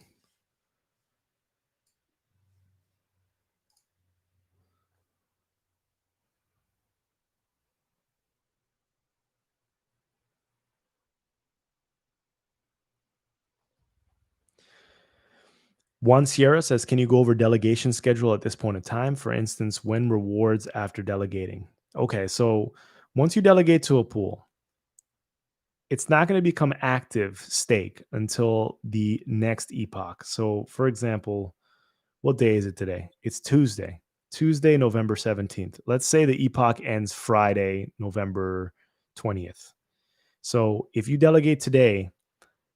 One Sierra says, can you go over delegation schedule at this point in time? For instance, when rewards after delegating. Okay, so once you delegate to a pool, it's not going to become active stake until the next epoch. So, for example, what day is it today? It's Tuesday, Tuesday, November 17th. Let's say the epoch ends Friday, November 20th. So, if you delegate today,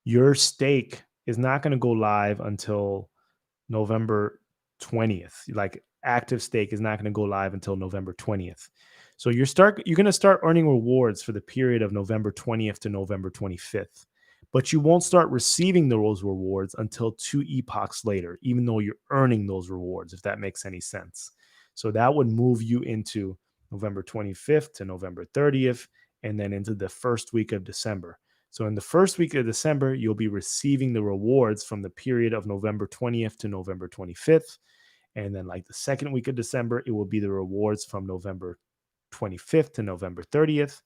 your stake is not going to go live until November 20th. Like active stake is not going to go live until November 20th. So you're going to start earning rewards for the period of November 20th to November 25th. But you won't start receiving those rewards until 2 epochs later, even though you're earning those rewards, if that makes any sense. So that would move you into November 25th to November 30th, and then into the first week of December. So in the first week of December, you'll be receiving the rewards from the period of November 20th to November 25th. And then, like the second week of December, it will be the rewards from November 25th to November 30th.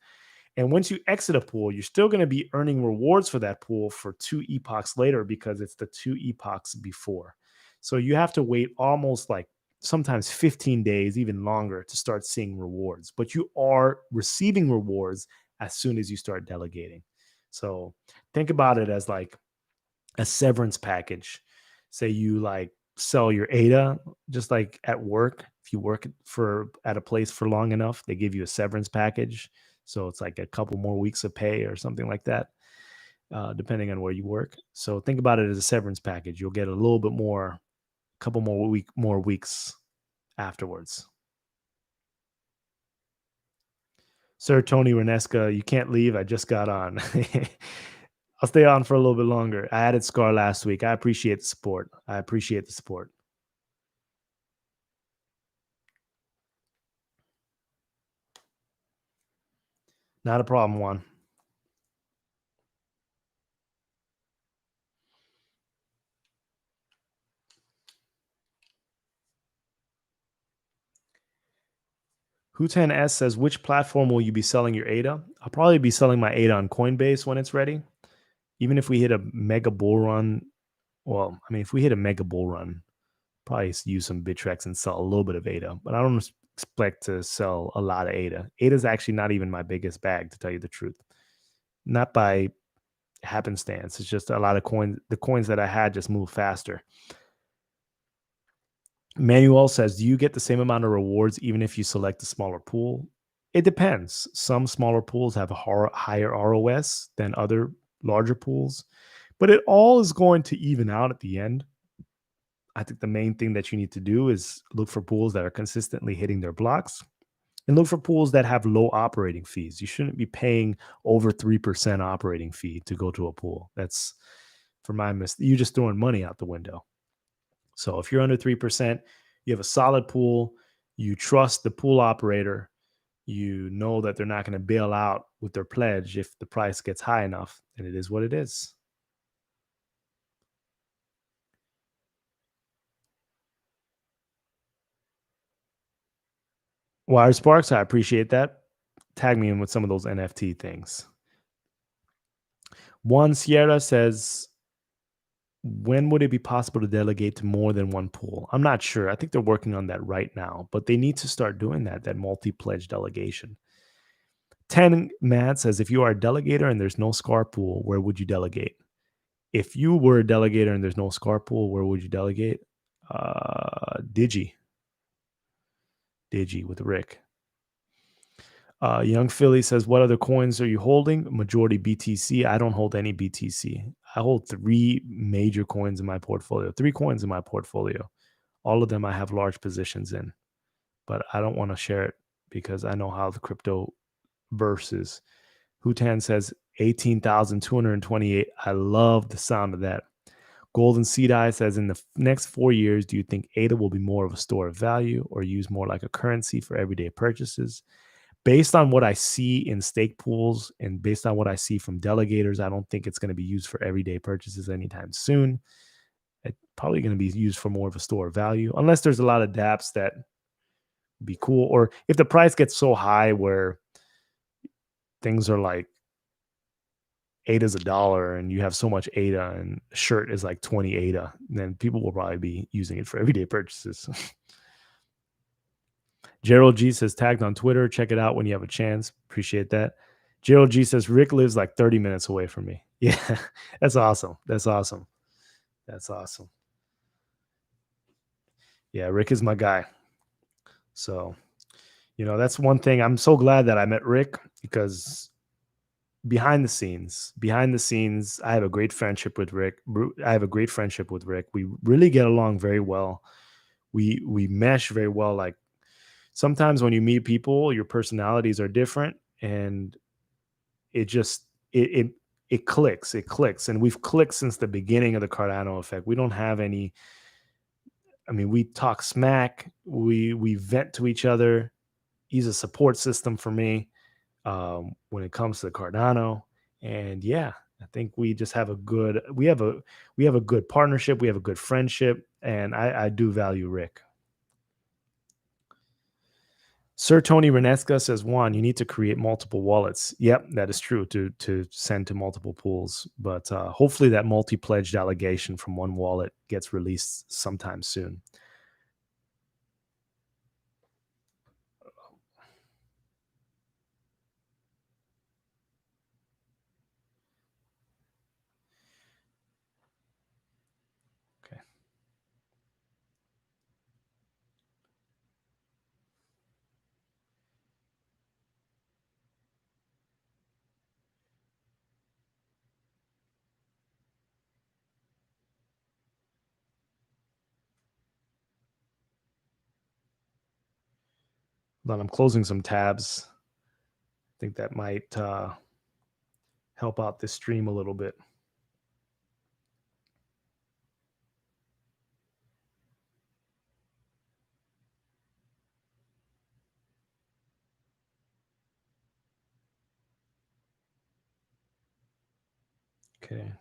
And once you exit a pool, you're still going to be earning rewards for that pool for 2 epochs later because it's the 2 epochs before. So you have to wait almost like sometimes 15 days, even longer, to start seeing rewards. But you are receiving rewards as soon as you start delegating. So think about it as like a severance package. Say you like sell your ADA, just like at work. If you work for at a place for long enough, they give you a severance package. So it's like a couple more weeks of pay or something like that, depending on where you work. So think about it as a severance package. You'll get a little bit more, a couple more weeks afterwards. Sir Tony Renesca, you can't leave. I just got on. I'll stay on for a little bit longer. I added SCAR last week. I appreciate the support. I appreciate the support. Not a problem, Juan. Hutan S says, which platform will you be selling your ADA? I'll probably be selling my ADA on Coinbase when it's ready. Even if we hit a mega bull run, well, I mean, if we hit a mega bull run, probably use some Bittrex and sell a little bit of ADA, but I don't expect to sell a lot of ADA. ADA is actually not even my biggest bag, to tell you the truth. Not by happenstance. It's just a lot of coins. The coins that I had just move faster. Manuel says, do you get the same amount of rewards even if you select a smaller pool? It depends. Some smaller pools have a higher ROS than other larger pools, but it all is going to even out at the end. I think the main thing that you need to do is look for pools that are consistently hitting their blocks and look for pools that have low operating fees. You shouldn't be paying over 3% operating fee to go to a pool. That's for my mistake. You're just throwing money out the window. So if you're under 3%, you have a solid pool, you trust the pool operator, you know that they're not going to bail out with their pledge if the price gets high enough, and it is what it is. Wire Sparks, I appreciate that. Tag me in with some of those NFT things. One Sierra says, when would it be possible to delegate to more than one pool? I'm not sure. I think they're working on that right now, but they need to start doing that multi-pledge delegation. 10 Matt says, if you are a delegator and there's no SCAR pool, where would you delegate? If you were a delegator and there's no SCAR pool, where would you delegate? Digi with Rick. Young Philly says, what other coins are you holding? Majority BTC. I don't hold any BTC. I hold 3 major coins in my portfolio, 3 coins in my portfolio. All of them I have large positions in, but I don't want to share it because I know how the crypto verse is. Hutan says 18,228. I love the sound of that. Golden Seed Eye says, in the next 4 years, do you think ADA will be more of a store of value or used more like a currency for everyday purchases? based on what I see in stake pools and based on what I see from delegators, I don't think it's going to be used for everyday purchases anytime soon. It's probably going to be used for more of a store of value, unless there's a lot of dApps that would be cool, or if the price gets so high where things are like ADA's $1 and you have so much ADA and a shirt is like 20 ADA, then people will probably be using it for everyday purchases. Gerald G says tagged on Twitter. Check it out when you have a chance. Appreciate that. Gerald G says Rick lives like 30 minutes away from me. Yeah, that's awesome. That's awesome. That's awesome. Yeah, Rick is my guy. So, that's one thing. I'm so glad that I met Rick because behind the scenes, I have a great friendship with Rick. We really get along very well. We mesh very well. Like sometimes when you meet people, your personalities are different, and it just it clicks. It clicks, and we've clicked since the beginning of the Cardano effect. We don't have any. I mean, we talk smack. We vent to each other. He's a support system for me when it comes to Cardano, and yeah, I think we just have a good. We have a good partnership. We have a good friendship, and I do value Rick. Sir Tony Renesca says, Juan, you need to create multiple wallets. Yep, that is true to send to multiple pools. But hopefully that multi-pledge delegation from one wallet gets released sometime soon. Okay. Then I'm closing some tabs. I think that might help out this stream a little bit. Okay.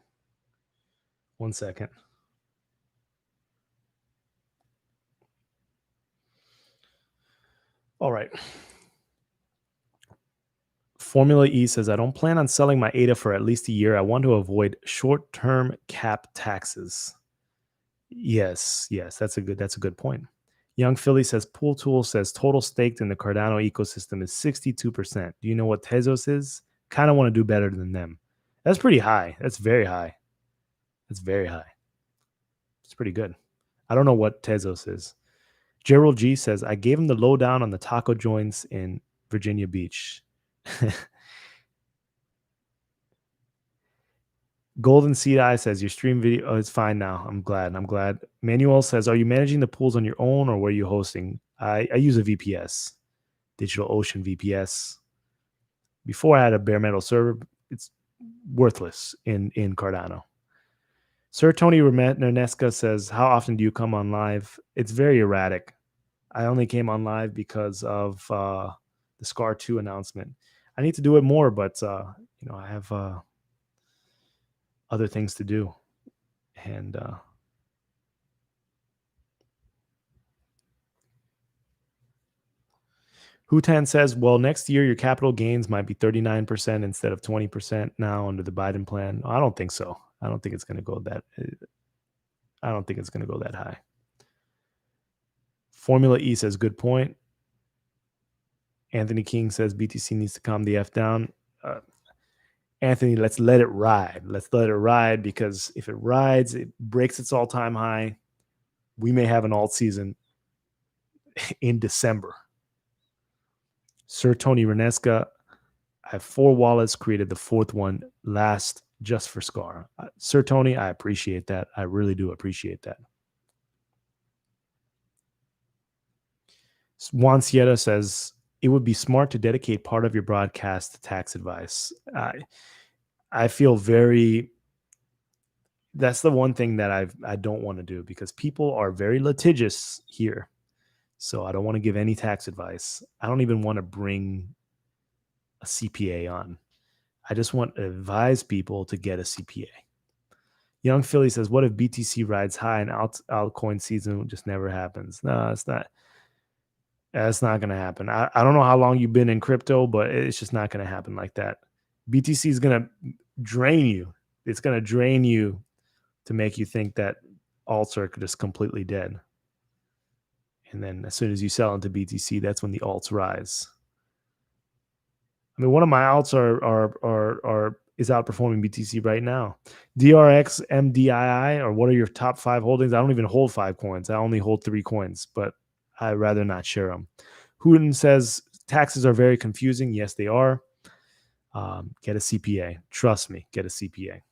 1 second. All right. Formula E says, I don't plan on selling my ADA for at least a year. I want to avoid short-term cap taxes. Yes, that's a good point. Young Philly says, Pool Tool says total staked in the Cardano ecosystem is 62%. Do you know what Tezos is? Kind of want to do better than them. That's pretty high. That's very high. That's very high. It's pretty good. I don't know what Tezos is. Gerald G says, I gave him the lowdown on the taco joints in Virginia Beach. Golden Seed Eye says, your stream video is fine now. I'm glad. Manuel says, are you managing the pools on your own or where are you hosting? I use a VPS, DigitalOcean VPS. Before I had a bare metal server, it's worthless in Cardano. Sir Tony Renesca says, how often do you come on live? It's very erratic. I only came on live because of the SCAR2 announcement. I need to do it more, but I have other things to do. And Hutan says, well, next year your capital gains might be 39% instead of 20% now under the Biden plan. I don't think so. I don't think it's going to go that high. Formula E says, good point. Anthony King says BTC needs to calm the F down. Anthony, let's let it ride. Because if it rides, it breaks its all-time high. We may have an alt season in December. Sir Tony Renesca, I have 4 wallets, created the 4th one last just for SCAR. Sir Tony, I appreciate that. I really do appreciate that. Juan Sierra says, it would be smart to dedicate part of your broadcast to tax advice. I feel that's the one thing that I don't want to do because people are very litigious here. So I don't want to give any tax advice. I don't even want to bring a CPA on. I just want to advise people to get a CPA. Young Philly says, "What if BTC rides high and altcoin season just never happens?" No, it's not. That's not going to happen. I don't know how long you've been in crypto, but it's just not going to happen like that. BTC is going to drain you. It's going to drain you to make you think that alts are just completely dead. And then as soon as you sell into BTC, that's when the alts rise. I mean, one of my alts is outperforming BTC right now. DRX, MDII, or what are your top 5 holdings? I don't even hold 5 coins. I only hold 3 coins, but I'd rather not share them. Hooten says taxes are very confusing. Yes, they are. Get a CPA. Trust me, get a CPA.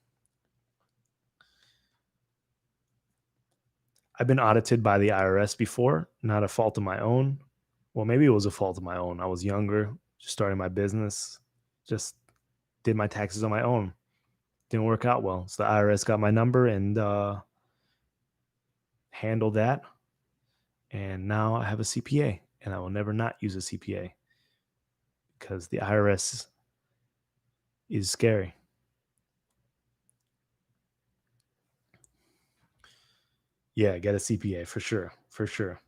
I've been audited by the IRS before, not a fault of my own. Well, maybe it was a fault of my own. I was younger, just starting my business, just did my taxes on my own. Didn't work out well. So the IRS got my number and handled that. And now I have a CPA, and I will never not use a CPA because the IRS is scary. Yeah, get a CPA for sure. For sure.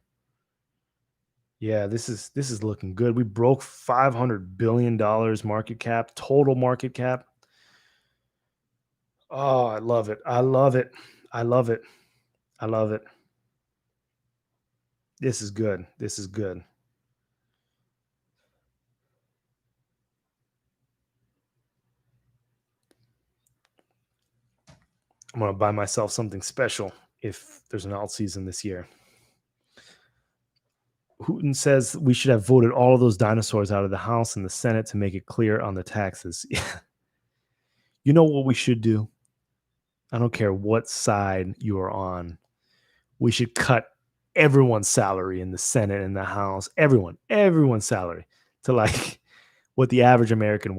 Yeah, this is looking good. We broke $500 billion market cap, total market cap. Oh, I love it. I love it. I love it. I love it. This is good. This is good. I'm going to buy myself something special if there's an alt season this year. Hooten says we should have voted all of those dinosaurs out of the House and the Senate to make it clear on the taxes. You know what we should do? I don't care what side you are on. We should cut everyone's salary in the Senate and the House, everyone's salary to like what the average American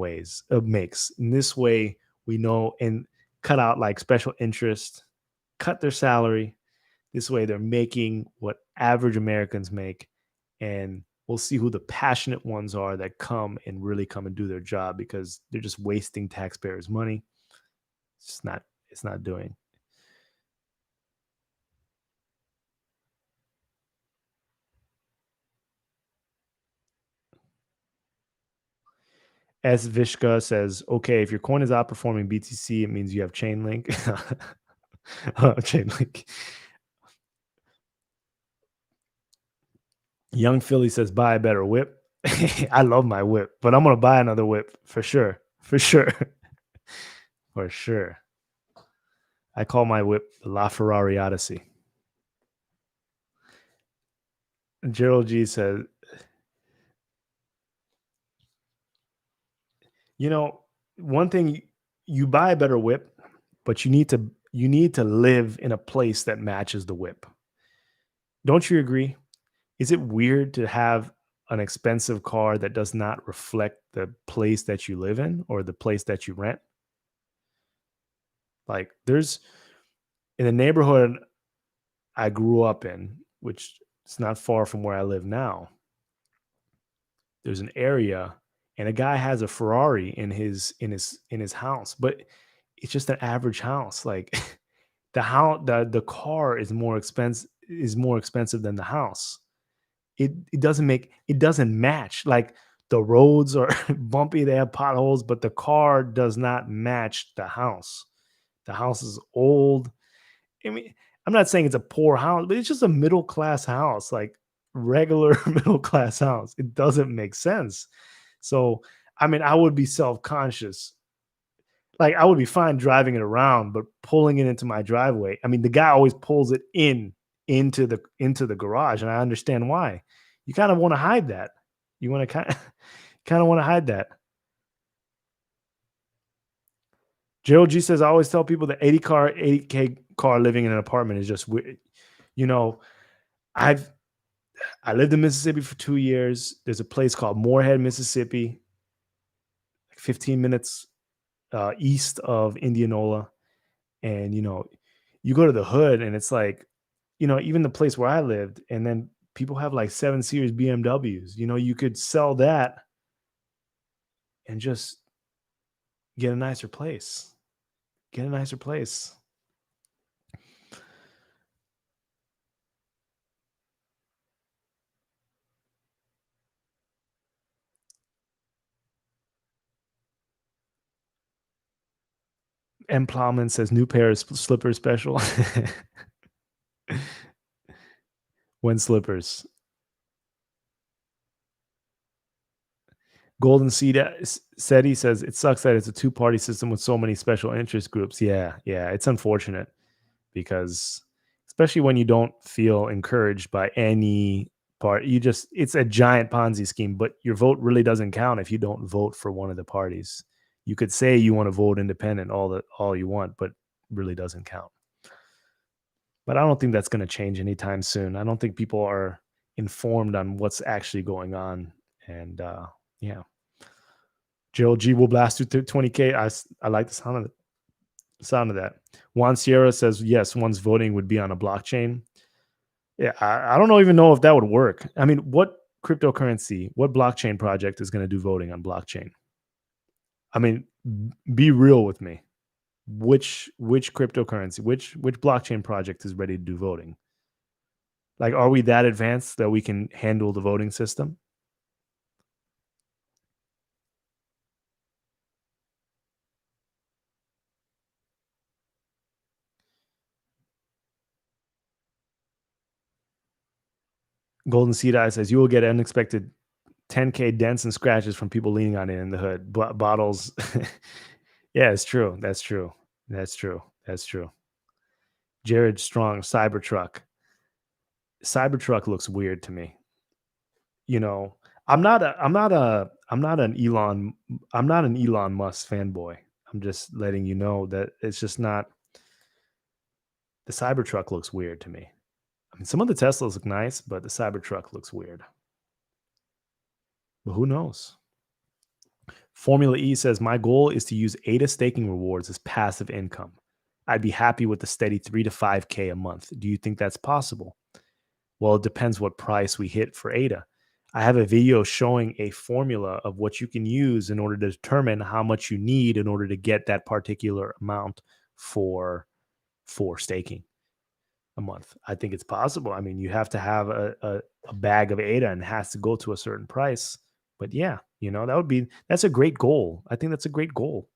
makes. In this way, we know and cut out like special interest, cut their salary. This way, they're making what average Americans make, and we'll see who the passionate ones are that really come and do their job because they're just wasting taxpayers' money. It's not doing. S. Vishka says, okay, if your coin is outperforming BTC, it means you have Chainlink. Chainlink. Young Philly says, buy a better whip. I love my whip, but I'm going to buy another whip for sure. For sure. For sure. I call my whip the La Ferrari Odyssey. Gerald G says, you know, one thing, you buy a better whip, but you need to live in a place that matches the whip. Don't you agree? Is it weird to have an expensive car that does not reflect the place that you live in or the place that you rent? Like there's in the neighborhood I grew up in, which is not far from where I live now. There's an area and a guy has a Ferrari in his house, but it's just an average house. Like the car is more expensive than the house. It doesn't match. Like the roads are bumpy, they have potholes, but the car does not match the house. The house is old. I mean, I'm not saying it's a poor house, but it's just a middle class house, like regular middle class house. It doesn't make sense. So, I mean, I would be self conscious. Like, I would be fine driving it around, but pulling it into my driveway. I mean, the guy always pulls it into the garage, and I understand why. You kind of want to hide that. You want to kind of want to hide that. Gerald G says, I always tell people that 80K car living in an apartment is just weird. You know, I lived in Mississippi for 2 years. There's a place called Moorhead, Mississippi, like 15 minutes east of Indianola. And, you go to the hood and it's like, even the place where I lived, and then people have like 7 Series BMWs. You could sell that and just get a nicer place. Get a nicer place. M. Plowman says new pair of slippers special. When slippers. Golden Seed said he says it sucks that it's a two-party system with so many special interest groups. Yeah, it's unfortunate because especially when you don't feel encouraged by any part, it's a giant Ponzi scheme, but your vote really doesn't count if you don't vote for one of the parties. You could say you want to vote independent all you want, but really doesn't count. But I don't think that's going to change anytime soon. I don't think people are informed on what's actually going on. And yeah. Gerald G will blast you to 20K. I like the sound of that. Juan Sierra says, yes, one's voting would be on a blockchain. Yeah, I don't even know if that would work. I mean, what cryptocurrency, what blockchain project is going to do voting on blockchain? I mean, be real with me. Which cryptocurrency, which blockchain project is ready to do voting? Like, are we that advanced that we can handle the voting system? Golden Seed Eye says you will get unexpected 10K dents and scratches from people leaning on it in the hood. Bottles. Yeah, it's true. That's true. That's true. That's true. Jared Strong, Cybertruck. Cybertruck looks weird to me. You know, I'm not an Elon Musk fanboy. I'm just letting you know that it's just not. The Cybertruck looks weird to me. I mean, some of the Teslas look nice, but the Cybertruck looks weird. But who knows? Formula E says, my goal is to use ADA staking rewards as passive income. I'd be happy with a steady 3 to 5K a month. Do you think that's possible? Well, it depends what price we hit for ADA. I have a video showing a formula of what you can use in order to determine how much you need in order to get that particular amount for staking a month. I think it's possible. I mean, you have to have a bag of ADA and it has to go to a certain price. But yeah, that's a great goal. I think that's a great goal.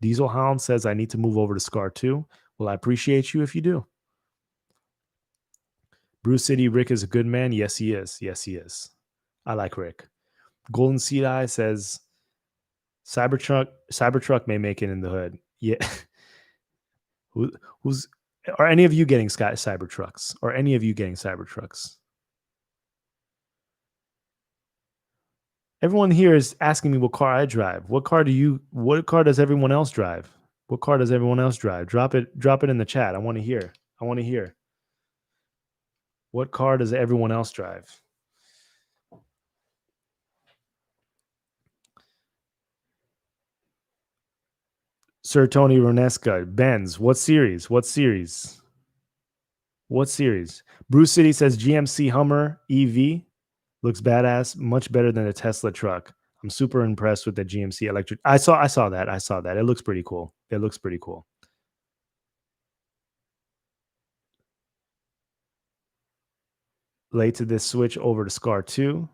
Diesel Hound says, I need to move over to SCAR2. Well, I appreciate you if you do. Bruce City, Rick is a good man. Yes, he is. Yes, he is. I like Rick. Golden Seed Eye says, Cybertruck may make it in the hood. Yeah. Are any of you getting Cybertrucks? Are any of you getting Cybertrucks? Everyone here is asking me what car I drive. What car does everyone else drive? What car does everyone else drive? Drop it in the chat. I want to hear. What car does everyone else drive? Sir Tony Ronesca, Benz. What series? Bruce City says GMC Hummer EV looks badass, much better than a Tesla truck. I'm super impressed with the GMC electric. I saw that. It looks pretty cool. Late to this switch over to SCAR2.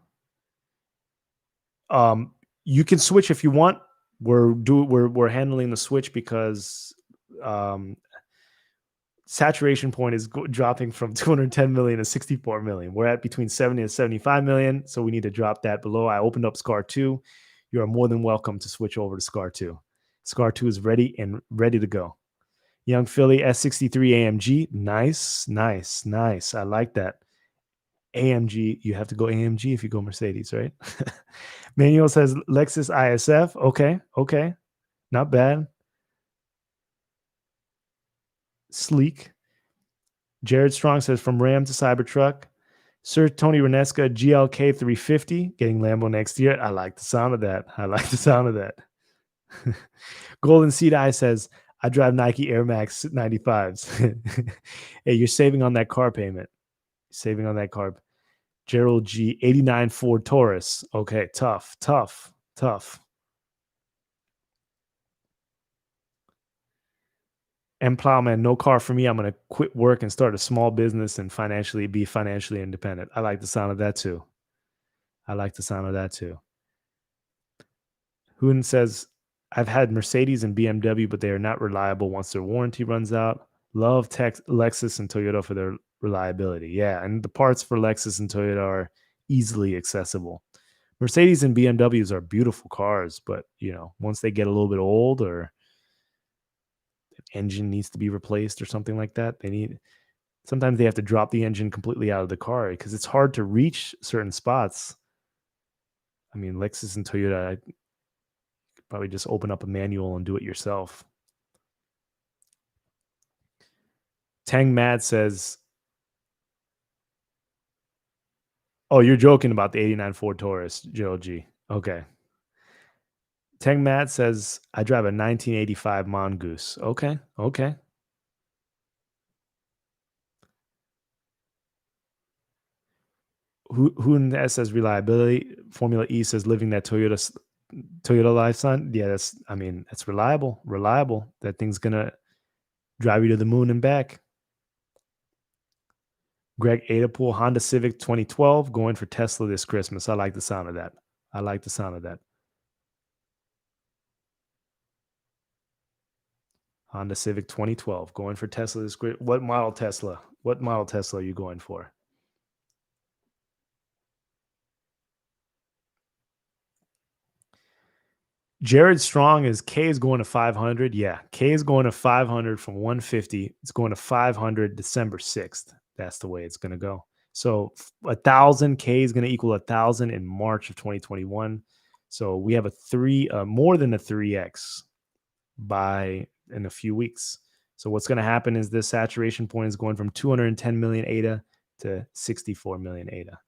You can switch if you want. We're handling the switch because saturation point is dropping from 210 million to 64 million. We're at between 70 and 75 million, so we need to drop that below. I opened up SCAR2. You are more than welcome to switch over to SCAR2. SCAR2 is ready to go. Young Philly S63 AMG. Nice. I like that. AMG, you have to go AMG if you go Mercedes, right? Manuel says Lexus ISF. Okay. Not bad. Sleek. Jared Strong says from Ram to Cybertruck. Sir Tony Renesca GLK 350 getting Lambo next year. I like the sound of that. Golden Seed Eye says I drive Nike Air Max 95s. Hey, you're saving on that car payment. Gerald G 89 Ford Taurus. Okay, tough. M Plowman, no car for me. I'm going to quit work and start a small business and be financially independent. I like the sound of that too. I like the sound of that too. Hoon says, I've had Mercedes and BMW, but they are not reliable once their warranty runs out. Love Lexus and Toyota for their reliability. Yeah, and the parts for Lexus and Toyota are easily accessible. Mercedes and BMWs are beautiful cars, but once they get a little bit old or engine needs to be replaced or something like that, sometimes they have to drop the engine completely out of the car because it's hard to reach certain spots. I mean, Lexus and Toyota, I could probably just open up a manual and do it yourself. Tang Mad says, oh, you're joking about the 89 Ford Taurus, Gerald G. Okay. Tang Mad says, I drive a 1985 Mongoose. Okay. Who in the S says reliability? Formula E says living that Toyota lifestyle. Yeah, that's reliable. That thing's gonna drive you to the moon and back. Greg Adapool, Honda Civic 2012, going for Tesla this Christmas. I like the sound of that. Honda Civic 2012, going for Tesla this great. What model Tesla? What model Tesla are you going for? Jared Strong is K is going to 500. Yeah, K is going to 500 from 150. It's going to 500 December 6th. That's the way it's going to go. So 1,000 K is going to equal 1,000 in March of 2021. So we have more than a 3x in a few weeks. So what's going to happen is this saturation point is going from 210 million ADA to 64 million ADA.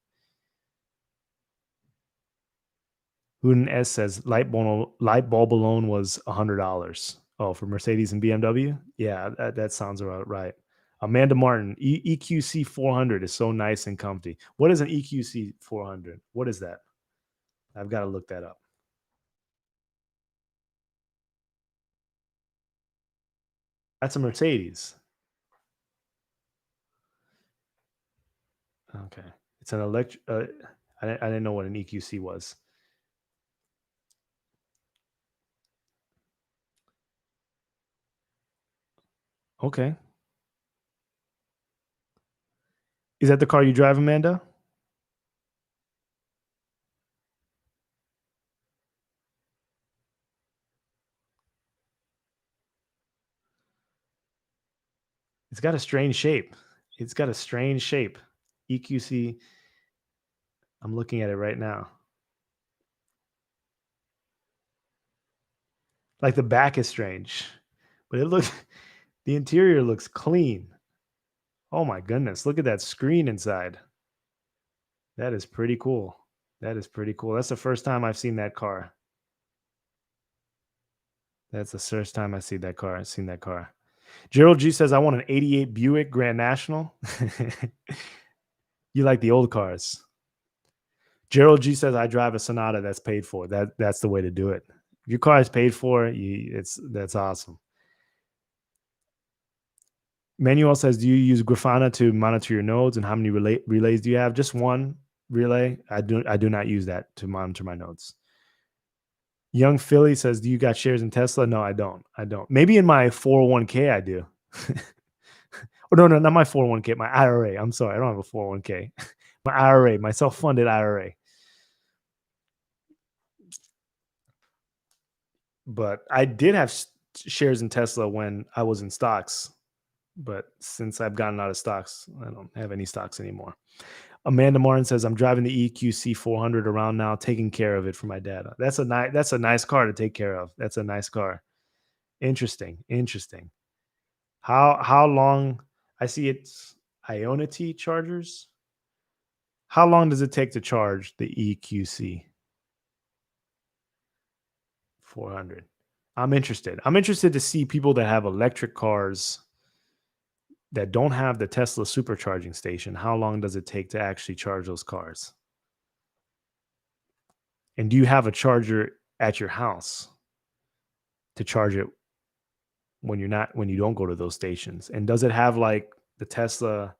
Huden S says light bulb alone was $100. Oh, for Mercedes and BMW? Yeah, that sounds about right. Amanda Martin, EQC 400 is so nice and comfy. What is an EQC 400? What is that? I've got to look that up. That's a Mercedes. Okay. It's an electric. I didn't know what an EQC was. Okay. Is that the car you drive, Amanda? It's got a strange shape. EQC. I'm looking at it right now. Like the back is strange, but the interior looks clean. Oh my goodness. Look at that screen inside. That is pretty cool. That's the first time I've seen that car. That's the first time I've seen that car. Gerald G says, I want an 88 Buick Grand National. You like the old cars. Gerald G says, I drive a Sonata that's paid for. That's the way to do it. If your car is paid for, that's awesome. Manuel says, do you use Grafana to monitor your nodes, and how many relays do you have? Just one relay. I do not use that to monitor my nodes. Young Philly says, do you got shares in Tesla? No, I don't. Maybe in my 401k I do. Oh, no, not my 401k, my IRA. I'm sorry, I don't have a 401k. My IRA, my self-funded IRA. But I did have shares in Tesla when I was in stocks. But since I've gotten out of stocks, I don't have any stocks anymore. Amanda Martin says, I'm driving the EQC 400 around now, taking care of it for my dad. That's a nice car to take care of. That's a nice car. Interesting. How long? I see it's Ionity chargers. How long does it take to charge the EQC 400? I'm interested. I'm interested to see people that have electric cars that don't have the Tesla supercharging station. How long does it take to actually charge those cars? And do you have a charger at your house to charge it when you don't go to those stations? And does it have like the Tesla?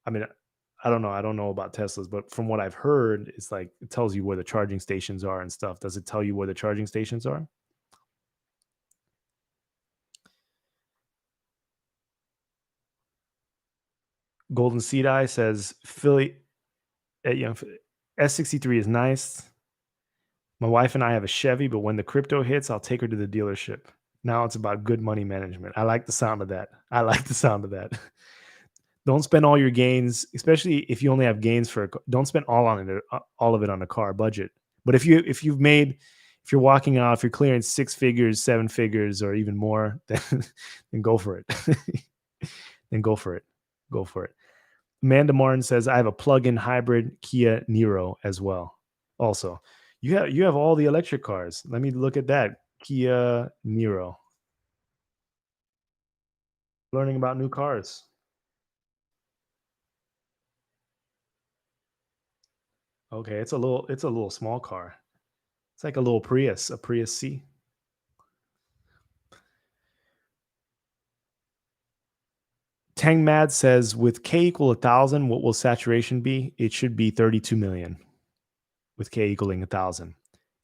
I mean, I don't know. I don't know about Teslas, but from what I've heard, it's like it tells you where the charging stations are and stuff. Does it tell you where the charging stations are? Golden Seed Eye says Philly, S63 is nice. My wife and I have a Chevy, but when the crypto hits, I'll take her to the dealership. Now it's about good money management. I like the sound of that. I like the sound of that. Don't spend all your gains, especially if you only have gains for. Don't spend all of it on a car budget. But if you're walking out, if you're clearing 6 figures, 7 figures, or even more, then go for it. Then go for it. Go for it. Amanda Martin says, I have a plug-in hybrid Kia Niro as well. Also, you have all the electric cars. Let me look at that. Kia Niro. Learning about new cars. Okay, it's a little small car. It's like a little Prius, a Prius C. Tang Mad says, with K equal 1,000, what will saturation be? It should be 32 million with K equaling 1,000.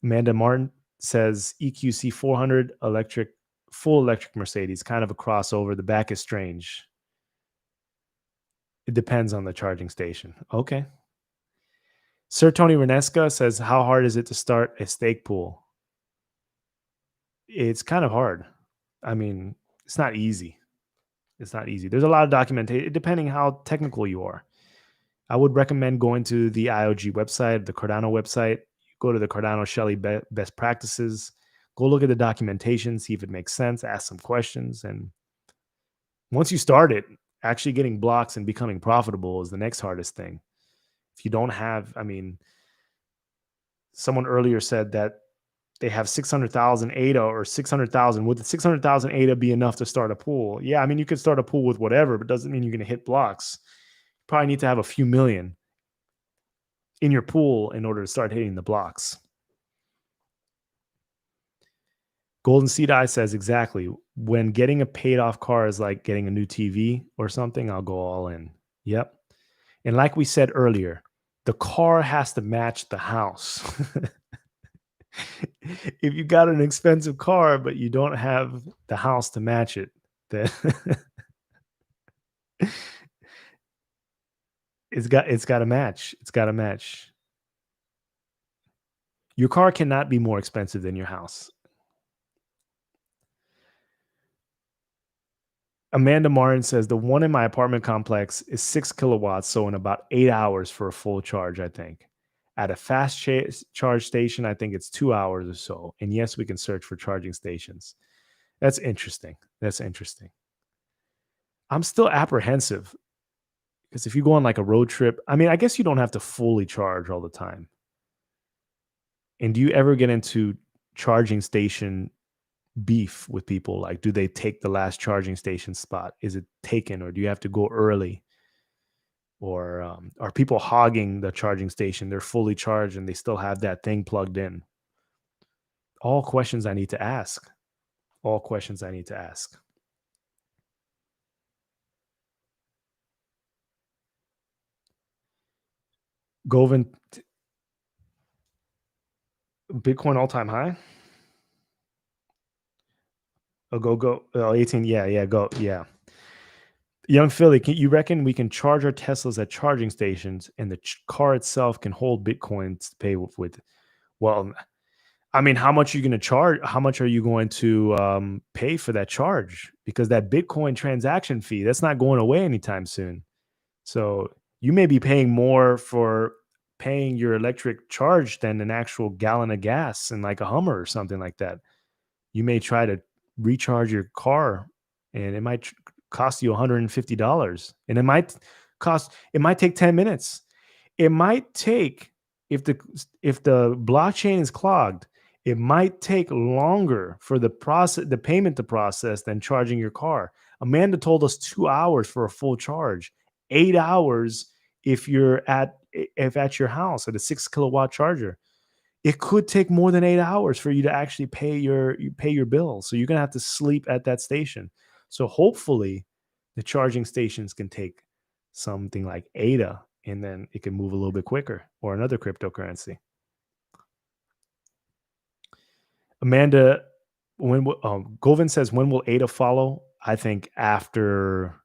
Amanda Martin says, EQC 400 full electric Mercedes, kind of a crossover. The back is strange. It depends on the charging station. Okay. Sir Tony Renesca says, how hard is it to start a stake pool? It's kind of hard. I mean, it's not easy. It's not easy. There's a lot of documentation, depending how technical you are. I would recommend going to the IOG website, the Cardano website. Go to the Cardano Shelley best practices. Go look at the documentation, see if it makes sense, ask some questions. And once you start it, actually getting blocks and becoming profitable is the next hardest thing. If you don't have, I mean, someone earlier said that they have 600,000 ADA or 600,000. Would the 600,000 ADA be enough to start a pool? Yeah, I mean, you could start a pool with whatever, but doesn't mean you're going to hit blocks. You probably need to have a few million in your pool in order to start hitting the blocks. Golden Seed Eye says, exactly. When getting a paid off car is like getting a new TV or something, I'll go all in. Yep. And like we said earlier, the car has to match the house. If you got an expensive car, but you don't have the house to match it, then it's got to match. It's got to match. Your car cannot be more expensive than your house. Amanda Martin says the one in my apartment complex is 6 kilowatts, so in about 8 hours for a full charge, I think. At a fast charge station, I think it's 2 hours or so. And yes, we can search for charging stations. That's interesting. That's interesting. I'm still apprehensive because if you go on like a road trip, I mean, I guess you don't have to fully charge all the time. And do you ever get into charging station beef with people? Like, do they take the last charging station spot? Is it taken, or do you have to go early? Or are people hogging the charging station? They're fully charged and they still have that thing plugged in. All questions I need to ask. All questions I need to ask. Govin, Bitcoin all-time high? Oh, go. Oh, 18. Yeah, go. Yeah. Young Philly, you reckon we can charge our Teslas at charging stations and the car itself can hold Bitcoin to pay with? Well, I mean, how much are you going to charge? How much are you going to pay for that charge? Because that Bitcoin transaction fee, that's not going away anytime soon. So you may be paying more for paying your electric charge than an actual gallon of gas in like a Hummer or something like that. You may try to recharge your car and it might cost you $150, and it might take 10 minutes. It might take, if the blockchain is clogged, it might take longer for the payment to process than charging your car. Amanda told us 2 hours for a full charge, 8 hours if you're at your house at a 6 kilowatt charger. it could take more than 8 hours for you to actually pay your bill. So you're gonna have to sleep at that station. So hopefully the charging stations can take something like ADA and then it can move a little bit quicker or another cryptocurrency. Amanda, Govin says, when will ADA follow? I think after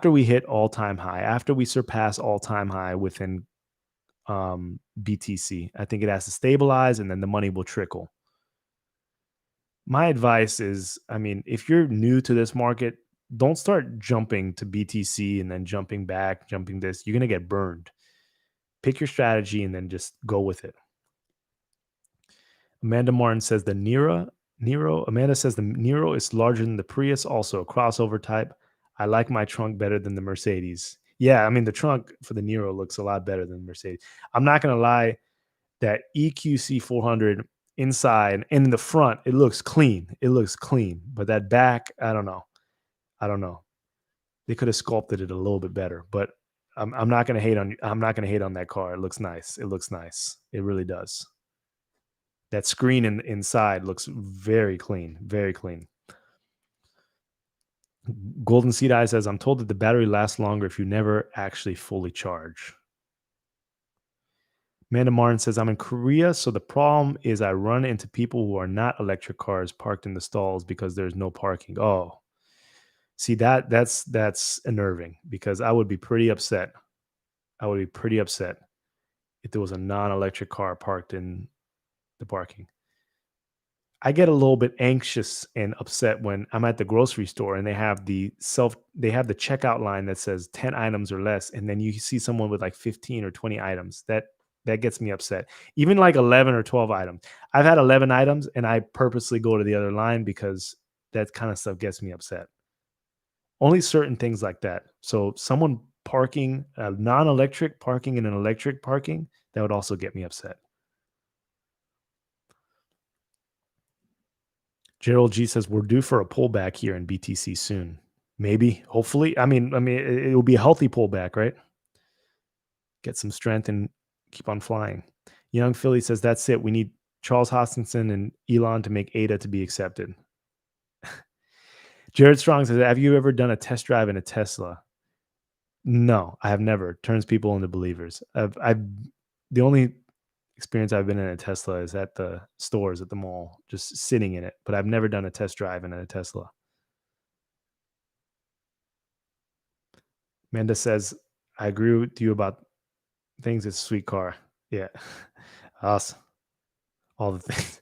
we hit all time high, after we surpass all time high within BTC. I think it has to stabilize and then the money will trickle. My advice is, I mean, if you're new to this market, don't start jumping to BTC and then jumping back, jumping this. You're going to get burned. Pick your strategy and then just go with it. Amanda Martin says Amanda says the Nero is larger than the Prius, also a crossover type. I like my trunk better than the Mercedes. Yeah, I mean, the trunk for the Nero looks a lot better than the Mercedes. I'm not going to lie, that EQC 400 inside and in the front, it looks clean. It looks clean. But that back, I don't know. I don't know. They could have sculpted it a little bit better, but I'm not going to hate on I'm not going to hate on that car. It looks nice. It looks nice. It really does. That screen inside looks very clean, very clean. Golden Seed Eye says, I'm told that the battery lasts longer if you never actually fully charge. Amanda Martin says, I'm in Korea, so the problem is I run into people who are not electric cars parked in the stalls because there's no parking. Oh, see that's unnerving because I would be pretty upset. I would be pretty upset if there was a non-electric car parked in the parking. I get a little bit anxious and upset when I'm at the grocery store and they have the checkout line that says 10 items or less, and then you see someone with like 15 or 20 items. That gets me upset. Even like 11 or 12 items. I've had 11 items and I purposely go to the other line because that kind of stuff gets me upset. Only certain things like that. So someone parking a non-electric parking in an electric parking, that would also get me upset. Gerald G says we're due for a pullback here in BTC soon. Maybe, hopefully. I mean, it will be a healthy pullback, right? Get some strength and keep on flying. Young Philly says that's it. We need Charles Hoskinson and Elon to make ADA to be accepted. Jared Strong says, have you ever done a test drive in a Tesla? No, I have never. Turns people into believers. The only experience I've been in a Tesla is at the stores at the mall, just sitting in it. But I've never done a test drive in a Tesla. Amanda says, I agree with you about things. It's a sweet car. Yeah. Awesome. All the things.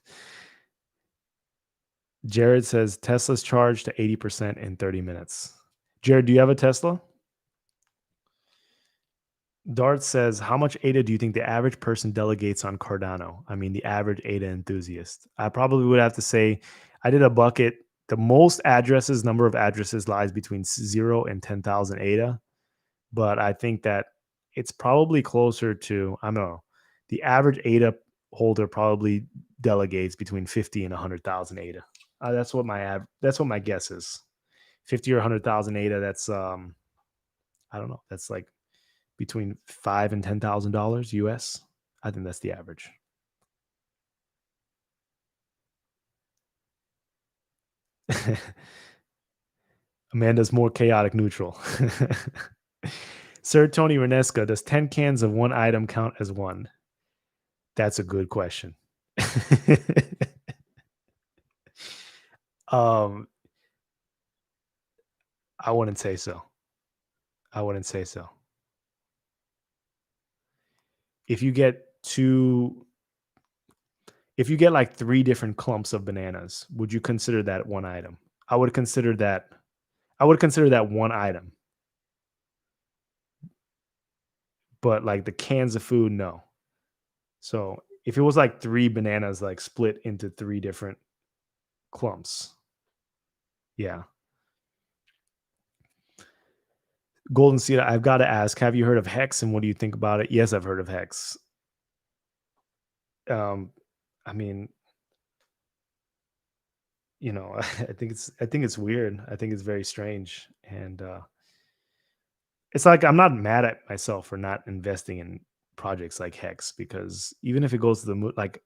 Jared says Tesla's charged to 80% in 30 minutes. Jared, do you have a Tesla? Dart says, how much ADA do you think the average person delegates on Cardano? I mean, the average ADA enthusiast. I probably would have to say, I did a bucket. The most number of addresses lies between 0 and 10,000 ADA. But I think that it's probably closer to, I don't know, the average ADA holder probably delegates between 50 and 100,000 ADA. That's what my guess is. 50 or 100,000 ADA, that's I don't know, that's like between $5,000 and $10,000 US. I think that's the average. Amanda's more chaotic neutral. Sir Tony Renesca, does 10 cans of one item count as one? That's a good question. I wouldn't say so. I wouldn't say so. If you get like 3 different clumps of bananas, would you consider that one item? I would consider that one item. But like the cans of food, no. So if it was like 3 bananas like split into 3 different clumps, yeah. Golden Seed, I've got to ask, have you heard of Hex and what do you think about it? Yes, I've heard of Hex. I mean, you know, I think it's weird. I think it's very strange. And it's like I'm not mad at myself for not investing in projects like Hex because even if it goes to the moon, like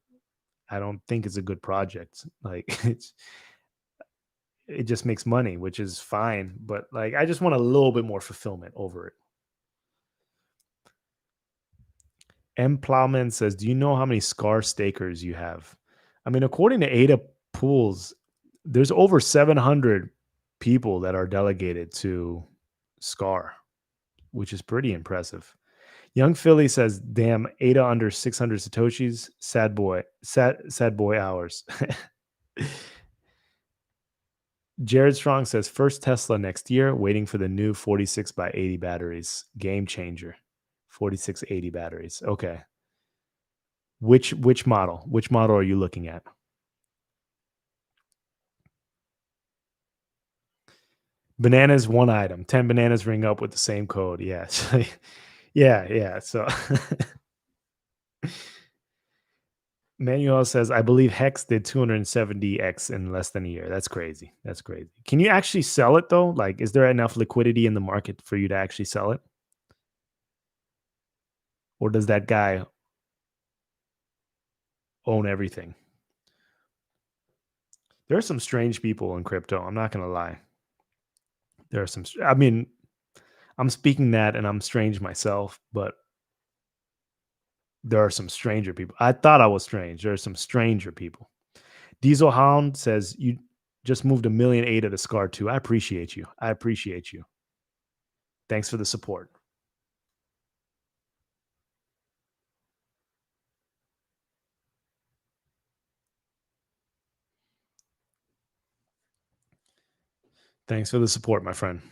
I don't think it's a good project. Like it just makes money, which is fine, but like I just want a little bit more fulfillment over it. M Plowman says, "Do you know how many SCAR stakers you have?" I mean, according to ADA pools, there's over 700 people that are delegated to SCAR, which is pretty impressive. Young Philly says, "Damn, ADA under 600 satoshis, sad boy hours." Jared Strong says, "First Tesla next year, waiting for the new 46 by 80 batteries. Game changer. 4680 batteries." Okay. Which model? Which model are you looking at? Bananas, one item. 10 bananas ring up with the same code. Yes. Yeah, yeah. So Manuel says, "I believe Hex did 270x in less than a year." That's crazy. That's crazy. Can you actually sell it though? Like, is there enough liquidity in the market for you to actually sell it? Or does that guy own everything? There are some strange people in crypto. I'm not going to lie. There are some, I mean, I'm speaking that and I'm strange myself, but there are some stranger people. I thought I was strange. There are some stranger people. Diesel Hound says, "You just moved 1,000,008 of the SCAR2. I appreciate you. I appreciate you. Thanks for the support." Thanks for the support, my friend.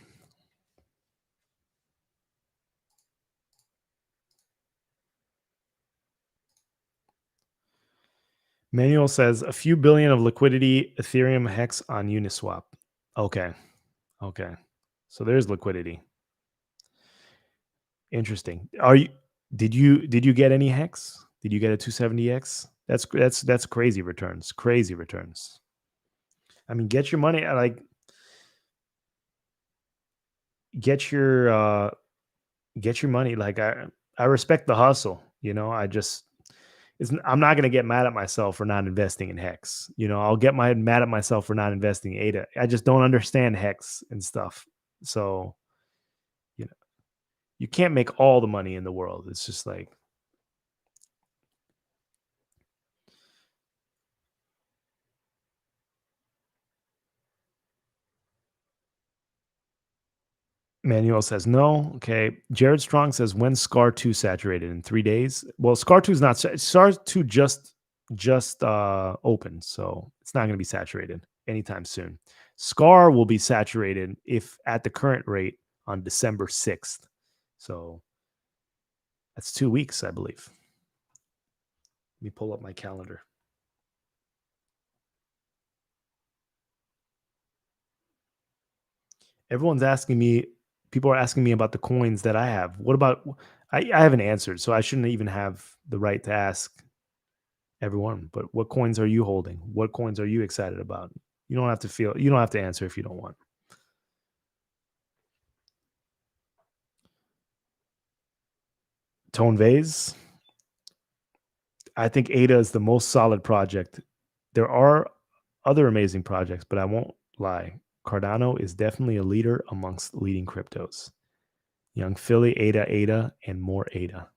Manuel says, "A few billion of liquidity, Ethereum Hex on Uniswap." Okay. Okay. So there's liquidity. Interesting. Did you get any Hex? Did you get a 270x? That's crazy returns. Crazy returns. I mean, get your money like get your get your money. Like I respect the hustle. I just I'm not going to get mad at myself for not investing in Hex. I'll get mad at myself for not investing in ADA. I just don't understand Hex and stuff. So, you know, you can't make all the money in the world. It's just like Manuel says no. Okay. Jared Strong says, "When SCAR2 saturated in 3 days?" Well, SCAR2 is not SCAR2 just opened, so it's not going to be saturated anytime soon. SCAR will be saturated if at the current rate on December 6th. So that's 2 weeks, I believe. Let me pull up my calendar. Everyone's asking me, people are asking me about the coins that I have. What about, I haven't answered, so I shouldn't even have the right to ask everyone. But what coins are you holding? What coins are you excited about? You don't have to answer if you don't want. Tone Vase, I think ADA is the most solid project. There are other amazing projects, but I won't lie. Cardano is definitely a leader amongst leading cryptos. Young Philly, ADA, and more ADA.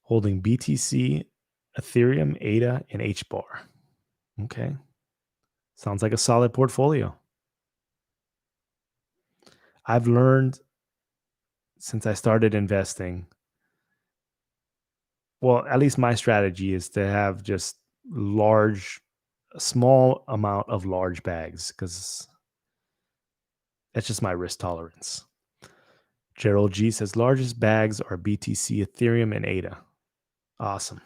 Holding BTC, Ethereum, ADA, and HBAR. Okay. Sounds like a solid portfolio. I've learned since I started investing, well, at least my strategy is to have just a small amount of large bags because that's just my risk tolerance. Gerald G says largest bags are BTC, Ethereum, and ADA. Awesome.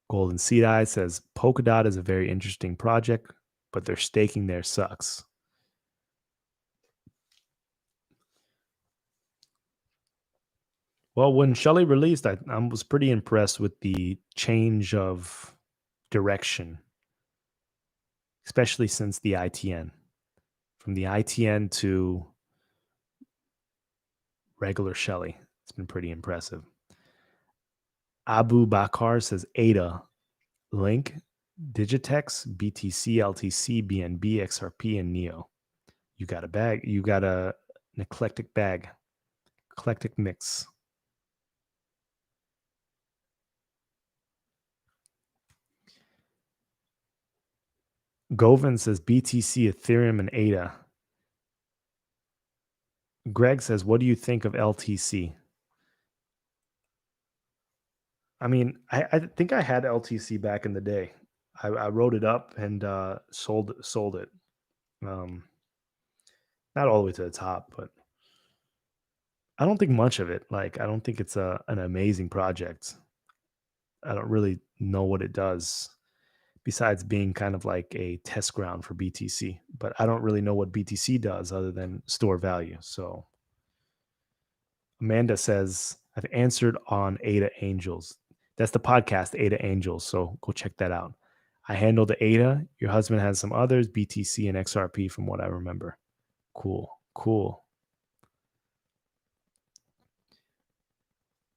Golden Seed Eye says Polkadot is a very interesting project, but their staking there sucks. Well, when Shelly released, I was pretty impressed with the change of direction, especially since the ITN. From the ITN to regular Shelly. It's been pretty impressive. Abu Bakar says ADA, Link, Digitex, BTC, LTC, BNB, XRP, and NEO. You got a bag. You got an eclectic bag, eclectic mix. Govin says BTC, Ethereum, and ADA. Greg says, what do you think of LTC? I mean, I think I had LTC back in the day. I wrote it up and sold it. Not all the way to the top, but I don't think much of it. Like, I don't think it's an amazing project. I don't really know what it does besides being kind of like a test ground for BTC. But I don't really know what BTC does other than store value. So Amanda says, I've answered on ADA Angels. That's the podcast, ADA Angels. So go check that out. I handle the ADA. Your husband has some others, BTC and XRP, from what I remember. Cool.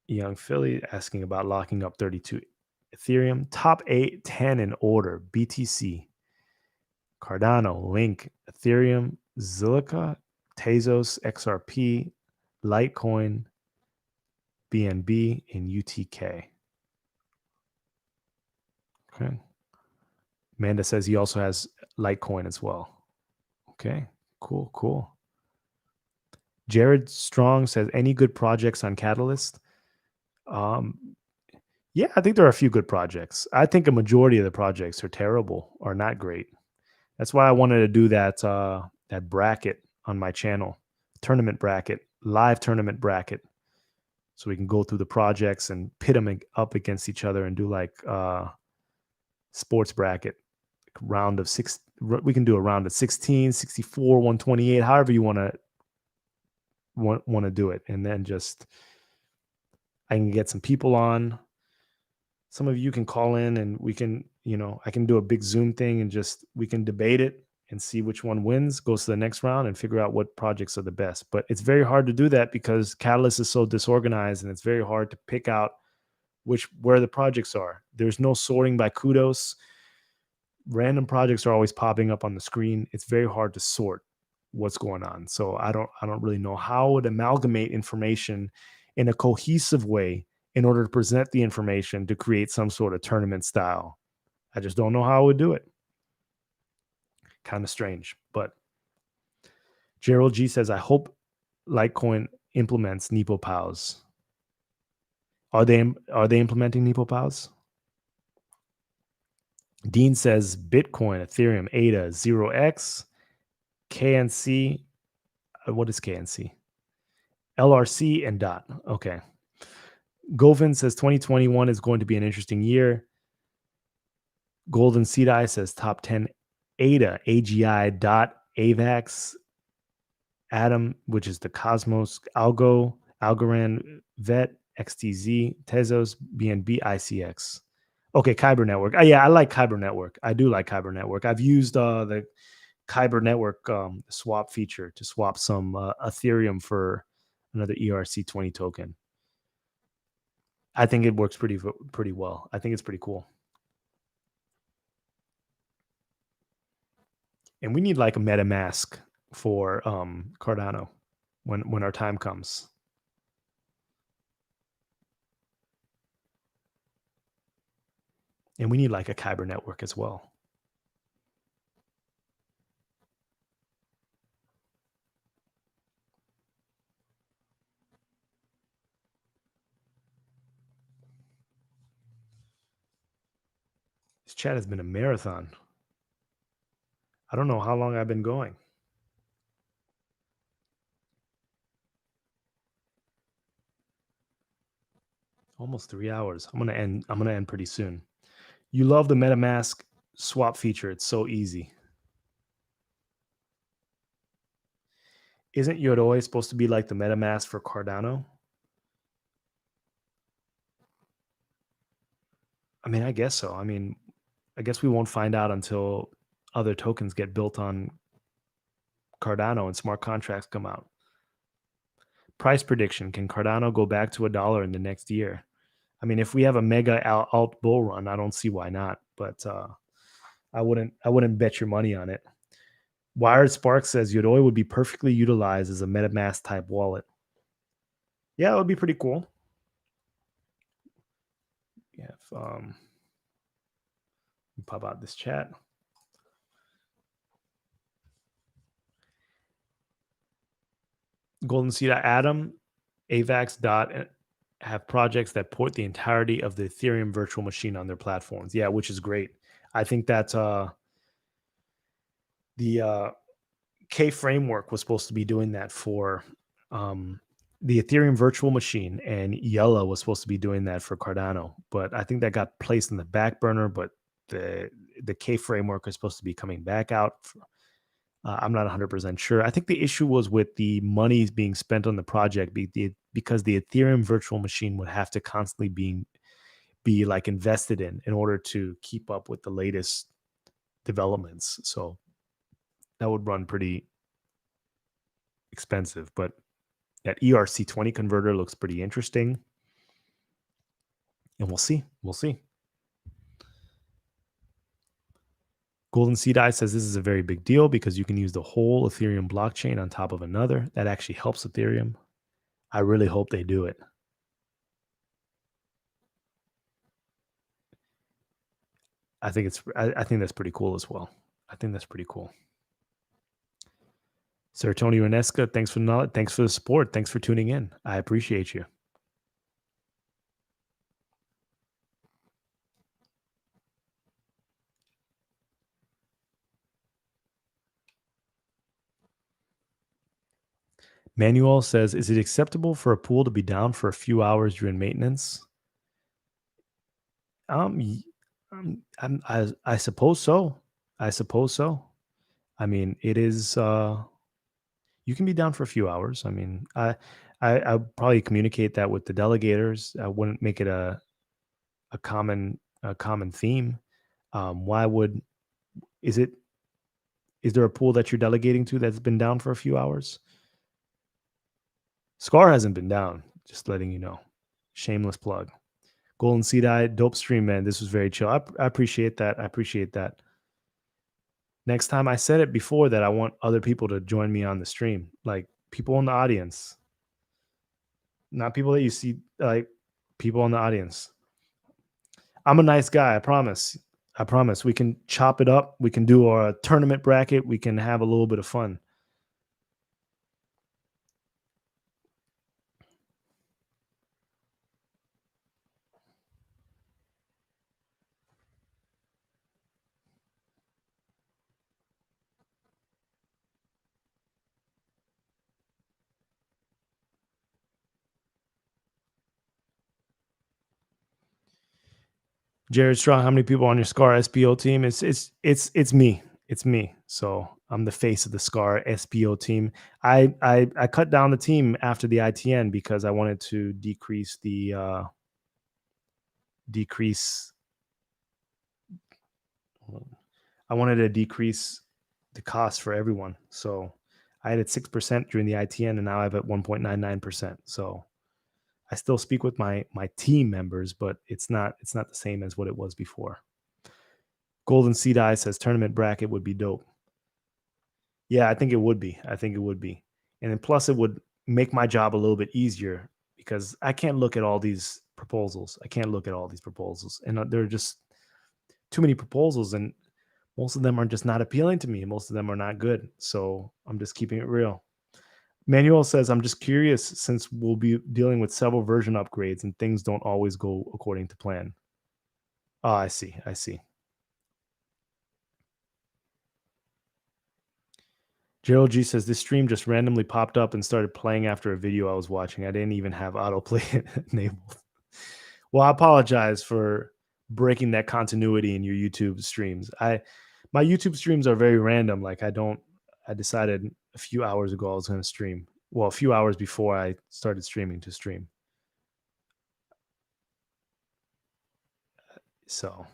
Young Philly asking about locking up 32 Ethereum. Top 10 in order: BTC, Cardano, Link, Ethereum, Zilliqa, Tezos, XRP, Litecoin, BNB, and UTK. Okay. Amanda says he also has Litecoin as well. Okay, cool. Jared Strong says, any good projects on Catalyst? Yeah, I think there are a few good projects. I think a majority of the projects are terrible or not great. That's why I wanted to do that that bracket on my channel, tournament bracket, live tournament bracket, so we can go through the projects and pit them up against each other and do like sports bracket round of 6. We can do a round of 16, 64, 128, however you want to do it, and then just I can get some people on. Some of you can call in and we can, I can do a big Zoom thing and just we can debate it and see which one wins, goes to the next round, and figure out what projects are the best. But it's very hard to do that because Catalyst is so disorganized, and it's very hard to pick out where the projects are. There's no sorting by kudos. Random projects are always popping up on the screen. It's very hard to sort what's going on. So I don't really know how to amalgamate information in a cohesive way in order to present the information to create some sort of tournament style. I just don't know how I would do it. Kind of strange. But Gerald G says, I hope Litecoin implements Nepo Pals. Are they implementing Nepo Pals? Dean says Bitcoin, Ethereum, ADA, 0x, KNC. What is KNC? LRC and DOT. Okay. Govin says 2021 is going to be an interesting year. Golden Seed Eye says top 10 ADA, AGI, DOT, AVAX, Atom, which is the Cosmos, Algo, Algorand, VET, XTZ, Tezos, BNB, ICX. Okay, Kyber Network. Yeah, I like Kyber Network. I do like Kyber Network. I've used the Kyber Network swap feature to swap some Ethereum for another ERC20 token. I think it works pretty well. I think it's pretty cool. And we need like a MetaMask for Cardano when our time comes. And we need like a Kyber network as well. This chat has been a marathon. I don't know how long I've been going. Almost 3 hours. I'm gonna end pretty soon. You love the MetaMask swap feature. It's so easy. Isn't Yoroi supposed to be like the MetaMask for Cardano? I mean, I guess so. I mean, I guess we won't find out until other tokens get built on Cardano and smart contracts come out. Price prediction: can Cardano go back to $1 in the next year? I mean, if we have a mega alt bull run, I don't see why not. But I wouldn't bet your money on it. Wired Spark says Yoroi would be perfectly utilized as a MetaMask type wallet. Yeah, it would be pretty cool. Yeah, pop out this chat. Golden Seed Atom, AVAX dot have projects that port the entirety of the Ethereum virtual machine on their platforms. Yeah, which is great. I think that the K framework was supposed to be doing that for the Ethereum virtual machine, and Yella was supposed to be doing that for Cardano. But I think that got placed in the back burner. But the K framework is supposed to be coming back out. I'm not 100% sure. I think the issue was with the money being spent on the project because the Ethereum virtual machine would have to constantly be like invested in order to keep up with the latest developments. So that would run pretty expensive. But that ERC20 converter looks pretty interesting. And we'll see. We'll see. Golden Seed Eye says this is a very big deal because you can use the whole Ethereum blockchain on top of another. That actually helps Ethereum. I really hope they do it. I think that's pretty cool as well. I think that's pretty cool. Sir Tony Renesca, thanks for the support. Thanks for tuning in. I appreciate you. Manuel says, is it acceptable for a pool to be down for a few hours during maintenance? I suppose so. I suppose so. I mean, it is. You can be down for a few hours. I mean, I probably communicate that with the delegators. I wouldn't make it a common theme. Why would is it? Is there a pool that you're delegating to that's been down for a few hours? SCAR hasn't been down. Just letting you know. Shameless plug. Golden Seed Eye, dope stream, man. This was very chill. I appreciate that. I appreciate that. Next time, I said it before that I want other people to join me on the stream, like people in the audience, not people that you see, like people in the audience. I'm a nice guy. I promise. I promise. We can chop it up. We can do a tournament bracket. We can have a little bit of fun. Jared Strong, how many people on your SCAR SPO team? It's me. It's me. So I'm the face of the SCAR SPO team. I cut down the team after the ITN because I wanted to decrease the I wanted to decrease the cost for everyone. So I had at 6% during the ITN, and now I have at 1.99%. So I still speak with my team members, but it's not the same as what it was before. Golden Seed Eye says tournament bracket would be dope. Yeah, I think it would be. I think it would be. And then plus it would make my job a little bit easier because I can't look at all these proposals. And there are just too many proposals, and most of them are just not appealing to me. Most of them are not good. So I'm just keeping it real. Manuel says, I'm just curious since we'll be dealing with several version upgrades and things don't always go according to plan. Oh, I see. Gerald G says, this stream just randomly popped up and started playing after a video I was watching. I didn't even have autoplay enabled. Well, I apologize for breaking that continuity in your YouTube streams. My YouTube streams are very random. Like I decided a few hours ago I was going to stream. Well, a few hours before I started streaming to stream. So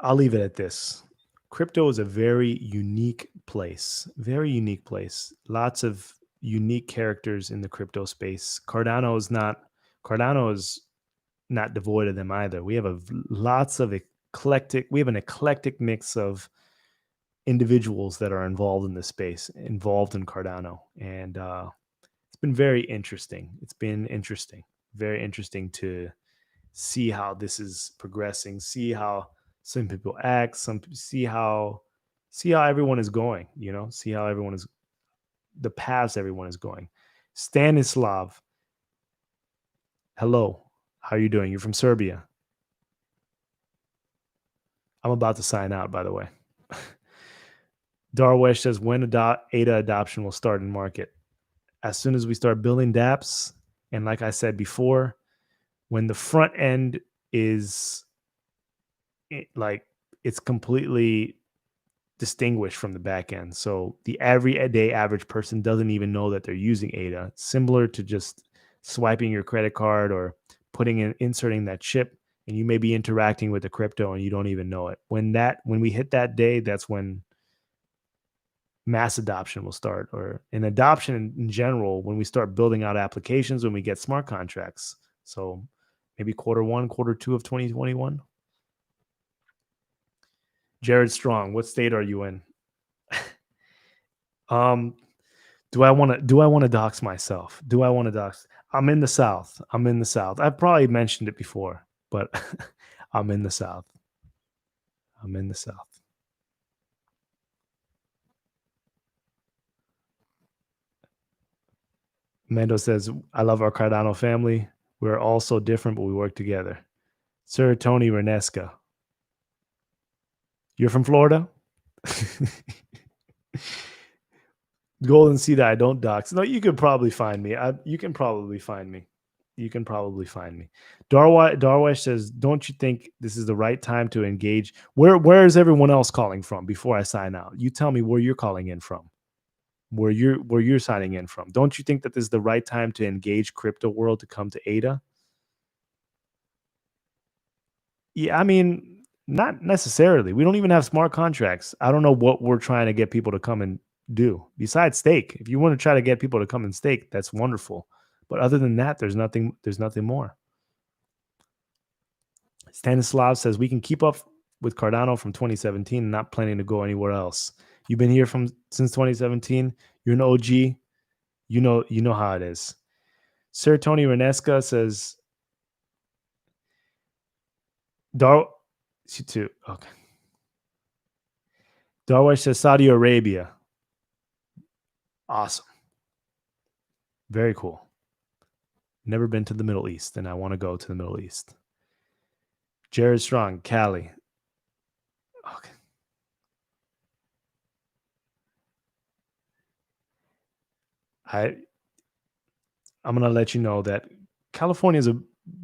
I'll leave it at this. Crypto is a very unique place. Very unique place. Lots of unique characters in the crypto space. Cardano is not devoid of them either. We have we have an eclectic mix of individuals that are involved in this space, involved in Cardano. And it's been very interesting. It's been interesting, very interesting to see how this is progressing, see how some people act, see how everyone is going, see how everyone is the paths everyone is going. Stanislav, hello. How are you doing? You're from Serbia. I'm about to sign out, by the way. Darwesh says when ADA adoption will start in market. As soon as we start building dApps, and like I said before, when the front end is it's completely distinguished from the back end. So the everyday average person doesn't even know that they're using ADA. Similar to just swiping your credit card or inserting that chip, and you may be interacting with the crypto and you don't even know it. When we hit that day, that's when mass adoption will start, or an adoption in general, when we start building out applications, when we get smart contracts. So maybe Q1, Q2 of 2021. Jared Strong, what state are you in? Do I want to dox myself? Do I want to dox? I'm in the South. I've probably mentioned it before, but I'm in the South. Mando says, I love our Cardano family. We're all so different, but we work together. Sir Tony Renesca. You're from Florida? Golden Sea that I don't dox. No, you could probably find me. You can probably find me. Darwish says, don't you think this is the right time to engage? Where is everyone else calling from before I sign out? You tell me where you're calling in from. Where you're signing in from. Don't you think that this is the right time to engage crypto world to come to ADA? Yeah, I mean, not necessarily. We don't even have smart contracts. I don't know what we're trying to get people to come and do besides stake. If you want to try to get people to come and stake, that's wonderful. But other than that, there's nothing more. Stanislav says we can keep up with Cardano from 2017 and not planning to go anywhere else. You've been here since 2017. You're an OG. You know how it is. Sir Tony Renesca says okay. Darwish says Saudi Arabia. Awesome. Very cool. Never been to the Middle East, and I want to go to the Middle East. Jared Strong, Cali. Okay. I'm going to let you know that California is a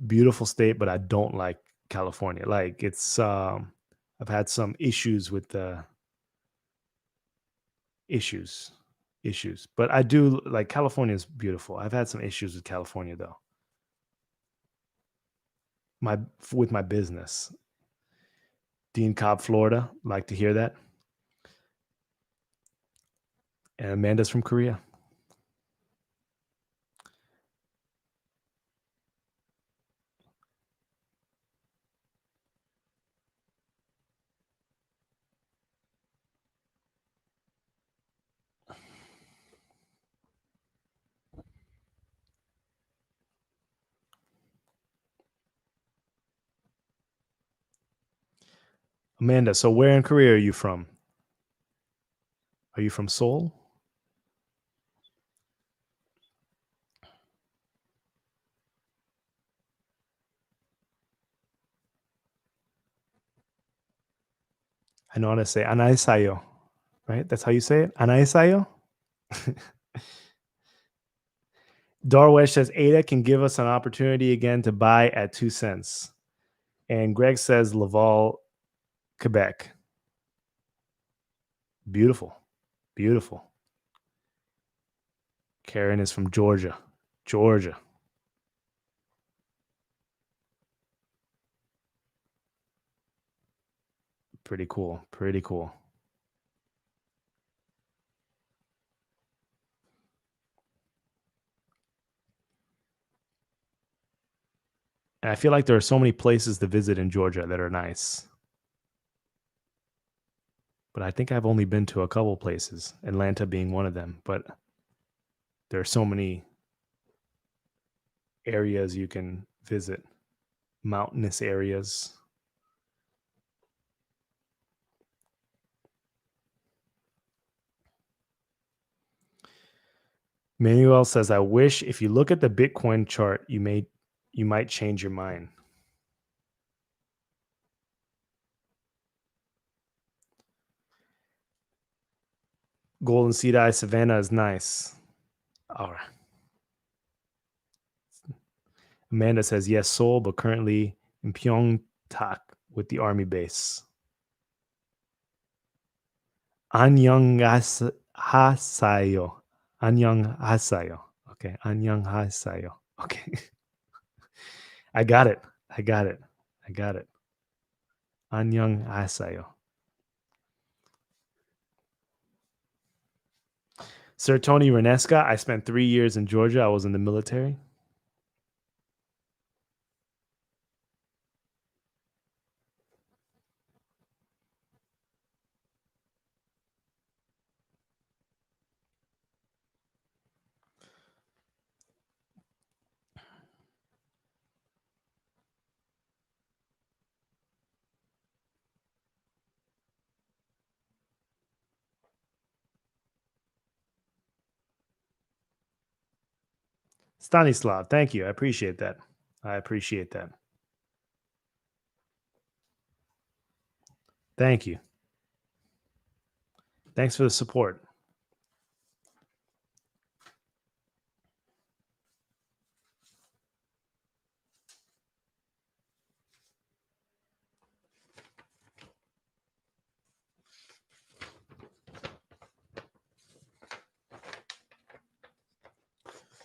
beautiful state, but I don't like California. Like it's I've had some issues with the issues, but I do like California is beautiful. I've had some issues with California though. With my business. Dean Cobb, Florida. Like to hear that. And Amanda's from Korea. Amanda, so where in Korea are you from? Are you from Seoul? I know how to say anaisayo, right? That's how you say it? Anaisayo? Darwesh says ADA can give us an opportunity again to buy at 2 cents. And Greg says Laval, Quebec. Beautiful. Beautiful. Karen is from Georgia. Georgia. Pretty cool. Pretty cool. And I feel like there are so many places to visit in Georgia that are nice. But I think I've only been to a couple places, Atlanta being one of them. But there are so many areas you can visit, mountainous areas. Manuel says, I wish if you look at the Bitcoin chart, you might change your mind. Golden Seed Eye Savannah is nice. All right. Amanda says, yes, Seoul, but currently in Pyeongtaek with the army base. 안녕하세요. 안녕하세요. Okay. 안녕하세요. Okay. I got it. 안녕하세요. Sir Tony Renesca, I spent 3 years in Georgia. I was in the military. Stanislav, thank you. I appreciate that. Thank you. Thanks for the support.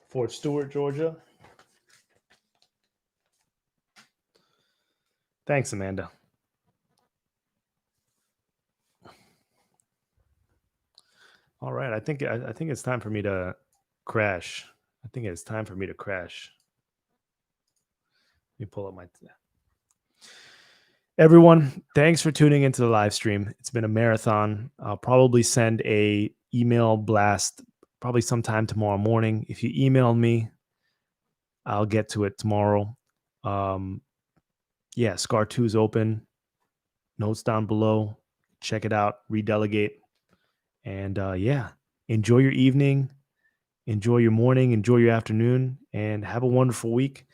Fort Stewart, Georgia. Thanks, Amanda. All right, I think it's time for me to crash. Let me pull up my. Everyone, thanks for tuning into the live stream. It's been a marathon. I'll probably send a email blast probably sometime tomorrow morning. If you email me, I'll get to it tomorrow. Yeah, SCAR2 is open. Notes down below. Check it out. Redelegate. And yeah, enjoy your evening. Enjoy your morning. Enjoy your afternoon. And have a wonderful week.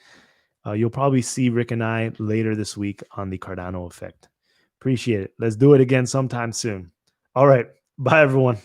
You'll probably see Rick and I later this week on the Cardano effect. Appreciate it. Let's do it again sometime soon. All right. Bye, everyone.